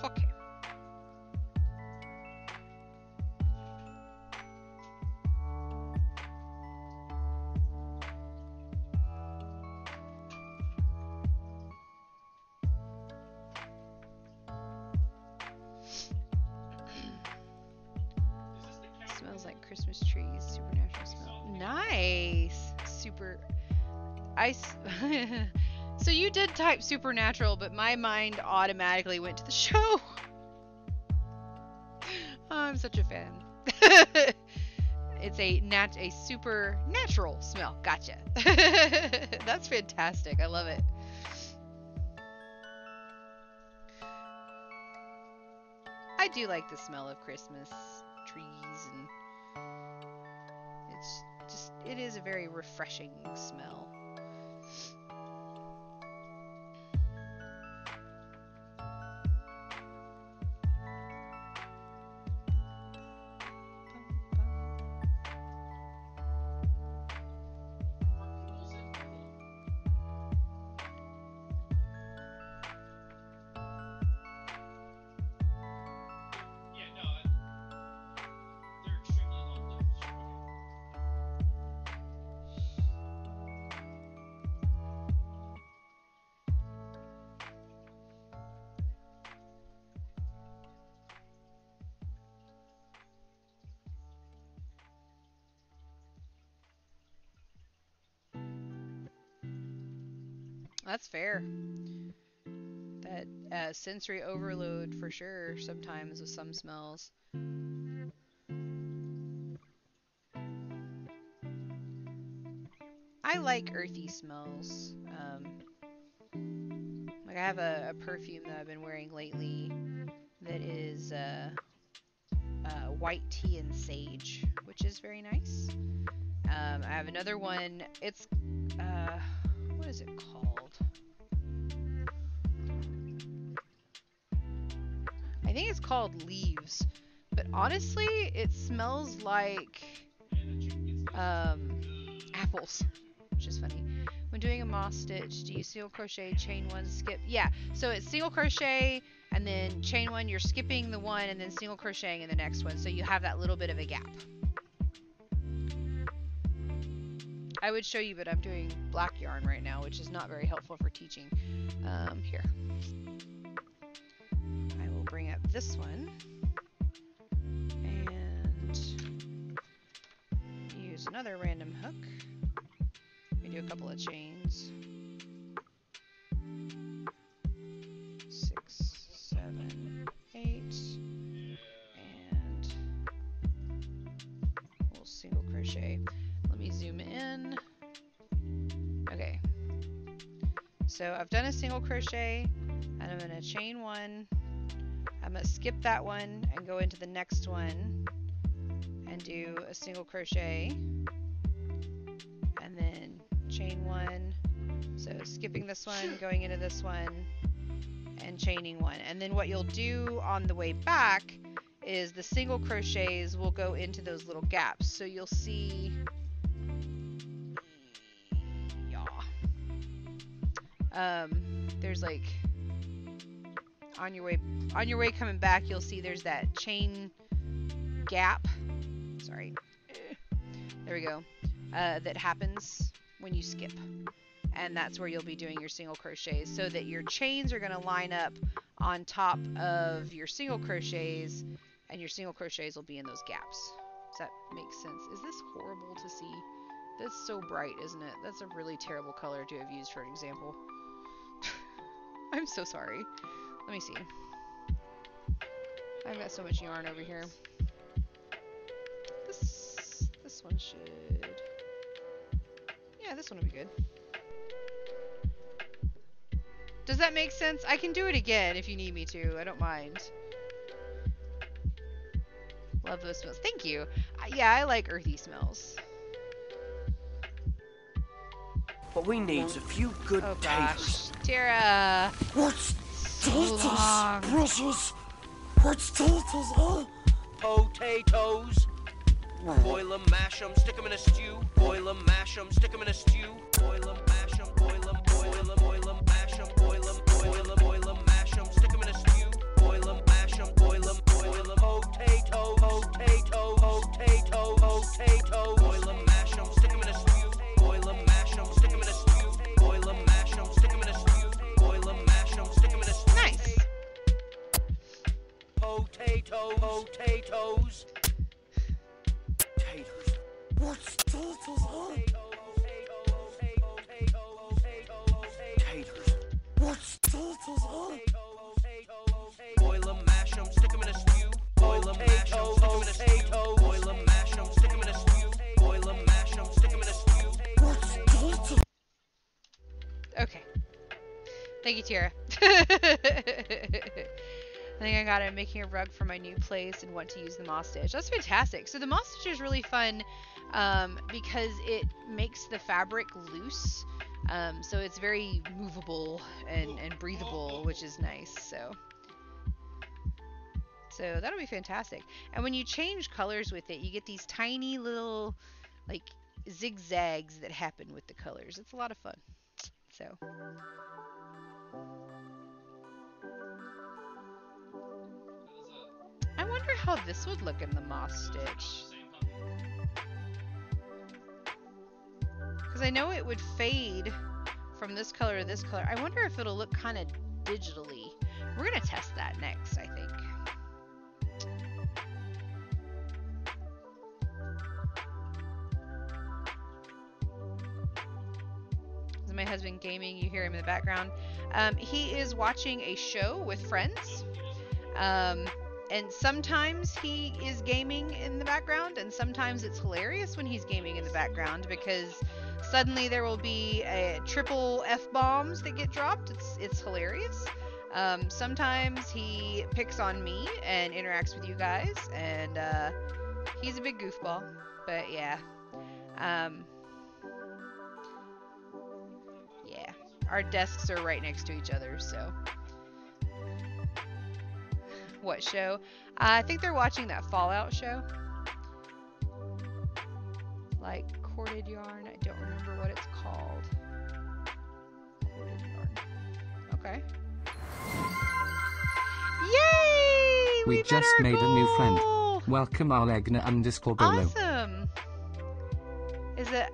Okay. Smells like Christmas trees. Supernatural smell. Nice. Super. So you did type supernatural, but my mind automatically went to the show. Oh, I'm such a fan. It's a supernatural smell. Gotcha. That's fantastic. I love it. I do like the smell of Christmas trees, and it is a very refreshing smell. That's fair. That sensory overload for sure sometimes with some smells. I like earthy smells. Like I have a perfume that I've been wearing lately that is white tea and sage, which is very nice. I have another one. It's what is it called? I think it's called Leaves, but honestly, it smells like apples, which is funny. When doing a moss stitch, do you single crochet, chain one, skip? Yeah, so it's single crochet and then chain one, you're skipping the one and then single crocheting in the next one, so you have that little bit of a gap. I would show you, but I'm doing black yarn right now, which is not very helpful for teaching. Here. I will bring up this one and use another random hook. We do a couple of chains. 6, 7, 8, and we'll single crochet. Let me zoom in. Okay. So I've done a single crochet and I'm going to chain one. I'm going to skip that one and go into the next one and do a single crochet and then chain one. So skipping this one, going into this one and chaining one. And then what you'll do on the way back is the single crochets will go into those little gaps. So you'll see there's like on your way coming back, you'll see there's that chain gap. Sorry. There we go. That happens when you skip. And that's where you'll be doing your single crochets, so that your chains are going to line up on top of your single crochets, and your single crochets will be in those gaps. Does that make sense? Is this horrible to see? That's so bright, isn't it? That's a really terrible color to have used for an example. I'm so sorry. Let me see. I've got so much yarn over here. This one should... Yeah, this one will be good. Does that make sense? I can do it again if you need me to. I don't mind. Love those smells. Thank you. Yeah, I like earthy smells. What we need's a few good Oh taters. gosh. Tara! What's So long. precious? What's taters, huh? Potatoes. Boil 'em, mash 'em, stick 'em in a stew. Boil 'em, mash 'em, stick 'em in a stew. Boil 'em, mash 'em, boil 'em, boil 'em, boil 'em, mash 'em, boil 'em, boil 'em, boil 'em, mash 'em, stick 'em in a stew. Boil 'em, mash 'em, boil 'em, boil 'em. Potato, potato, potato, potato. Boil 'em, mash 'em, stick 'em in a stew. Boil 'em, mash 'em, stick 'em in a stew. Boil 'em, mash 'em, stick 'em in a stew. Boil 'em, mash 'em, stick 'em in a stew. Nice. Potato, potatoes. Taters. What's taters, huh? Taters. What's taters, huh? Boil 'em, mash 'em, stick 'em in a stew. Boil 'em, mash 'em, stick 'em in a stew. Boil 'em, mash 'em, stick 'em in a stew. Boil 'em, mash 'em, stick 'em in a stew. What's taters? Okay. Thank you, Tara. I think I got it making a rug for my new place and want to use the moss stitch. That's fantastic. So the moss stitch is really fun because it makes the fabric loose. So it's very movable and breathable, which is nice. So that'll be fantastic. And when you change colors with it, you get these tiny little like zigzags that happen with the colors. It's a lot of fun. So I wonder how this would look in the moss stitch. Because I know it would fade from this color to this color. I wonder if it'll look kind of digitally. We're going to test that next, I think. has been gaming. You hear him in the background. He is watching a show with friends. And sometimes he is gaming in the background, and sometimes it's hilarious when he's gaming in the background because suddenly there will be triple F-bombs that get dropped. It's hilarious. Sometimes he picks on me and interacts with you guys, and he's a big goofball. But yeah. Yeah. Our desks are right next to each other, so... What show? I think they're watching that Fallout show. Like Corded Yarn. I don't remember what it's called. Corded Yarn. Okay. Yay! We met just our made a new friend. goal! Welcome Alegna_Bolo. Awesome! Is it...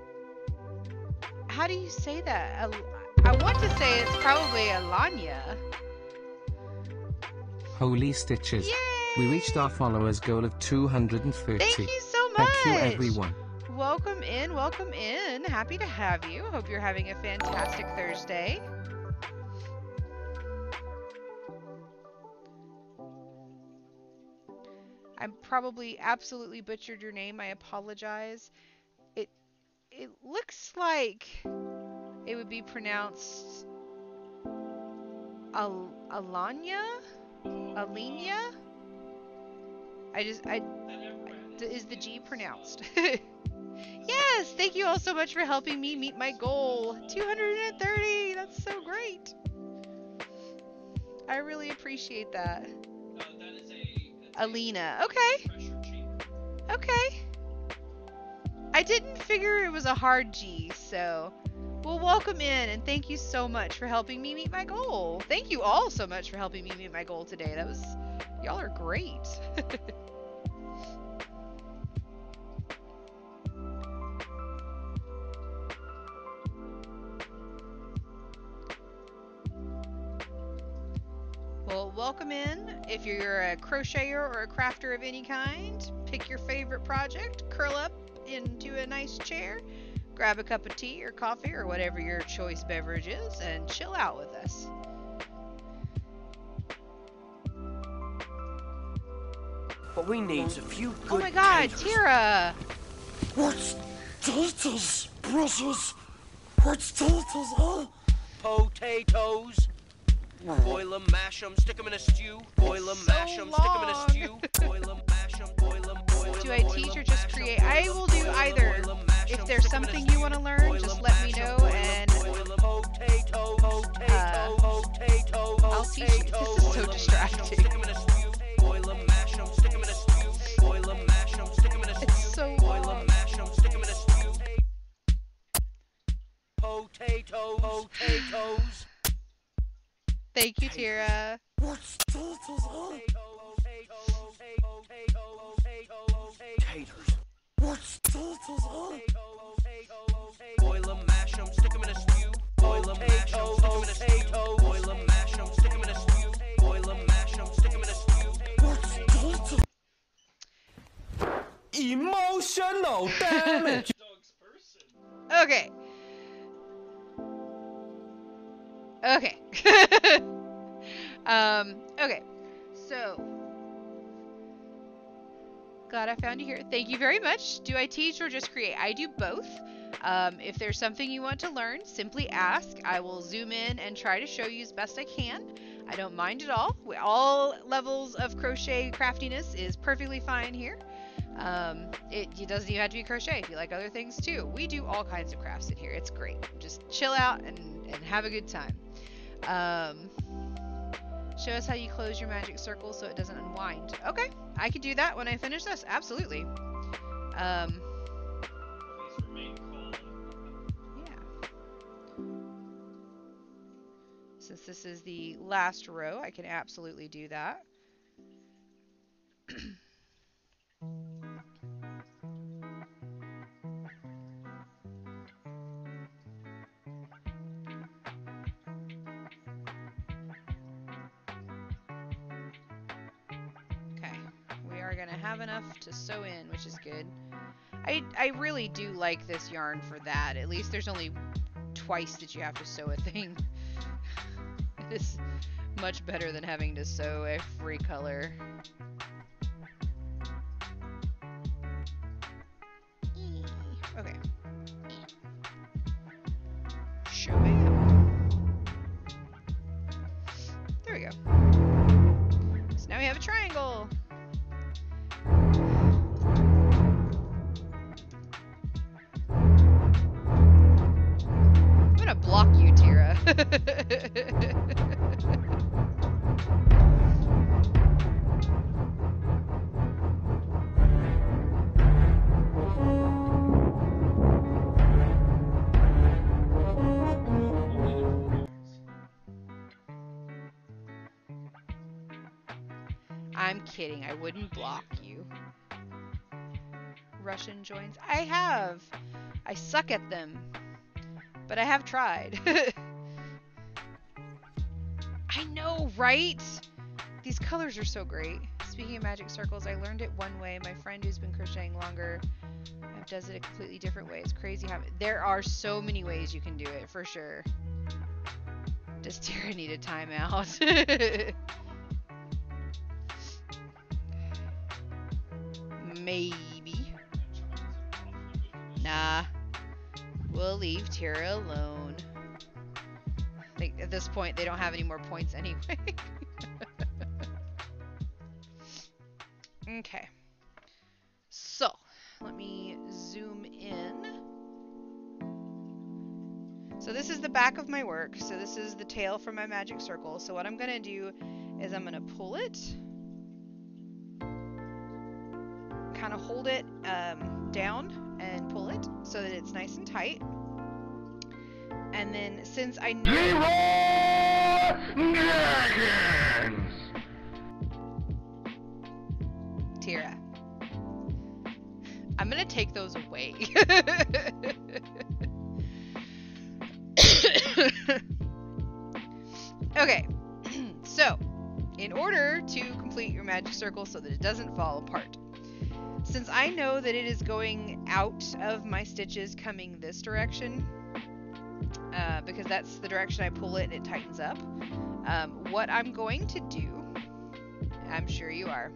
How do you say that? I want to say it's probably Alanya. Holy stitches. Yay! We reached our followers goal of 230. Thank you so much! Thank you everyone. Welcome in, welcome in. Happy to have you. Hope you're having a fantastic Thursday. I probably absolutely butchered your name. I apologize. It looks like it would be pronounced Alanya? Alenia? Is the G pronounced? Yes, thank you all so much for helping me meet my goal. 230, that's so great. I really appreciate that. That is Alina, okay. pressure chamber. Okay. I didn't figure it was a hard G, so... Well, welcome in, and thank you so much for helping me meet my goal. Thank you all so much for helping me meet my goal today. Y'all are great. Well, welcome in. If you're a crocheter or a crafter of any kind, pick your favorite project, curl up into a nice chair, grab a cup of tea or coffee or whatever your choice beverage is, and chill out with us. What we need's a few good Oh my god, taters. Tira! What's taters, precious? What's taters, huh? Potatoes. Boil 'em, mash 'em, stick 'em in a stew. Boil 'em, So mash 'em, stick 'em in a long. stew. Boil 'em, mash 'em, boil 'em, boil 'em. Do I teach or just create? I will do either. If there's something you want to learn, just let me know and I'll teach you. This is so distracting. It's so long. Potatoes. Thank you, Tira. What's taters, huh? Taters. What's taters, huh? Boil 'em, mash 'em, stick 'em in a stew. Boil 'em, mash 'em, stick 'em in a stew. Boil 'em, mash 'em, stick 'em in a stew. Boil 'em, mash 'em, stick 'em in a stew. What's taters? Emotional damage. Dog's person. Okay. Okay. Okay. So, glad I found you here. Thank you very much. Do I teach or just create? I do both. If there's something you want to learn, simply ask. I will zoom in and try to show you as best I can. I don't mind at all. All levels of crochet craftiness is perfectly fine here. It doesn't even have to be crochet if you like other things too. We do all kinds of crafts in here. It's great. Just chill out and have a good time. Show us how you close your magic circle so it doesn't unwind. Okay, I can do that when I finish this. Absolutely. Please remain calm. Yeah. Since this is the last row, I can absolutely do that. Okay, we are gonna have enough to sew in, which is good. I really do like this yarn for that. At least there's only twice that you have to sew a thing. It is much better than having to sew a free color. Okay. Showing. There we go. So now we have a triangle. I'm gonna block you, Tira. I'm kidding, I wouldn't block you. Russian joins. I have. I suck at them. But I have tried. I know, right? These colors are so great. Speaking of magic circles, I learned it one way. My friend who's been crocheting longer does it a completely different way. It's crazy how there are so many ways you can do it, for sure. Does Tara need a timeout? Maybe. Nah. We'll leave Tara alone. I think at this point they don't have any more points anyway. Okay. So, let me zoom in. So this is the back of my work. So this is the tail from my magic circle. So what I'm going to do is I'm going to pull it. Kind of hold it down and pull it so that it's nice and tight. And then since I know Tira, I'm gonna take those away. Okay, so in order to complete your magic circle so that it doesn't fall apart, since I know that it is going out of my stitches coming this direction, because that's the direction I pull it and it tightens up, what I'm going to do, I'm sure you are,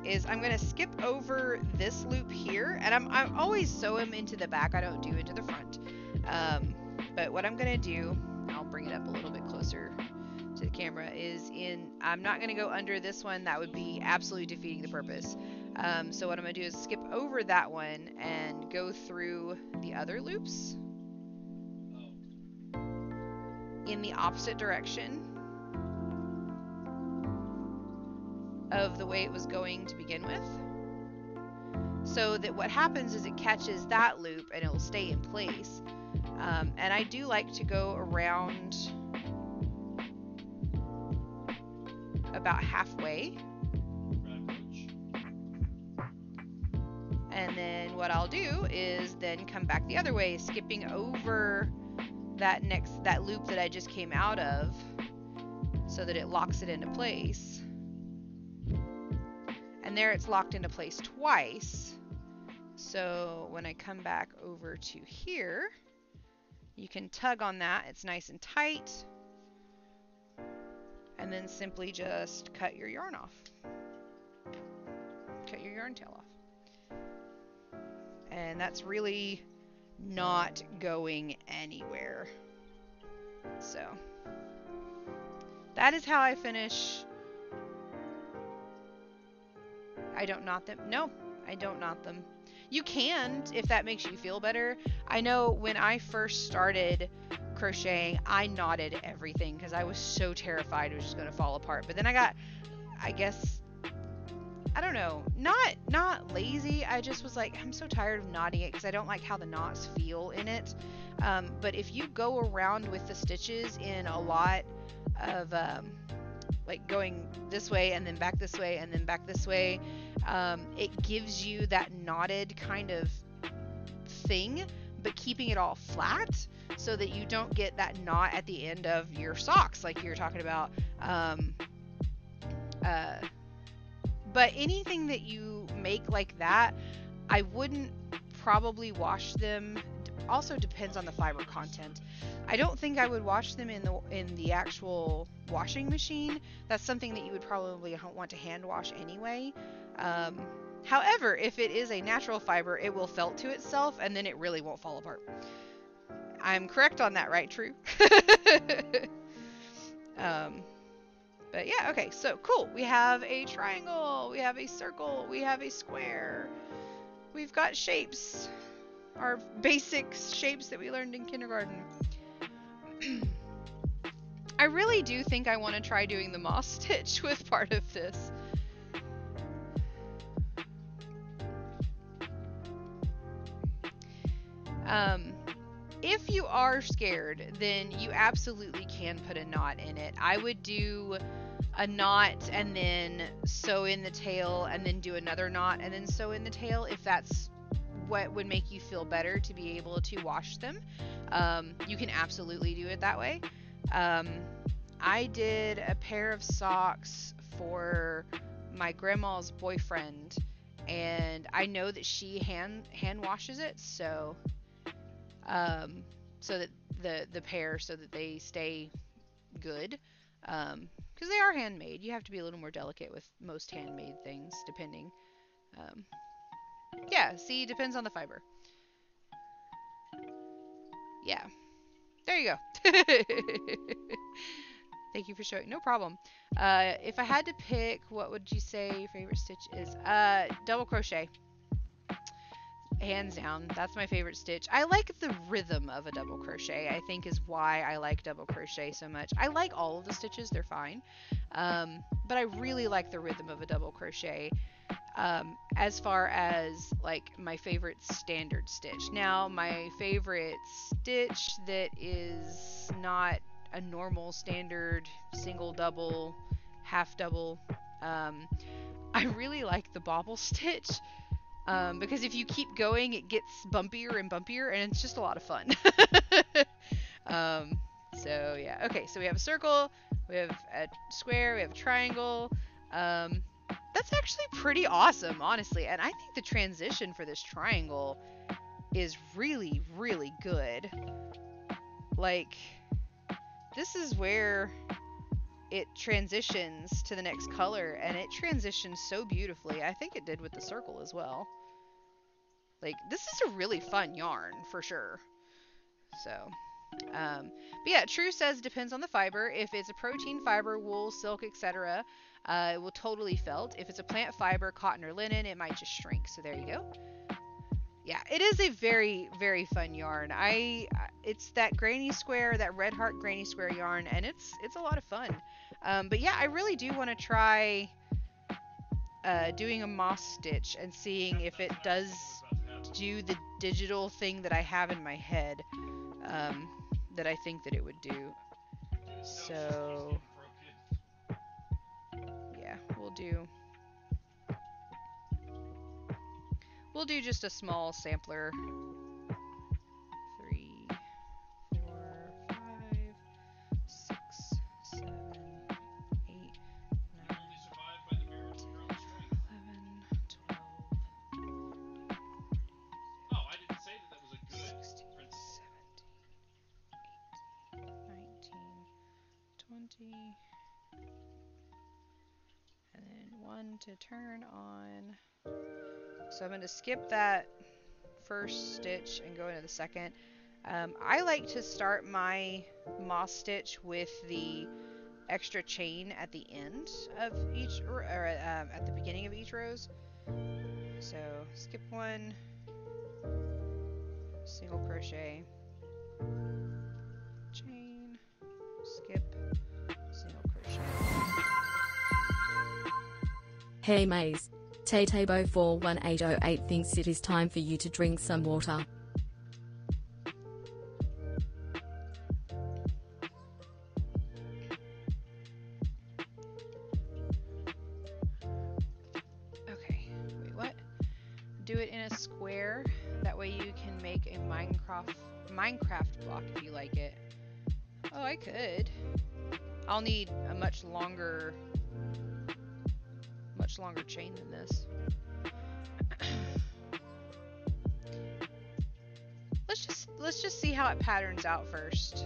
is I'm going to skip over this loop here, and I'm always sew them into the back, I don't do into the front, but what I'm going to do, I'll bring it up a little bit closer to the camera, is I'm not going to go under this one, that would be absolutely defeating the purpose. So what I'm going to do is skip over that one and go through the other loops in the opposite direction of the way it was going to begin with, so that what happens is it catches that loop and it will stay in place. And I do like to go around about halfway, and then what I'll do is then come back the other way, skipping over that loop that I just came out of, so that it locks it into place. And there it's locked into place twice. So when I come back over to here, you can tug on that, it's nice and tight, and then simply just cut your yarn off. Cut your yarn tail off. And that's really not going anywhere. So that is how I finish. I don't knot them. No, I don't knot them. You can, if that makes you feel better. I know when I first started crocheting, I knotted everything because I was so terrified it was just going to fall apart. But then I got, I guess, I don't know, not lazy. I just was like, I'm so tired of knotting it because I don't like how the knots feel in it. But if you go around with the stitches in a lot of like going this way and then back this way and then back this way, it gives you that knotted kind of thing, but keeping it all flat so that you don't get that knot at the end of your socks like you're talking about. But anything that you make like that, I wouldn't probably wash them. Also depends on the fiber content. I don't think I would wash them in the actual washing machine. That's something that you would probably want to hand wash anyway. However, if it is a natural fiber, it will felt to itself and then it really won't fall apart. I'm correct on that, right? True. But yeah, okay, so cool. We have a triangle, we have a circle, we have a square. We've got shapes. Our basic shapes that we learned in kindergarten. I really do think I want to try doing the moss stitch with part of this. If you are scared, then you absolutely can put a knot in it. I would do a knot and then sew in the tail and then do another knot and then sew in the tail if that's what would make you feel better to be able to wash them. You can absolutely do it that way. I did a pair of socks for my grandma's boyfriend, and I know that she hand washes it, so that the pair, so that they stay good, because they are handmade. You have to be a little more delicate with most handmade things, depending. Yeah, see, depends on the fiber. Yeah, there you go. Thank you for showing. No problem. If I had to pick, what would you say your favorite stitch is? Double crochet. Hands down, that's my favorite stitch. I like the rhythm of a double crochet, I think, is why I like double crochet so much. I like all of the stitches, they're fine. But I really like the rhythm of a double crochet. As far as like my favorite standard stitch. Now, my favorite stitch that is not a normal standard single, double, half double, I really like the bobble stitch. Because if you keep going, it gets bumpier and bumpier, and it's just a lot of fun. So yeah, okay, so we have a circle, we have a square, we have a triangle. That's actually pretty awesome, honestly, and I think the transition for this triangle is really, really good. Like, this is where it transitions to the next color, and it transitions so beautifully. I think it did with the circle as well. Like, this is a really fun yarn, for sure. So, but yeah, True says depends on the fiber. If it's a protein fiber, wool, silk, etc., it will totally felt. If it's a plant fiber, cotton or linen, it might just shrink. So there you go. Yeah, it is a very, very fun yarn. It's that granny square, that Red Heart granny square yarn, and it's a lot of fun. But yeah, I really do want to try doing a moss stitch and seeing if it does do the digital thing that I have in my head, that I think that it would do. So yeah, we'll do just a small sampler. 3, 4, 5, 6, 7, 8, 9, 10, 11, 12. Oh, I didn't say that was a good 16, principle. 17, 18, 19, 20. And then 1 to turn on. So I'm going to skip that first stitch and go into the second. I like to start my moss stitch with the extra chain at the end of each, or at the beginning of each rows. So skip 1, single crochet, chain, skip, single crochet. Hey Maze. Tatebo41808 thinks it is time for you to drink some water. Okay, wait, what? Do it in a square. That way you can make a Minecraft block if you like it. Oh, I could. I'll need a much longer chain than this. let's just see how it patterns out first.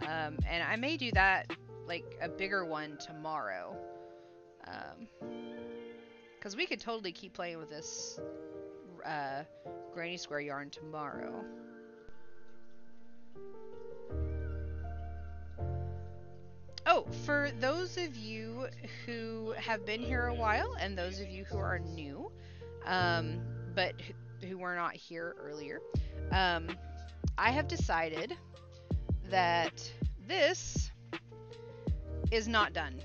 And I may do that, like a bigger one tomorrow. Because we could totally keep playing with this granny square yarn tomorrow. Oh, for those of you who have been here a while and those of you who are new, but who were not here earlier, I have decided that this is not done.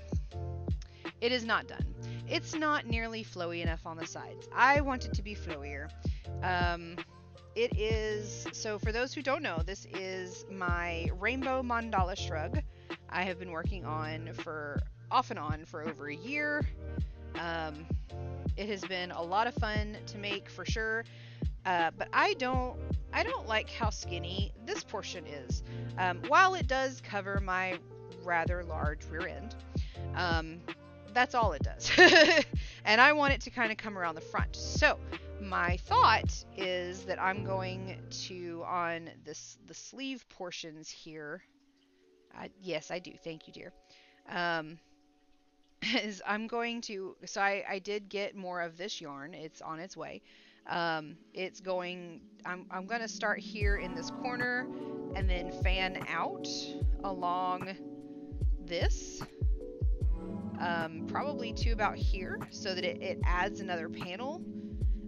It is not done. It's not nearly flowy enough on the sides. I want it to be flowier. It is, so for those who don't know, this is my rainbow mandala shrug. I have been working on off and on for over a year. It has been a lot of fun to make for sure. But I don't like how skinny this portion is. While it does cover my rather large rear end, that's all it does. And I want it to kind of come around the front. So my thought is that I'm going to, on the sleeve portions here, yes, I do. Thank you, dear. Is I'm going to, so I did get more of this yarn. It's on its way. It's going, I'm going to start here in this corner and then fan out along this, probably to about here, so that it adds another panel.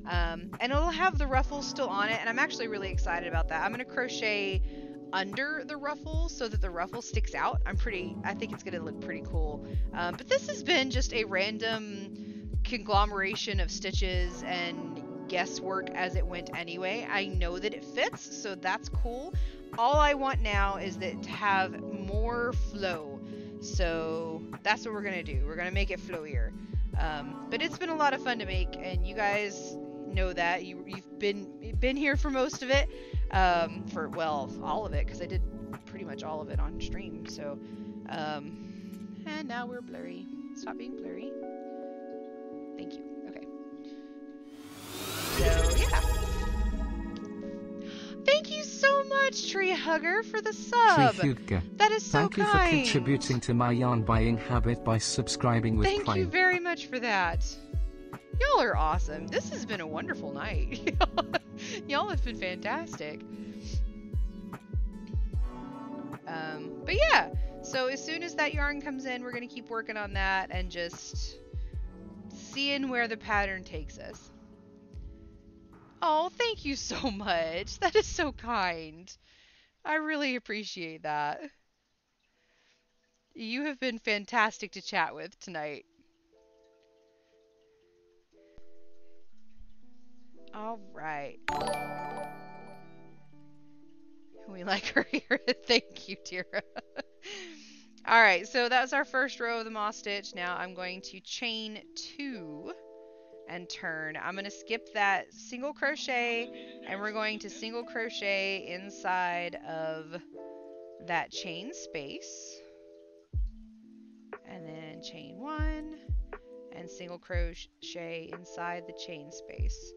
And it'll have the ruffles still on it, and I'm actually really excited about that. I'm going to crochet under the ruffle so that the ruffle sticks out. I think it's going to look pretty cool. But this has been just a random conglomeration of stitches and guesswork as it went anyway. I know that it fits, so that's cool. All I want now is that to have more flow. So that's what we're going to do. We're going to make it flowier. But it's been a lot of fun to make, and you guys know that. You've been here for most of it. For, well, all of it, because I did pretty much all of it on stream. So, and now we're blurry. Stop being blurry. Thank you. Okay. So, yeah. Thank you so much, Tree Hugger, for the sub. Tree Hugger. That is so Thank kind. you for contributing to my yarn buying habit by subscribing with Thank Prime. you very much for that. Y'all are awesome. This has been a wonderful night. Y'all have been fantastic. But yeah, so as soon as that yarn comes in, we're going to keep working on that and just seeing where the pattern takes us. Oh, thank you so much. That is so kind. I really appreciate that. You have been fantastic to chat with tonight. All right. We like her here. Thank you, Tira. All right, so that's our first row of the moss stitch. Now I'm going to chain 2 and turn. I'm going to skip that single crochet, and we're going to single crochet inside of that chain space. And then chain 1 and single crochet inside the chain space.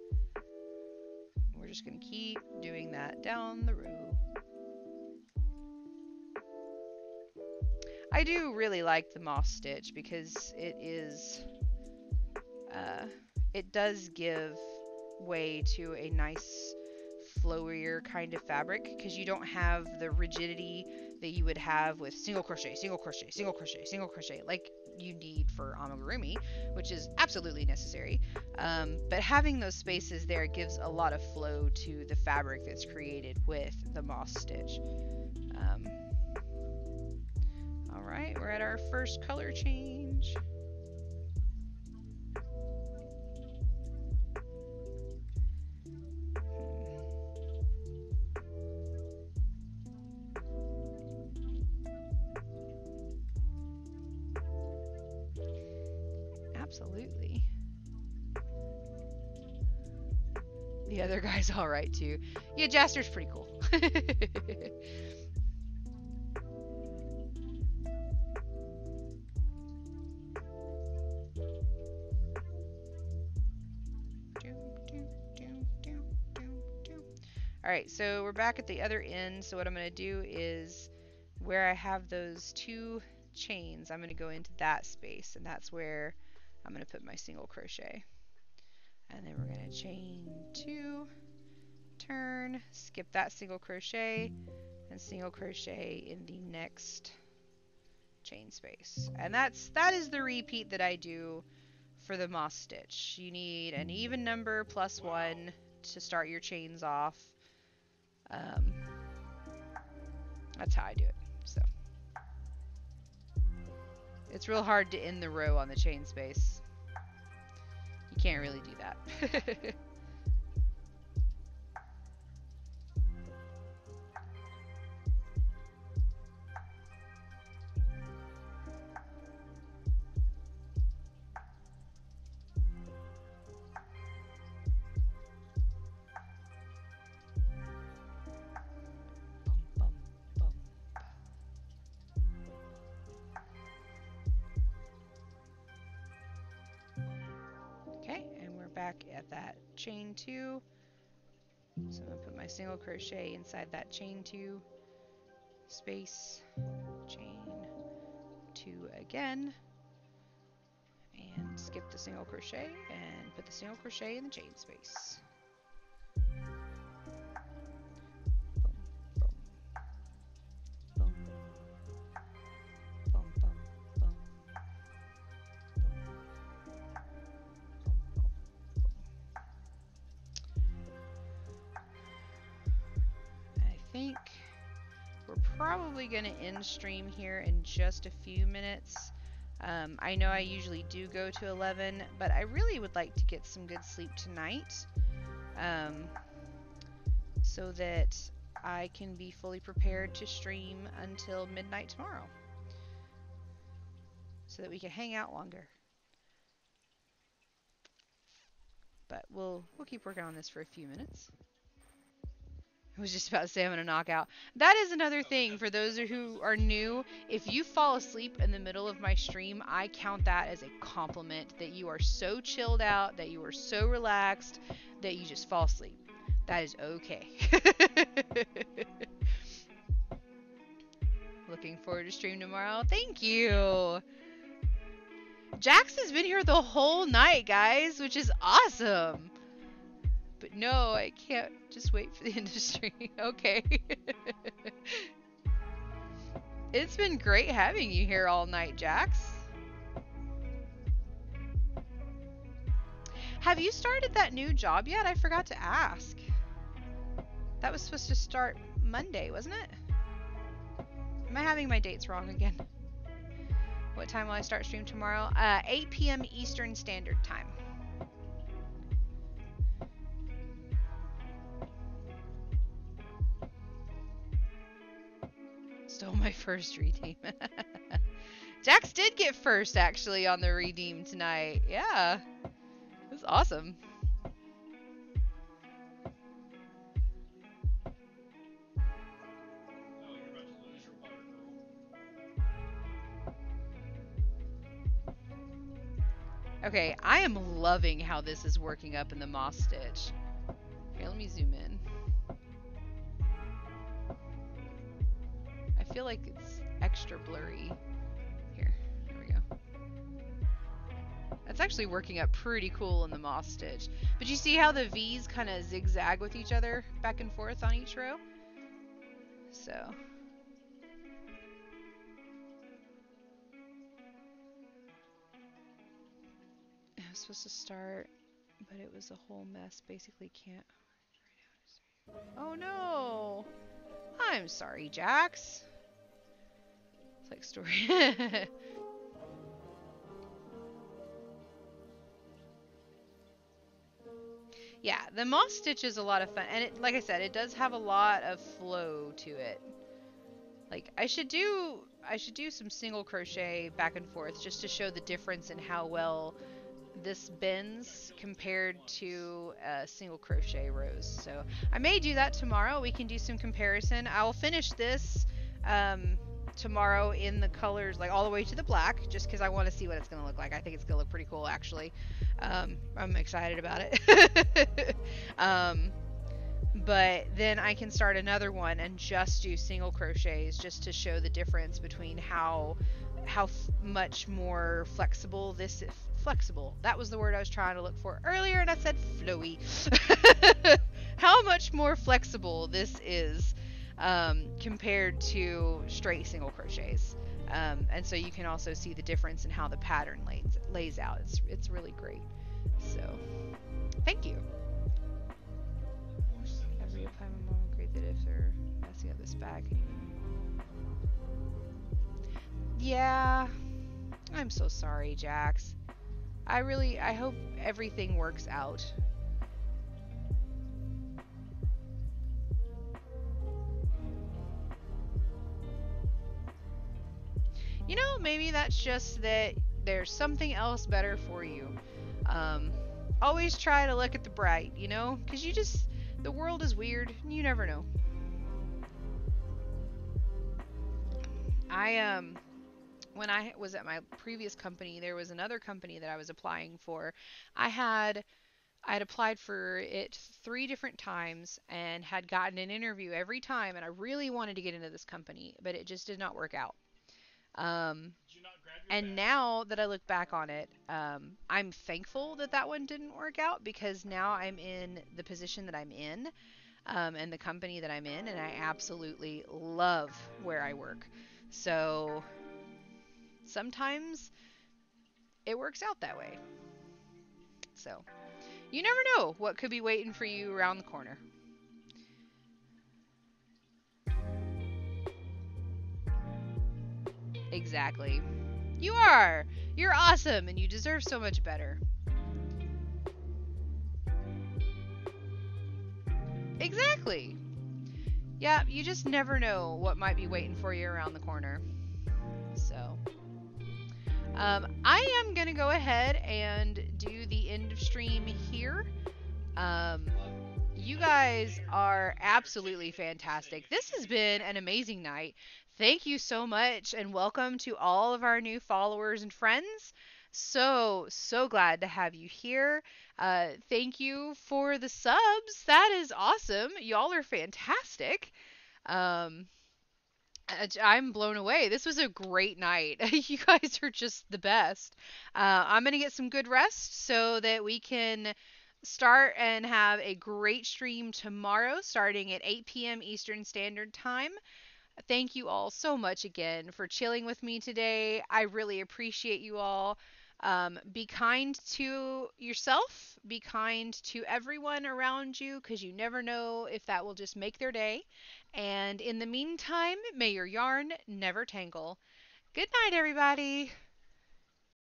We're just going to keep doing that down the row. I do really like the moss stitch because it is, it does give way to a nice flowier kind of fabric, because you don't have the rigidity that you would have with single crochet, single crochet, single crochet, single crochet, like you need for amigurumi, which is absolutely necessary. But having those spaces there gives a lot of flow to the fabric that's created with the moss stitch. All right, we're at our first color change. Absolutely. The other guy's all right too. Yeah, Jaster's pretty cool. Alright, so we're back at the other end. So what I'm going to do is where I have those 2 chains, I'm going to go into that space, and that's where I'm going to put my single crochet. And then we're going to chain 2, turn, skip that single crochet, and single crochet in the next chain space. And that is the repeat that I do for the moss stitch. You need an even number plus 1 to start your chains off. That's how I do it. So it's real hard to end the row on the chain space. You can't really do that. Back at that chain 2, so I'm going to put my single crochet inside that chain 2 space, chain 2 again, and skip the single crochet and put the single crochet in the chain space. Probably going to end stream here in just a few minutes. I know I usually do go to 11, but I really would like to get some good sleep tonight, so that I can be fully prepared to stream until midnight tomorrow, so that we can hang out longer. But we'll keep working on this for a few minutes. I was just about to say I'm going to knock out. That is another thing for those who are new. If you fall asleep in the middle of my stream, I count that as a compliment, that you are so chilled out, that you are so relaxed, that you just fall asleep. That is okay. Looking forward to stream tomorrow. Thank you. Jax has been here the whole night, guys, which is awesome. But no, I can't just wait for the end of the stream. Okay. It's been great having you here all night, Jax. Have you started that new job yet? I forgot to ask. That was supposed to start Monday, wasn't it? Am I having my dates wrong again? What time will I start stream tomorrow? 8 p.m. Eastern Standard Time. Stole my first redeem. Jax did get first, actually, on the redeem tonight. Yeah. It was awesome. Okay, I am loving how this is working up in the moss stitch. Here, let me zoom in. I feel like it's extra blurry. Here we go. That's actually working up pretty cool in the moss stitch. But you see how the V's kind of zigzag with each other back and forth on each row? So. I was supposed to start, but it was a whole mess. Basically can't. Oh no! I'm sorry, Jax. It's like story. Yeah, the moss stitch is a lot of fun, and it, like I said, it does have a lot of flow to it. Like I should do some single crochet back and forth just to show the difference in how well this bends compared to single crochet rows. So I may do that tomorrow. We can do some comparison. I will finish this tomorrow in the colors, like all the way to the black, just because I want to see what it's going to look like. I think it's going to look pretty cool, actually. I'm excited about it. But then I can start another one and just do single crochets just to show the difference between how much more flexible this is. Flexible. That was the word I was trying to look for earlier, and I said flowy. How much more flexible this is compared to straight single crochets. And so you can also see the difference in how the pattern lays out. It's really great. So, thank you. Every time my mom agreed that if they're messing up this bag, yeah, I'm so sorry, Jax. I hope everything works out. You know, maybe that's just that there's something else better for you. Always try to look at the bright, you know? Because the world is weird, and you never know. When I was at my previous company, there was another company that I was applying for. I had applied for it 3 different times and had gotten an interview every time, and I really wanted to get into this company, but it just did not work out. And now that I look back on it, I'm thankful that one didn't work out, because now I'm in the position that I'm in, and the company that I'm in, and I absolutely love where I work. So sometimes it works out that way. So you never know what could be waiting for you around the corner. Exactly. You are! You're awesome, and you deserve so much better. Exactly. Yeah, you just never know what might be waiting for you around the corner. So, I am going to go ahead and do the end of stream here. You guys are absolutely fantastic. This has been an amazing night. Thank you so much, and welcome to all of our new followers and friends. So glad to have you here. Thank you for the subs. That is awesome. Y'all are fantastic. I'm blown away. This was a great night. You guys are just the best. I'm going to get some good rest so that we can start and have a great stream tomorrow starting at 8 p.m. Eastern Standard Time. Thank you all so much again for chilling with me today. I really appreciate you all. Be kind to yourself. Be kind to everyone around you, because you never know if that will just make their day. And in the meantime, may your yarn never tangle. Good night, everybody.